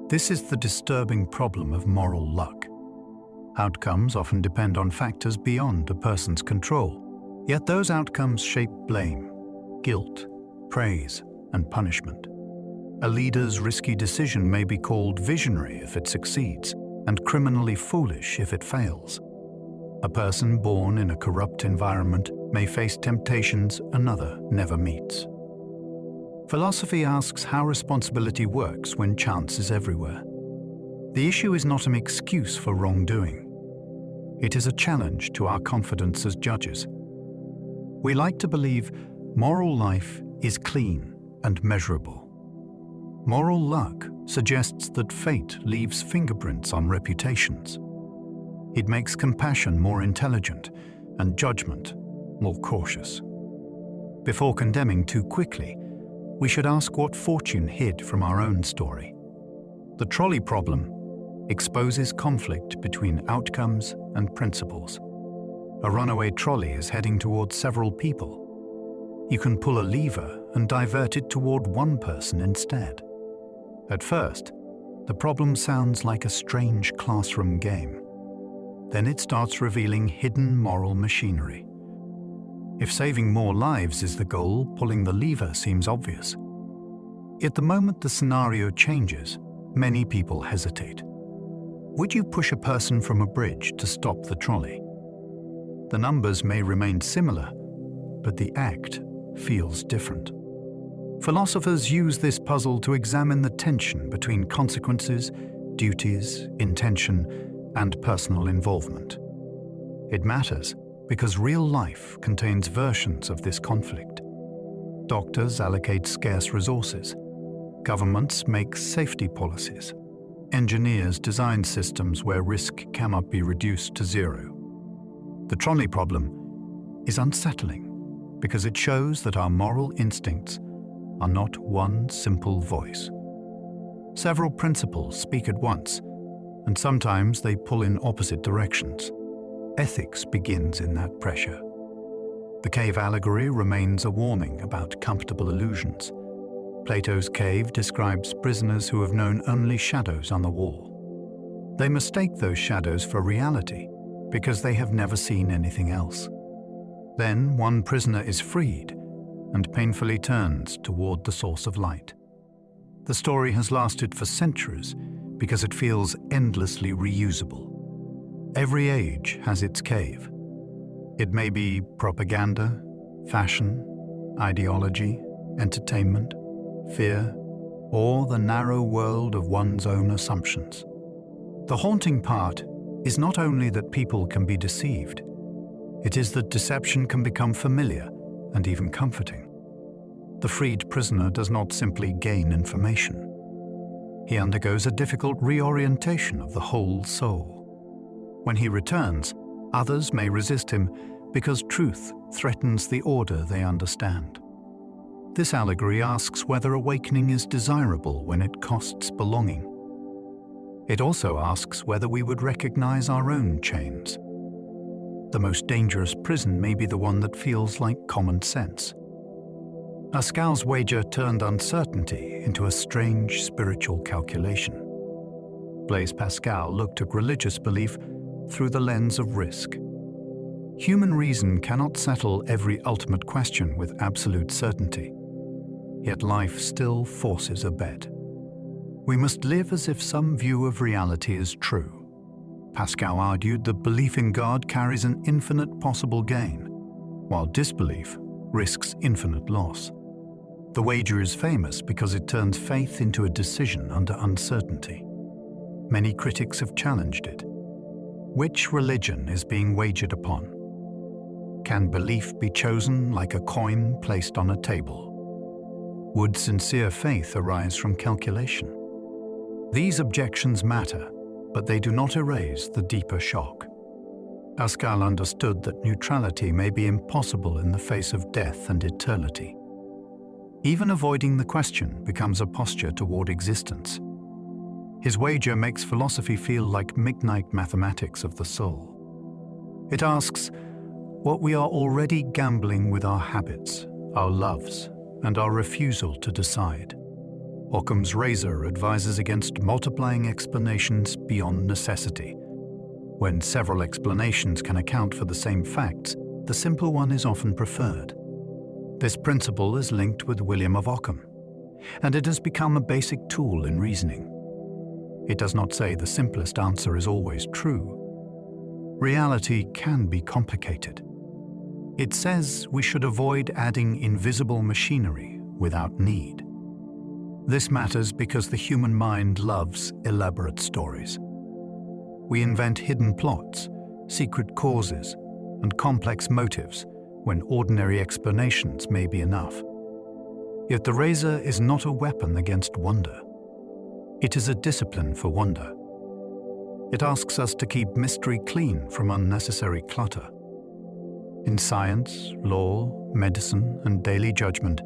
A: This is the disturbing problem of moral luck. Outcomes often depend on factors beyond a person's control, yet those outcomes shape blame, guilt, praise, and punishment. A leader's risky decision may be called visionary if it succeeds, and criminally foolish if it fails. A person born in a corrupt environment may face temptations another never meets. Philosophy asks how responsibility works when chance is everywhere. The issue is not an excuse for wrongdoing. It is a challenge to our confidence as judges. We like to believe moral life is clean and measurable. Moral luck suggests that fate leaves fingerprints on reputations. It makes compassion more intelligent and judgment more cautious. Before condemning too quickly, we should ask what fortune hid from our own story. The trolley problem exposes conflict between outcomes and principles. A runaway trolley is heading towards several people. You can pull a lever and divert it toward one person instead. At first, the problem sounds like a strange classroom game. Then it starts revealing hidden moral machinery. If saving more lives is the goal, pulling the lever seems obvious. Yet the moment the scenario changes, many people hesitate. Would you push a person from a bridge to stop the trolley? The numbers may remain similar, but the act feels different. Philosophers use this puzzle to examine the tension between consequences, duties, intention, and personal involvement. It matters because real life contains versions of this conflict. Doctors allocate scarce resources. Governments make safety policies. Engineers design systems where risk cannot be reduced to zero. The trolley problem is unsettling because it shows that our moral instincts are not one simple voice. Several principles speak at once, and sometimes they pull in opposite directions. Ethics begins in that pressure. The cave allegory remains a warning about comfortable illusions. Plato's cave describes prisoners who have known only shadows on the wall. They mistake those shadows for reality because they have never seen anything else. Then one prisoner is freed and painfully turns toward the source of light. The story has lasted for centuries because it feels endlessly reusable. Every age has its cave. It may be propaganda, fashion, ideology, entertainment, fear, or the narrow world of one's own assumptions. The haunting part is not only that people can be deceived, it is that deception can become familiar and even comforting. The freed prisoner does not simply gain information. He undergoes a difficult reorientation of the whole soul. When he returns, others may resist him because truth threatens the order they understand. This allegory asks whether awakening is desirable when it costs belonging. It also asks whether we would recognize our own chains. The most dangerous prison may be the one that feels like common sense. Pascal's wager turned uncertainty into a strange spiritual calculation. Blaise Pascal looked at religious belief through the lens of risk. Human reason cannot settle every ultimate question with absolute certainty. Yet life still forces a bet. We must live as if some view of reality is true. Pascal argued that belief in God carries an infinite possible gain, while disbelief risks infinite loss. The wager is famous because it turns faith into a decision under uncertainty. Many critics have challenged it. Which religion is being wagered upon? Can belief be chosen like a coin placed on a table? Would sincere faith arise from calculation? These objections matter, but they do not erase the deeper shock. Pascal understood that neutrality may be impossible in the face of death and eternity. Even avoiding the question becomes a posture toward existence. His wager makes philosophy feel like midnight mathematics of the soul. It asks what we are already gambling with our habits, our loves, and our refusal to decide. Occam's razor advises against multiplying explanations beyond necessity. When several explanations can account for the same facts, the simple one is often preferred. This principle is linked with William of Ockham, and it has become a basic tool in reasoning. It does not say the simplest answer is always true. Reality can be complicated. It says we should avoid adding invisible machinery without need. This matters because the human mind loves elaborate stories. We invent hidden plots, secret causes, and complex motives when ordinary explanations may be enough. Yet the razor is not a weapon against wonder. It is a discipline for wonder. It asks us to keep mystery clean from unnecessary clutter. In science, law, medicine, and daily judgment,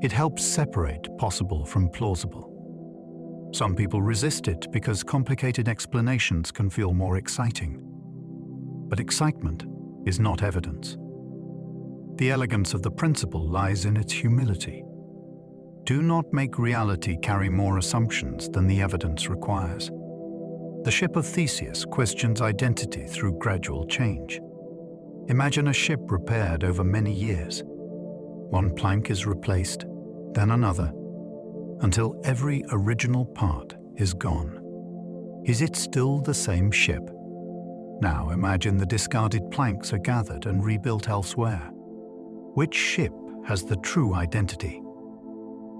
A: it helps separate possible from plausible. Some people resist it because complicated explanations can feel more exciting. But excitement is not evidence. The elegance of the principle lies in its humility. Do not make reality carry more assumptions than the evidence requires. The ship of Theseus questions identity through gradual change. Imagine a ship repaired over many years. One plank is replaced, then another, until every original part is gone. Is it still the same ship? Now imagine the discarded planks are gathered and rebuilt elsewhere. Which ship has the true identity?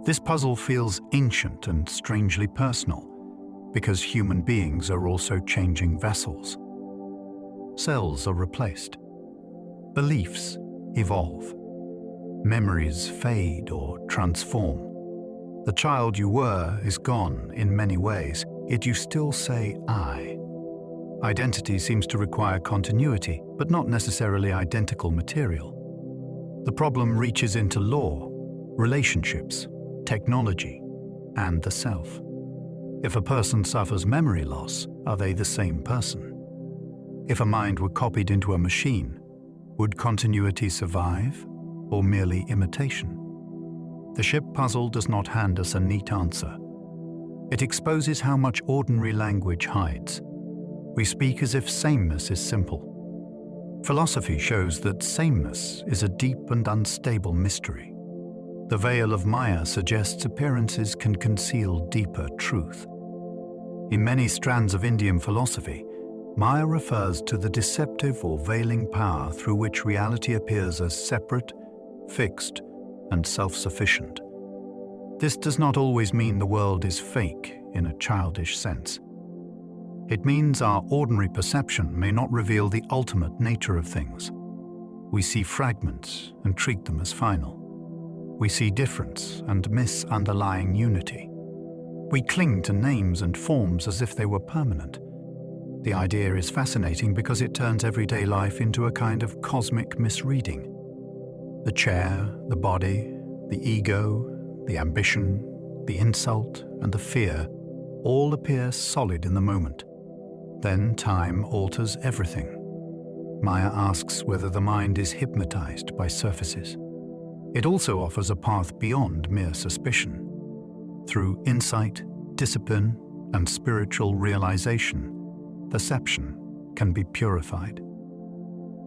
A: This puzzle feels ancient and strangely personal, because human beings are also changing vessels. Cells are replaced. Beliefs evolve. Memories fade or transform. The child you were is gone in many ways, yet you still say I. Identity seems to require continuity, but not necessarily identical material. The problem reaches into law, relationships, technology, and the self. If a person suffers memory loss, are they the same person? If a mind were copied into a machine, would continuity survive, or merely imitation? The ship puzzle does not hand us a neat answer. It exposes how much ordinary language hides. We speak as if sameness is simple. Philosophy shows that sameness is a deep and unstable mystery. The veil of Maya suggests appearances can conceal deeper truth. In many strands of Indian philosophy, Maya refers to the deceptive or veiling power through which reality appears as separate, fixed, and self-sufficient. This does not always mean the world is fake in a childish sense. It means our ordinary perception may not reveal the ultimate nature of things. We see fragments and treat them as final. We see difference and miss underlying unity. We cling to names and forms as if they were permanent. The idea is fascinating because it turns everyday life into a kind of cosmic misreading. The chair, the body, the ego, the ambition, the insult, and the fear all appear solid in the moment. Then time alters everything. Maya asks whether the mind is hypnotized by surfaces. It also offers a path beyond mere suspicion. Through insight, discipline, and spiritual realization, perception can be purified.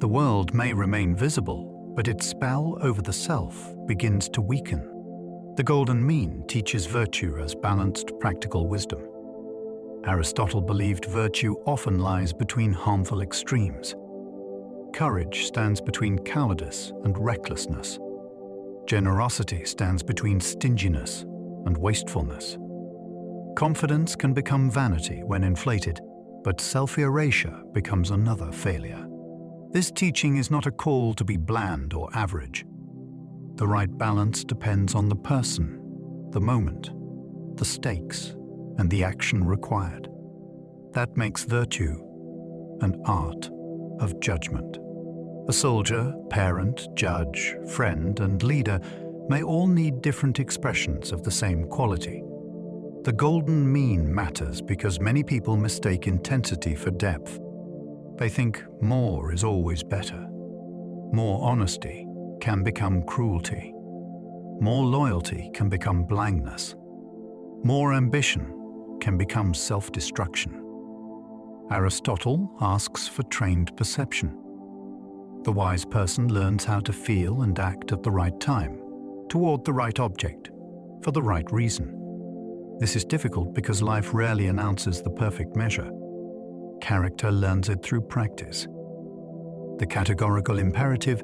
A: The world may remain visible, but its spell over the self begins to weaken. The golden mean teaches virtue as balanced, practical wisdom. Aristotle believed virtue often lies between harmful extremes. Courage stands between cowardice and recklessness. Generosity stands between stinginess and wastefulness. Confidence can become vanity when inflated, but self-erasure becomes another failure. This teaching is not a call to be bland or average. The right balance depends on the person, the moment, the stakes, and the action required. That makes virtue an art of judgment. A soldier, parent, judge, friend, and leader may all need different expressions of the same quality. The golden mean matters because many people mistake intensity for depth. They think more is always better. More honesty can become cruelty. More loyalty can become blindness. More ambition can become self-destruction. Aristotle asks for trained perception. The wise person learns how to feel and act at the right time, toward the right object, for the right reason. This is difficult because life rarely announces the perfect measure. Character learns it through practice. The categorical imperative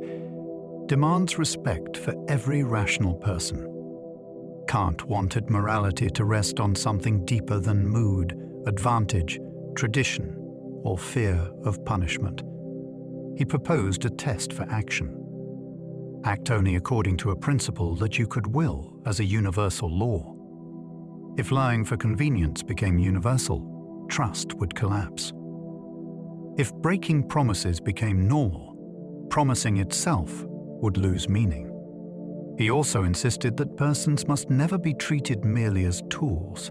A: demands respect for every rational person. Kant wanted morality to rest on something deeper than mood, advantage, tradition, or fear of punishment. He proposed a test for action. Act only according to a principle that you could will as a universal law. If lying for convenience became universal, trust would collapse. If breaking promises became normal, promising itself would lose meaning. He also insisted that persons must never be treated merely as tools.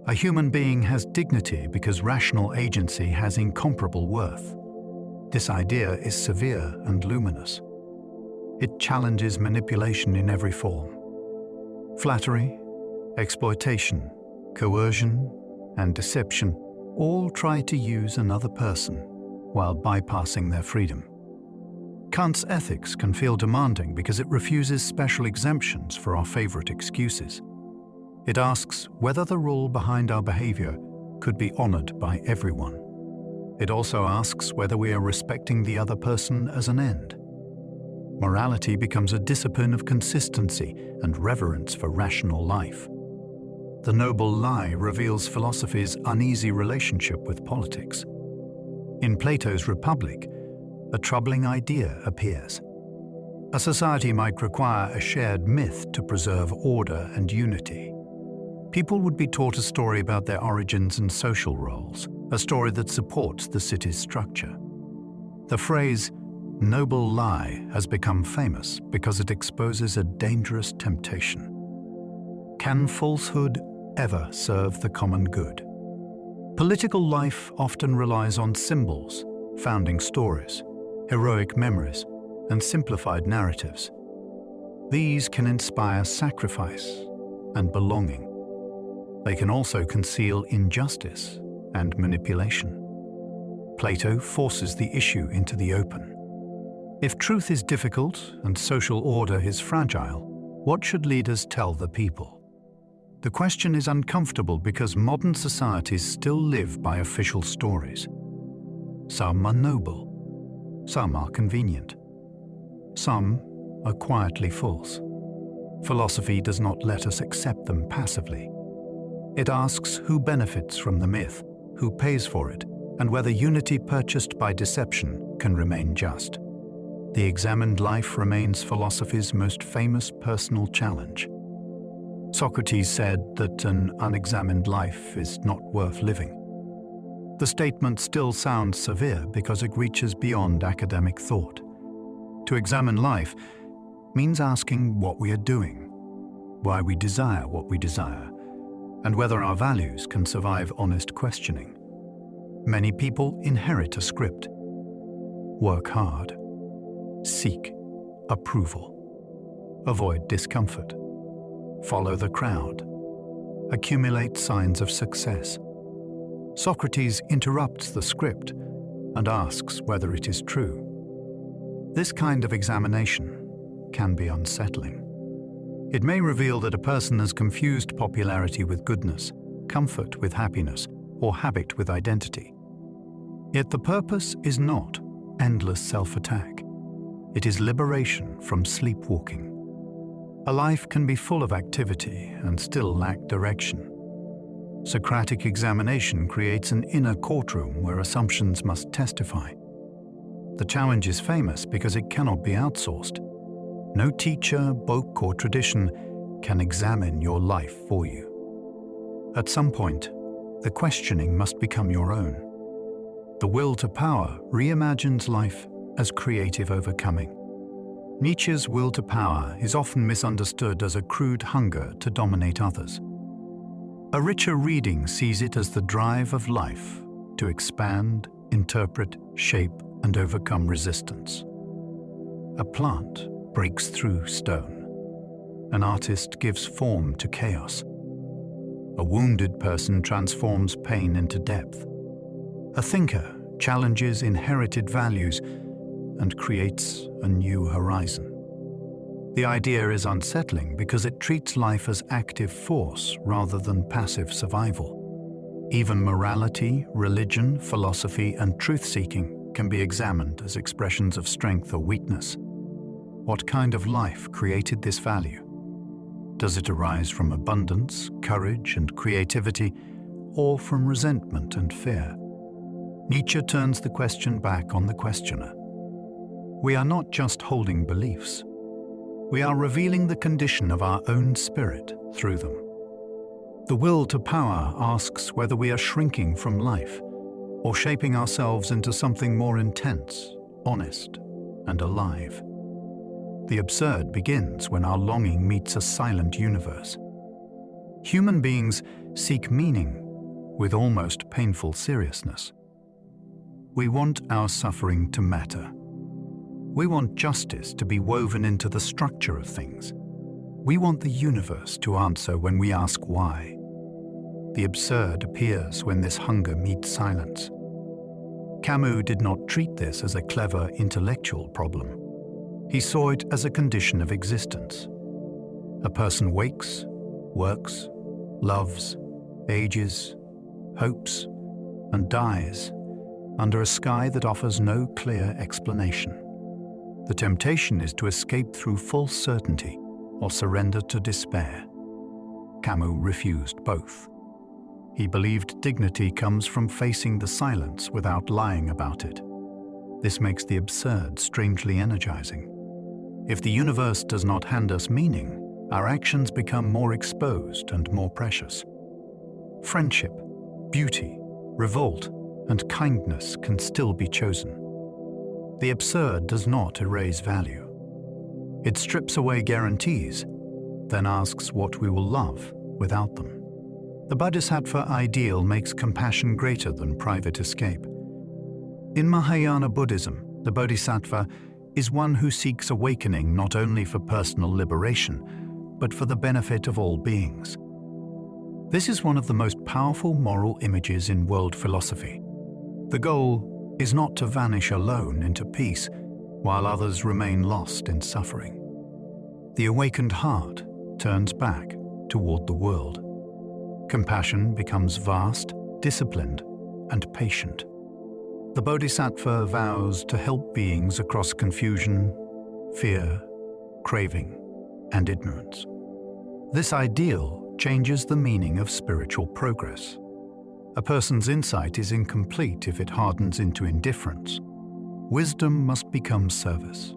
A: A human being has dignity because rational agency has incomparable worth. This idea is severe and luminous. It challenges manipulation in every form. Flattery, exploitation, coercion, and deception all try to use another person while bypassing their freedom. Kant's ethics can feel demanding because it refuses special exemptions for our favorite excuses. It asks whether the rule behind our behavior could be honored by everyone. It also asks whether we are respecting the other person as an end. Morality becomes a discipline of consistency and reverence for rational life. The noble lie reveals philosophy's uneasy relationship with politics. In Plato's Republic, a troubling idea appears. A society might require a shared myth to preserve order and unity. People would be taught a story about their origins and social roles, a story that supports the city's structure. The phrase, "noble lie," has become famous because it exposes a dangerous temptation. Can falsehood ever serve the common good? Political life often relies on symbols, founding stories, heroic memories, and simplified narratives. These can inspire sacrifice and belonging. They can also conceal injustice and manipulation. Plato forces the issue into the open. If truth is difficult and social order is fragile, what should leaders tell the people? The question is uncomfortable because modern societies still live by official stories. Some are noble, some are convenient, some are quietly false. Philosophy does not let us accept them passively. It asks who benefits from the myth, who pays for it, and whether unity purchased by deception can remain just. The examined life remains philosophy's most famous personal challenge. Socrates said that an unexamined life is not worth living. The statement still sounds severe because it reaches beyond academic thought. To examine life means asking what we are doing, why we desire what we desire, and whether our values can survive honest questioning. Many people inherit a script. Work hard. Seek approval. Avoid discomfort. Follow the crowd. Accumulate signs of success. Socrates interrupts the script and asks whether it is true. This kind of examination can be unsettling. It may reveal that a person has confused popularity with goodness, comfort with happiness, or habit with identity. Yet the purpose is not endless self-attack. It is liberation from sleepwalking. A life can be full of activity and still lack direction. Socratic examination creates an inner courtroom where assumptions must testify. The challenge is famous because it cannot be outsourced. No teacher, book, or tradition can examine your life for you. At some point, the questioning must become your own. The will to power reimagines life as creative overcoming. Nietzsche's will to power is often misunderstood as a crude hunger to dominate others. A richer reading sees it as the drive of life to expand, interpret, shape, and overcome resistance. A plant breaks through stone. An artist gives form to chaos. A wounded person transforms pain into depth. A thinker challenges inherited values and creates a new horizon. The idea is unsettling because it treats life as active force rather than passive survival. Even morality, religion, philosophy, and truth-seeking can be examined as expressions of strength or weakness. What kind of life created this value? Does it arise from abundance, courage, and creativity, or from resentment and fear? Nietzsche turns the question back on the questioner. We are not just holding beliefs. We are revealing the condition of our own spirit through them. The will to power asks whether we are shrinking from life or shaping ourselves into something more intense, honest, and alive. The absurd begins when our longing meets a silent universe. Human beings seek meaning with almost painful seriousness. We want our suffering to matter. We want justice to be woven into the structure of things. We want the universe to answer when we ask why. The absurd appears when this hunger meets silence. Camus did not treat this as a clever intellectual problem. He saw it as a condition of existence. A person wakes, works, loves, ages, hopes, and dies under a sky that offers no clear explanation. The temptation is to escape through false certainty or surrender to despair. Camus refused both. He believed dignity comes from facing the silence without lying about it. This makes the absurd strangely energizing. If the universe does not hand us meaning, our actions become more exposed and more precious. Friendship, beauty, revolt, and kindness can still be chosen. The absurd does not erase value. It strips away guarantees, then asks what we will love without them. The Bodhisattva ideal makes compassion greater than private escape. In Mahayana Buddhism, the Bodhisattva is one who seeks awakening not only for personal liberation, but for the benefit of all beings. This is one of the most powerful moral images in world philosophy. The goal is not to vanish alone into peace, while others remain lost in suffering. The awakened heart turns back toward the world. Compassion becomes vast, disciplined, and patient. The Bodhisattva vows to help beings across confusion, fear, craving, and ignorance. This ideal changes the meaning of spiritual progress. A person's insight is incomplete if it hardens into indifference. Wisdom must become service.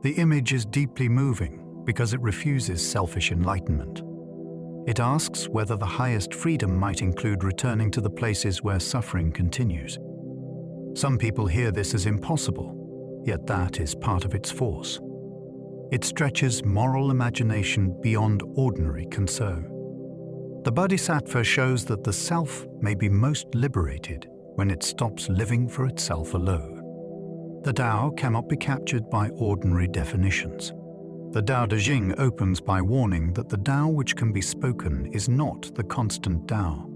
A: The image is deeply moving because it refuses selfish enlightenment. It asks whether the highest freedom might include returning to the places where suffering continues. Some people hear this as impossible, yet that is part of its force. It stretches moral imagination beyond ordinary concern. The Bodhisattva shows that the self may be most liberated when it stops living for itself alone. The Tao cannot be captured by ordinary definitions. The Tao Te Ching opens by warning that the Tao which can be spoken is not the constant Tao.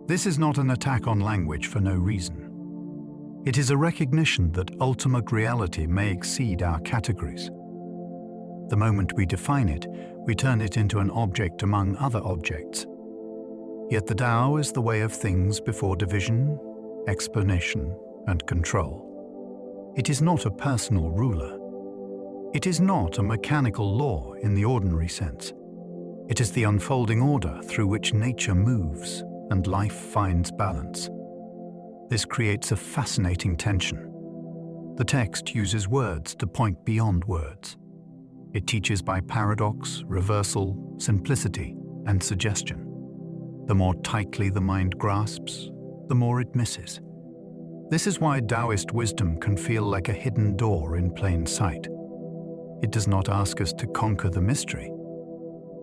A: This is not an attack on language for no reason. It is a recognition that ultimate reality may exceed our categories. The moment we define it, we turn it into an object among other objects. Yet the Tao is the way of things before division, explanation, and control. It is not a personal ruler. It is not a mechanical law in the ordinary sense. It is the unfolding order through which nature moves and life finds balance. This creates a fascinating tension. The text uses words to point beyond words. It teaches by paradox, reversal, simplicity, and suggestion. The more tightly the mind grasps, the more it misses. This is why Taoist wisdom can feel like a hidden door in plain sight. It does not ask us to conquer the mystery.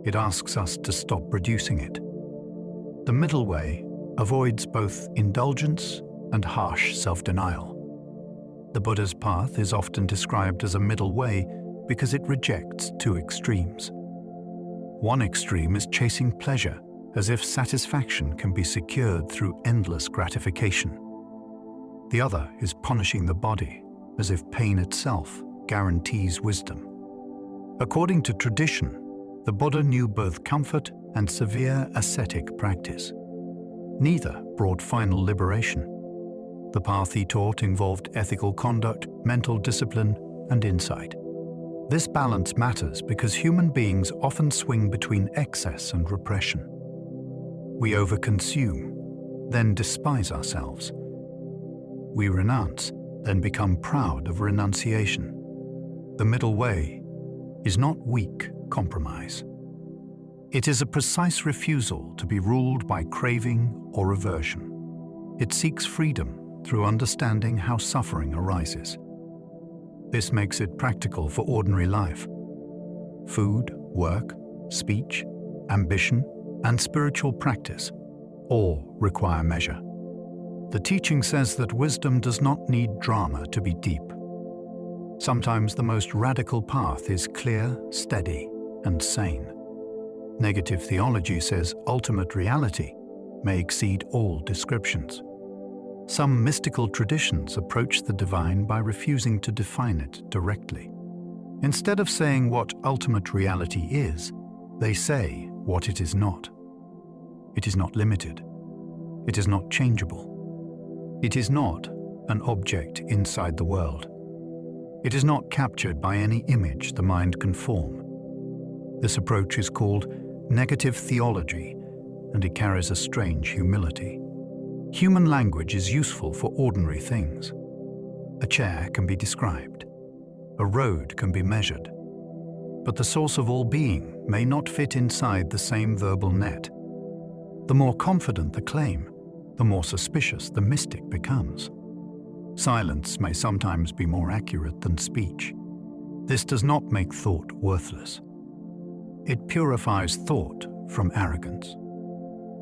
A: It asks us to stop reducing it. The middle way avoids both indulgence and harsh self-denial. The Buddha's path is often described as a middle way because it rejects two extremes. One extreme is chasing pleasure, as if satisfaction can be secured through endless gratification. The other is punishing the body, as if pain itself guarantees wisdom. According to tradition, the Buddha knew both comfort and severe ascetic practice. Neither brought final liberation. The path he taught involved ethical conduct, mental discipline, and insight. This balance matters because human beings often swing between excess and repression. We overconsume, then despise ourselves. we renounce, then become proud of renunciation. The middle way is not weak compromise. It is a precise refusal to be ruled by craving or aversion. It seeks freedom through understanding how suffering arises. This makes it practical for ordinary life. Food, work, speech, ambition, and spiritual practice all require measure. The teaching says that wisdom does not need drama to be deep. Sometimes the most radical path is clear, steady, and sane. Negative theology says ultimate reality may exceed all descriptions. Some mystical traditions approach the divine by refusing to define it directly. Instead of saying what ultimate reality is, they say what it is not. It is not limited. It is not changeable. It is not an object inside the world. It is not captured by any image the mind can form. This approach is called negative theology, and it carries a strange humility. Human language is useful for ordinary things. A chair can be described. A road can be measured. But the source of all being may not fit inside the same verbal net. The more confident the claim, the more suspicious the mystic becomes. Silence may sometimes be more accurate than speech. This does not make thought worthless. It purifies thought from arrogance.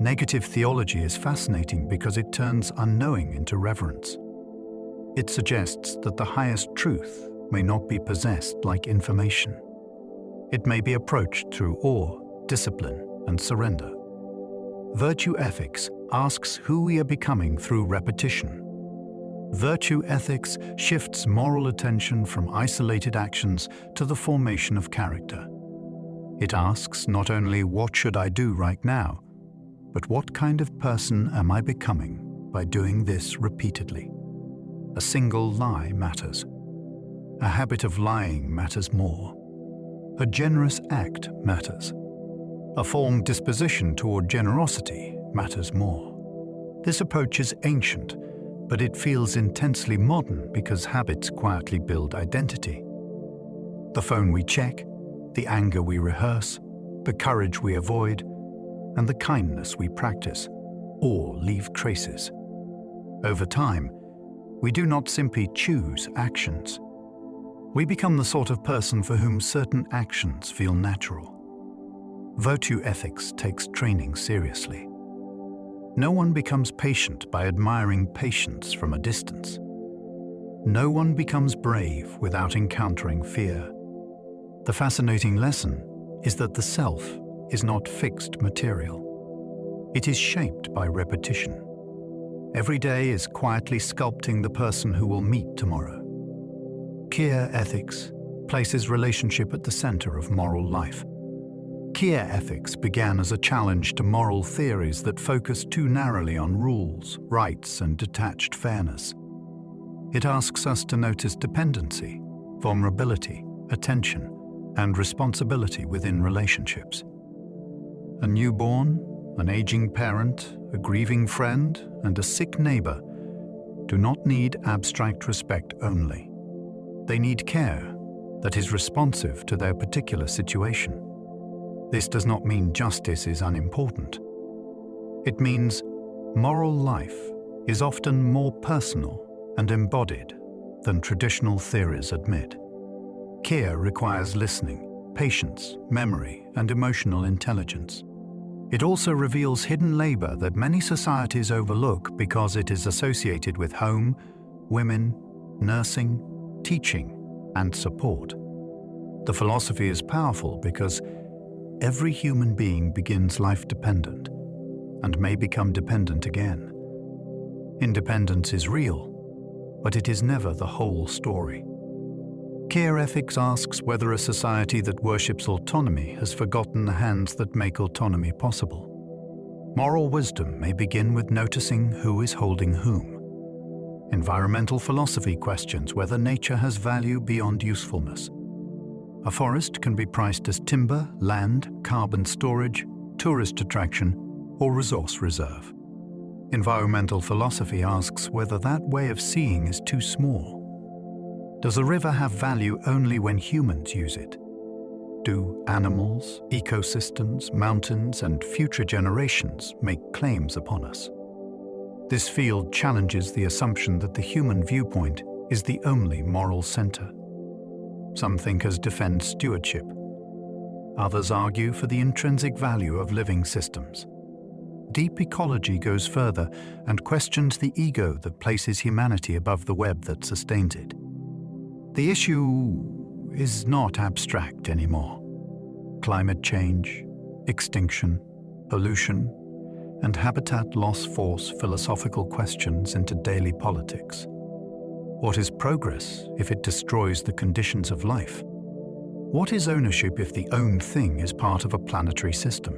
A: Negative theology is fascinating because it turns unknowing into reverence. It suggests that the highest truth may not be possessed like information. It may be approached through awe, discipline, and surrender. Virtue ethics asks who we are becoming through repetition. Virtue ethics shifts moral attention from isolated actions to the formation of character. It asks not only what should I do right now, but what kind of person am I becoming by doing this repeatedly? A single lie matters. A habit of lying matters more. A generous act matters. A formed disposition toward generosity matters more. This approach is ancient, but it feels intensely modern because habits quietly build identity. The phone we check, the anger we rehearse, the courage we avoid, and the kindness we practice all leave traces. Over time, we do not simply choose actions. We become the sort of person for whom certain actions feel natural. Virtue ethics takes training seriously. No one becomes patient by admiring patience from a distance. No one becomes brave without encountering fear. The fascinating lesson is that the self is not fixed material. It is shaped by repetition. Every day is quietly sculpting the person who will meet tomorrow. Kia ethics places relationship at the center of moral life. Kia ethics began as a challenge to moral theories that focused too narrowly on rules, rights, and detached fairness. It asks us to notice dependency, vulnerability, attention, and responsibility within relationships. A newborn, an aging parent, a grieving friend, and a sick neighbor do not need abstract respect only. They need care that is responsive to their particular situation. This does not mean justice is unimportant. It means moral life is often more personal and embodied than traditional theories admit. Care requires listening, patience, memory, and emotional intelligence. It also reveals hidden labor that many societies overlook because it is associated with home, women, nursing, teaching, and support. The philosophy is powerful because every human being begins life dependent and may become dependent again. Independence is real, but it is never the whole story. Care ethics asks whether a society that worships autonomy has forgotten the hands that make autonomy possible. Moral wisdom may begin with noticing who is holding whom. Environmental philosophy questions whether nature has value beyond usefulness. A forest can be priced as timber, land, carbon storage, tourist attraction, or resource reserve. Environmental philosophy asks whether that way of seeing is too small. Does a river have value only when humans use it? Do animals, ecosystems, mountains, and future generations make claims upon us? This field challenges the assumption that the human viewpoint is the only moral center. Some thinkers defend stewardship. Others argue for the intrinsic value of living systems. Deep ecology goes further and questions the ego that places humanity above the web that sustains it. The issue is not abstract anymore. Climate change, extinction, pollution, and habitat loss force philosophical questions into daily politics. What is progress if it destroys the conditions of life? What is ownership if the owned thing is part of a planetary system?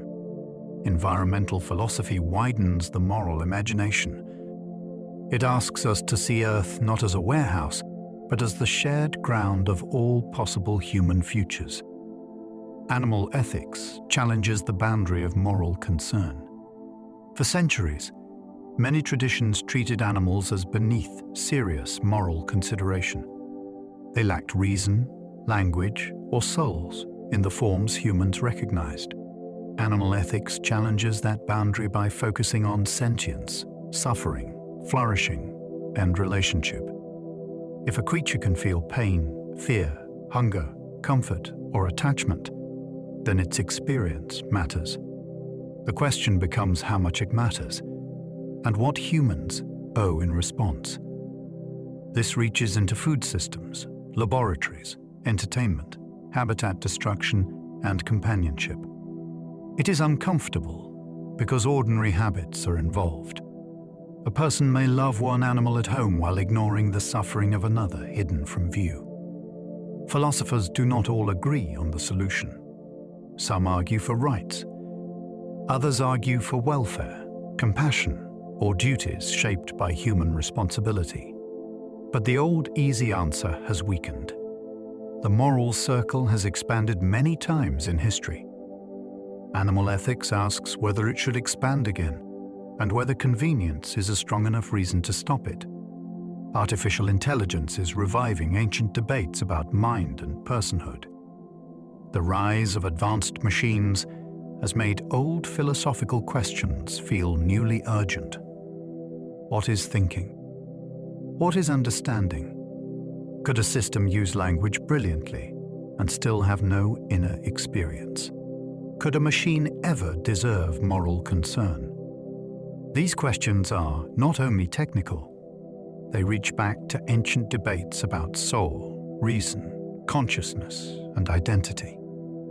A: Environmental philosophy widens the moral imagination. It asks us to see Earth not as a warehouse, but as the shared ground of all possible human futures. Animal ethics challenges the boundary of moral concern. For centuries, many traditions treated animals as beneath serious moral consideration. They lacked reason, language, or souls in the forms humans recognized. Animal ethics challenges that boundary by focusing on sentience, suffering, flourishing, and relationship. If a creature can feel pain, fear, hunger, comfort, or attachment, then its experience matters. The question becomes how much it matters, and what humans owe in response. This reaches into food systems, laboratories, entertainment, habitat destruction, and companionship. It is uncomfortable because ordinary habits are involved. A person may love one animal at home while ignoring the suffering of another hidden from view. Philosophers do not all agree on the solution. Some argue for rights. Others argue for welfare, compassion, or duties shaped by human responsibility. But the old easy answer has weakened. The moral circle has expanded many times in history. Animal ethics asks whether it should expand again, and whether convenience is a strong enough reason to stop it. Artificial intelligence is reviving ancient debates about mind and personhood. The rise of advanced machines has made old philosophical questions feel newly urgent. What is thinking? What is understanding? Could a system use language brilliantly and still have no inner experience? Could a machine ever deserve moral concern? These questions are not only technical, they reach back to ancient debates about soul, reason, consciousness, and identity.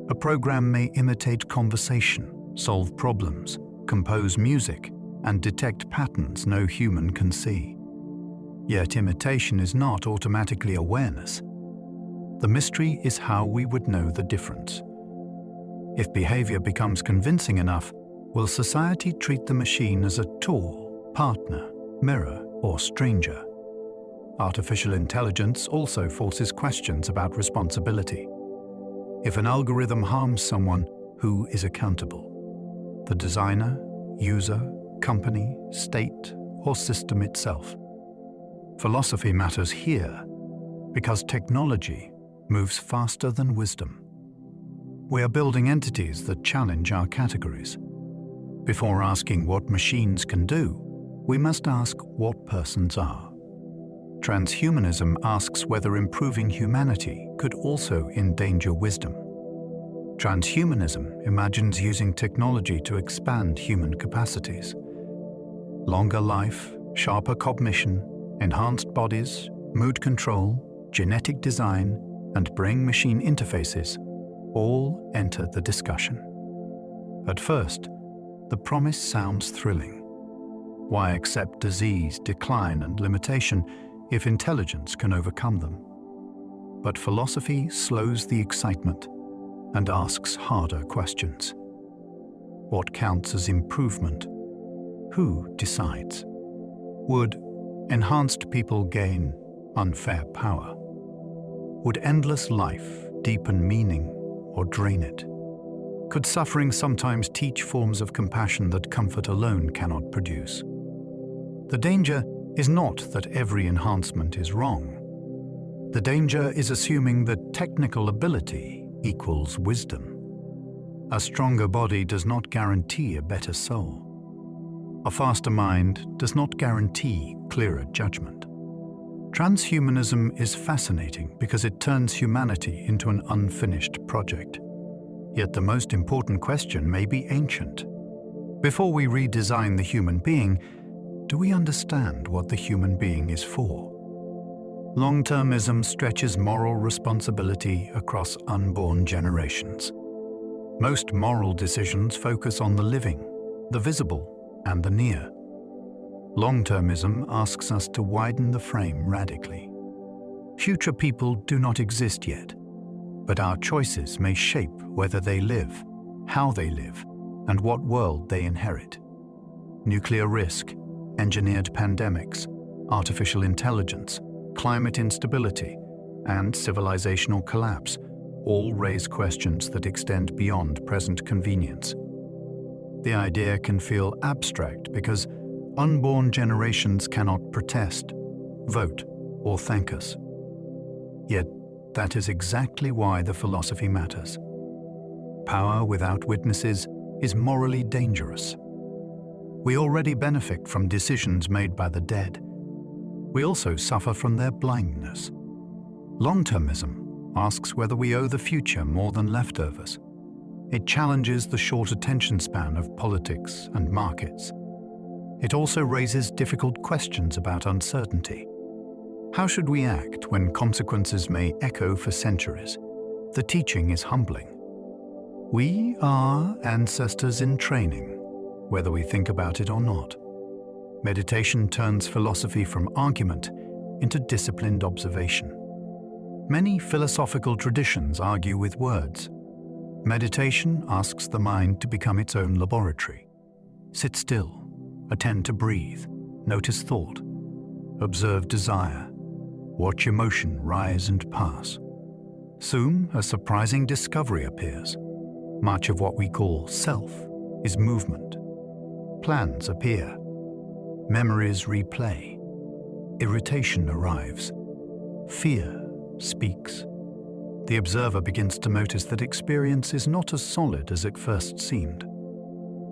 A: A program may imitate conversation, solve problems, compose music, and detect patterns no human can see. Yet imitation is not automatically awareness. The mystery is how we would know the difference. If behavior becomes convincing enough, will society treat the machine as a tool, partner, mirror, or stranger? Artificial intelligence also forces questions about responsibility. If an algorithm harms someone, who is accountable? The designer, user, company, state, or system itself? Philosophy matters here because technology moves faster than wisdom. We are building entities that challenge our categories. Before asking what machines can do, we must ask what persons are. Transhumanism asks whether improving humanity could also endanger wisdom. Transhumanism imagines using technology to expand human capacities. Longer life, sharper cognition, enhanced bodies, mood control, genetic design, and brain-machine interfaces all enter the discussion. At first, the promise sounds thrilling. Why accept disease, decline, and limitation if intelligence can overcome them? But philosophy slows the excitement and asks harder questions. What counts as improvement? Who decides? Would enhanced people gain unfair power? Would endless life deepen meaning or drain it? Could suffering sometimes teach forms of compassion that comfort alone cannot produce? The danger is not that every enhancement is wrong. The danger is assuming that technical ability equals wisdom. A stronger body does not guarantee a better soul. A faster mind does not guarantee clearer judgment. Transhumanism is fascinating because it turns humanity into an unfinished project. Yet the most important question may be ancient. Before we redesign the human being, do we understand what the human being is for? Long-termism stretches moral responsibility across unborn generations. Most moral decisions focus on the living, the visible, and the near. Long-termism asks us to widen the frame radically. Future people do not exist yet, but our choices may shape whether they live, how they live, and what world they inherit. Nuclear risk, engineered pandemics, artificial intelligence, climate instability, and civilizational collapse all raise questions that extend beyond present convenience. The idea can feel abstract because unborn generations cannot protest, vote, or thank us. Yet, that is exactly why the philosophy matters. Power without witnesses is morally dangerous. We already benefit from decisions made by the dead. We also suffer from their blindness. Long-termism asks whether we owe the future more than leftovers. It challenges the short attention span of politics and markets. It also raises difficult questions about uncertainty. How should we act when consequences may echo for centuries? The teaching is humbling. We are ancestors in training, whether we think about it or not. Meditation turns philosophy from argument into disciplined observation. Many philosophical traditions argue with words. Meditation asks the mind to become its own laboratory. Sit still, attend to breathe, notice thought, observe desire, watch emotion rise and pass. Soon, a surprising discovery appears. Much of what we call self is movement. Plans appear. Memories replay. Irritation arrives. Fear speaks. The observer begins to notice that experience is not as solid as it first seemed.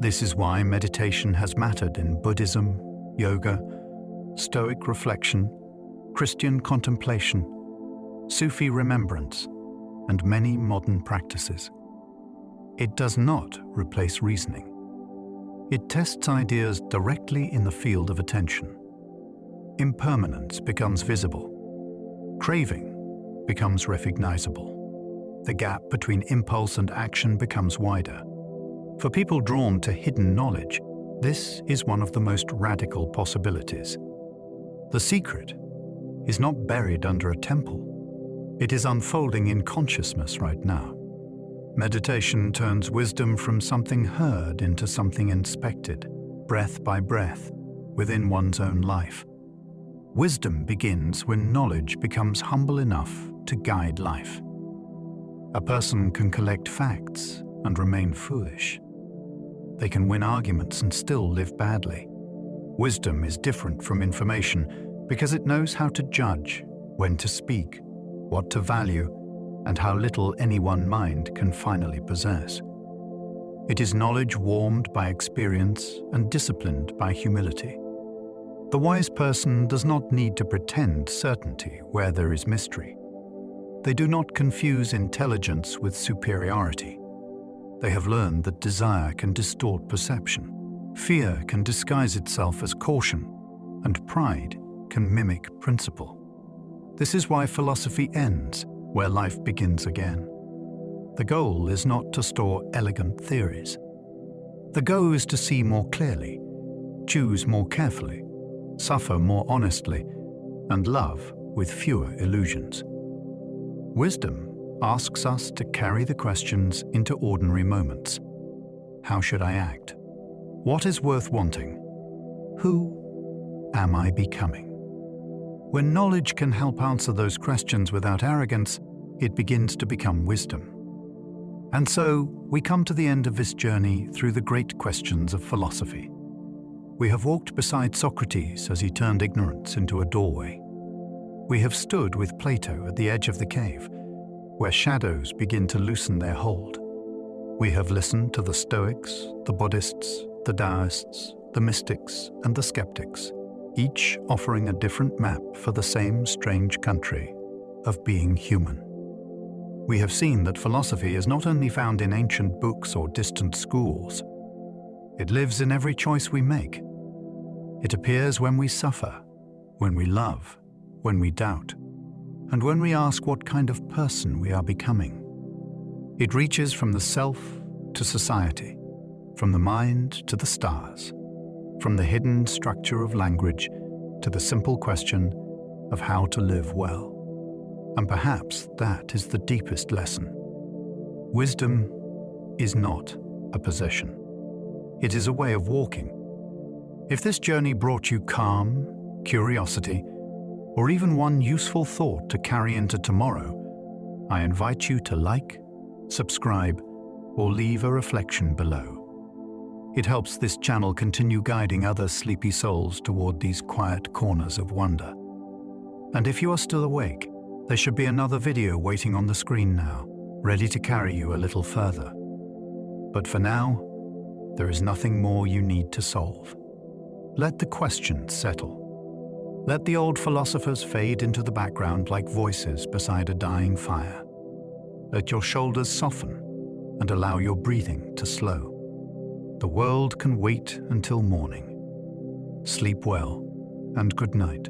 A: This is why meditation has mattered in Buddhism, yoga, Stoic reflection, Christian contemplation, Sufi remembrance, and many modern practices. It does not replace reasoning. It tests ideas directly in the field of attention. Impermanence becomes visible. Craving becomes recognizable. The gap between impulse and action becomes wider. For people drawn to hidden knowledge, this is one of the most radical possibilities. The secret is not buried under a temple. It is unfolding in consciousness right now. Meditation turns wisdom from something heard into something inspected, breath by breath, within one's own life. Wisdom begins when knowledge becomes humble enough to guide life. A person can collect facts and remain foolish. They can win arguments and still live badly. Wisdom is different from information because it knows how to judge, when to speak, what to value, and how little any one mind can finally possess. It is knowledge warmed by experience and disciplined by humility. The wise person does not need to pretend certainty where there is mystery. They do not confuse intelligence with superiority. They have learned that desire can distort perception, fear can disguise itself as caution, and pride can mimic principle. This is why philosophy ends where life begins again. The goal is not to store elegant theories. The goal is to see more clearly, choose more carefully, suffer more honestly, and love with fewer illusions. Wisdom asks us to carry the questions into ordinary moments. How should I act? What is worth wanting? Who am I becoming? When knowledge can help answer those questions without arrogance, it begins to become wisdom. And so, we come to the end of this journey through the great questions of philosophy. We have walked beside Socrates as he turned ignorance into a doorway. We have stood with Plato at the edge of the cave, where shadows begin to loosen their hold. We have listened to the Stoics, the Buddhists, the Daoists, the mystics, and the skeptics, each offering a different map for the same strange country of being human. We have seen that philosophy is not only found in ancient books or distant schools. It lives in every choice we make. It appears when we suffer, when we love, when we doubt, and when we ask what kind of person we are becoming. It reaches from the self to society, from the mind to the stars, from the hidden structure of language to the simple question of how to live well. And perhaps that is the deepest lesson. Wisdom is not a possession. It is a way of walking. If this journey brought you calm, curiosity, or even one useful thought to carry into tomorrow, I invite you to like, subscribe, or leave a reflection below. It helps this channel continue guiding other sleepy souls toward these quiet corners of wonder. And if you are still awake, there should be another video waiting on the screen now, ready to carry you a little further. But for now, there is nothing more you need to solve. Let the questions settle. Let the old philosophers fade into the background like voices beside a dying fire. Let your shoulders soften and allow your breathing to slow. The world can wait until morning. Sleep well and good night.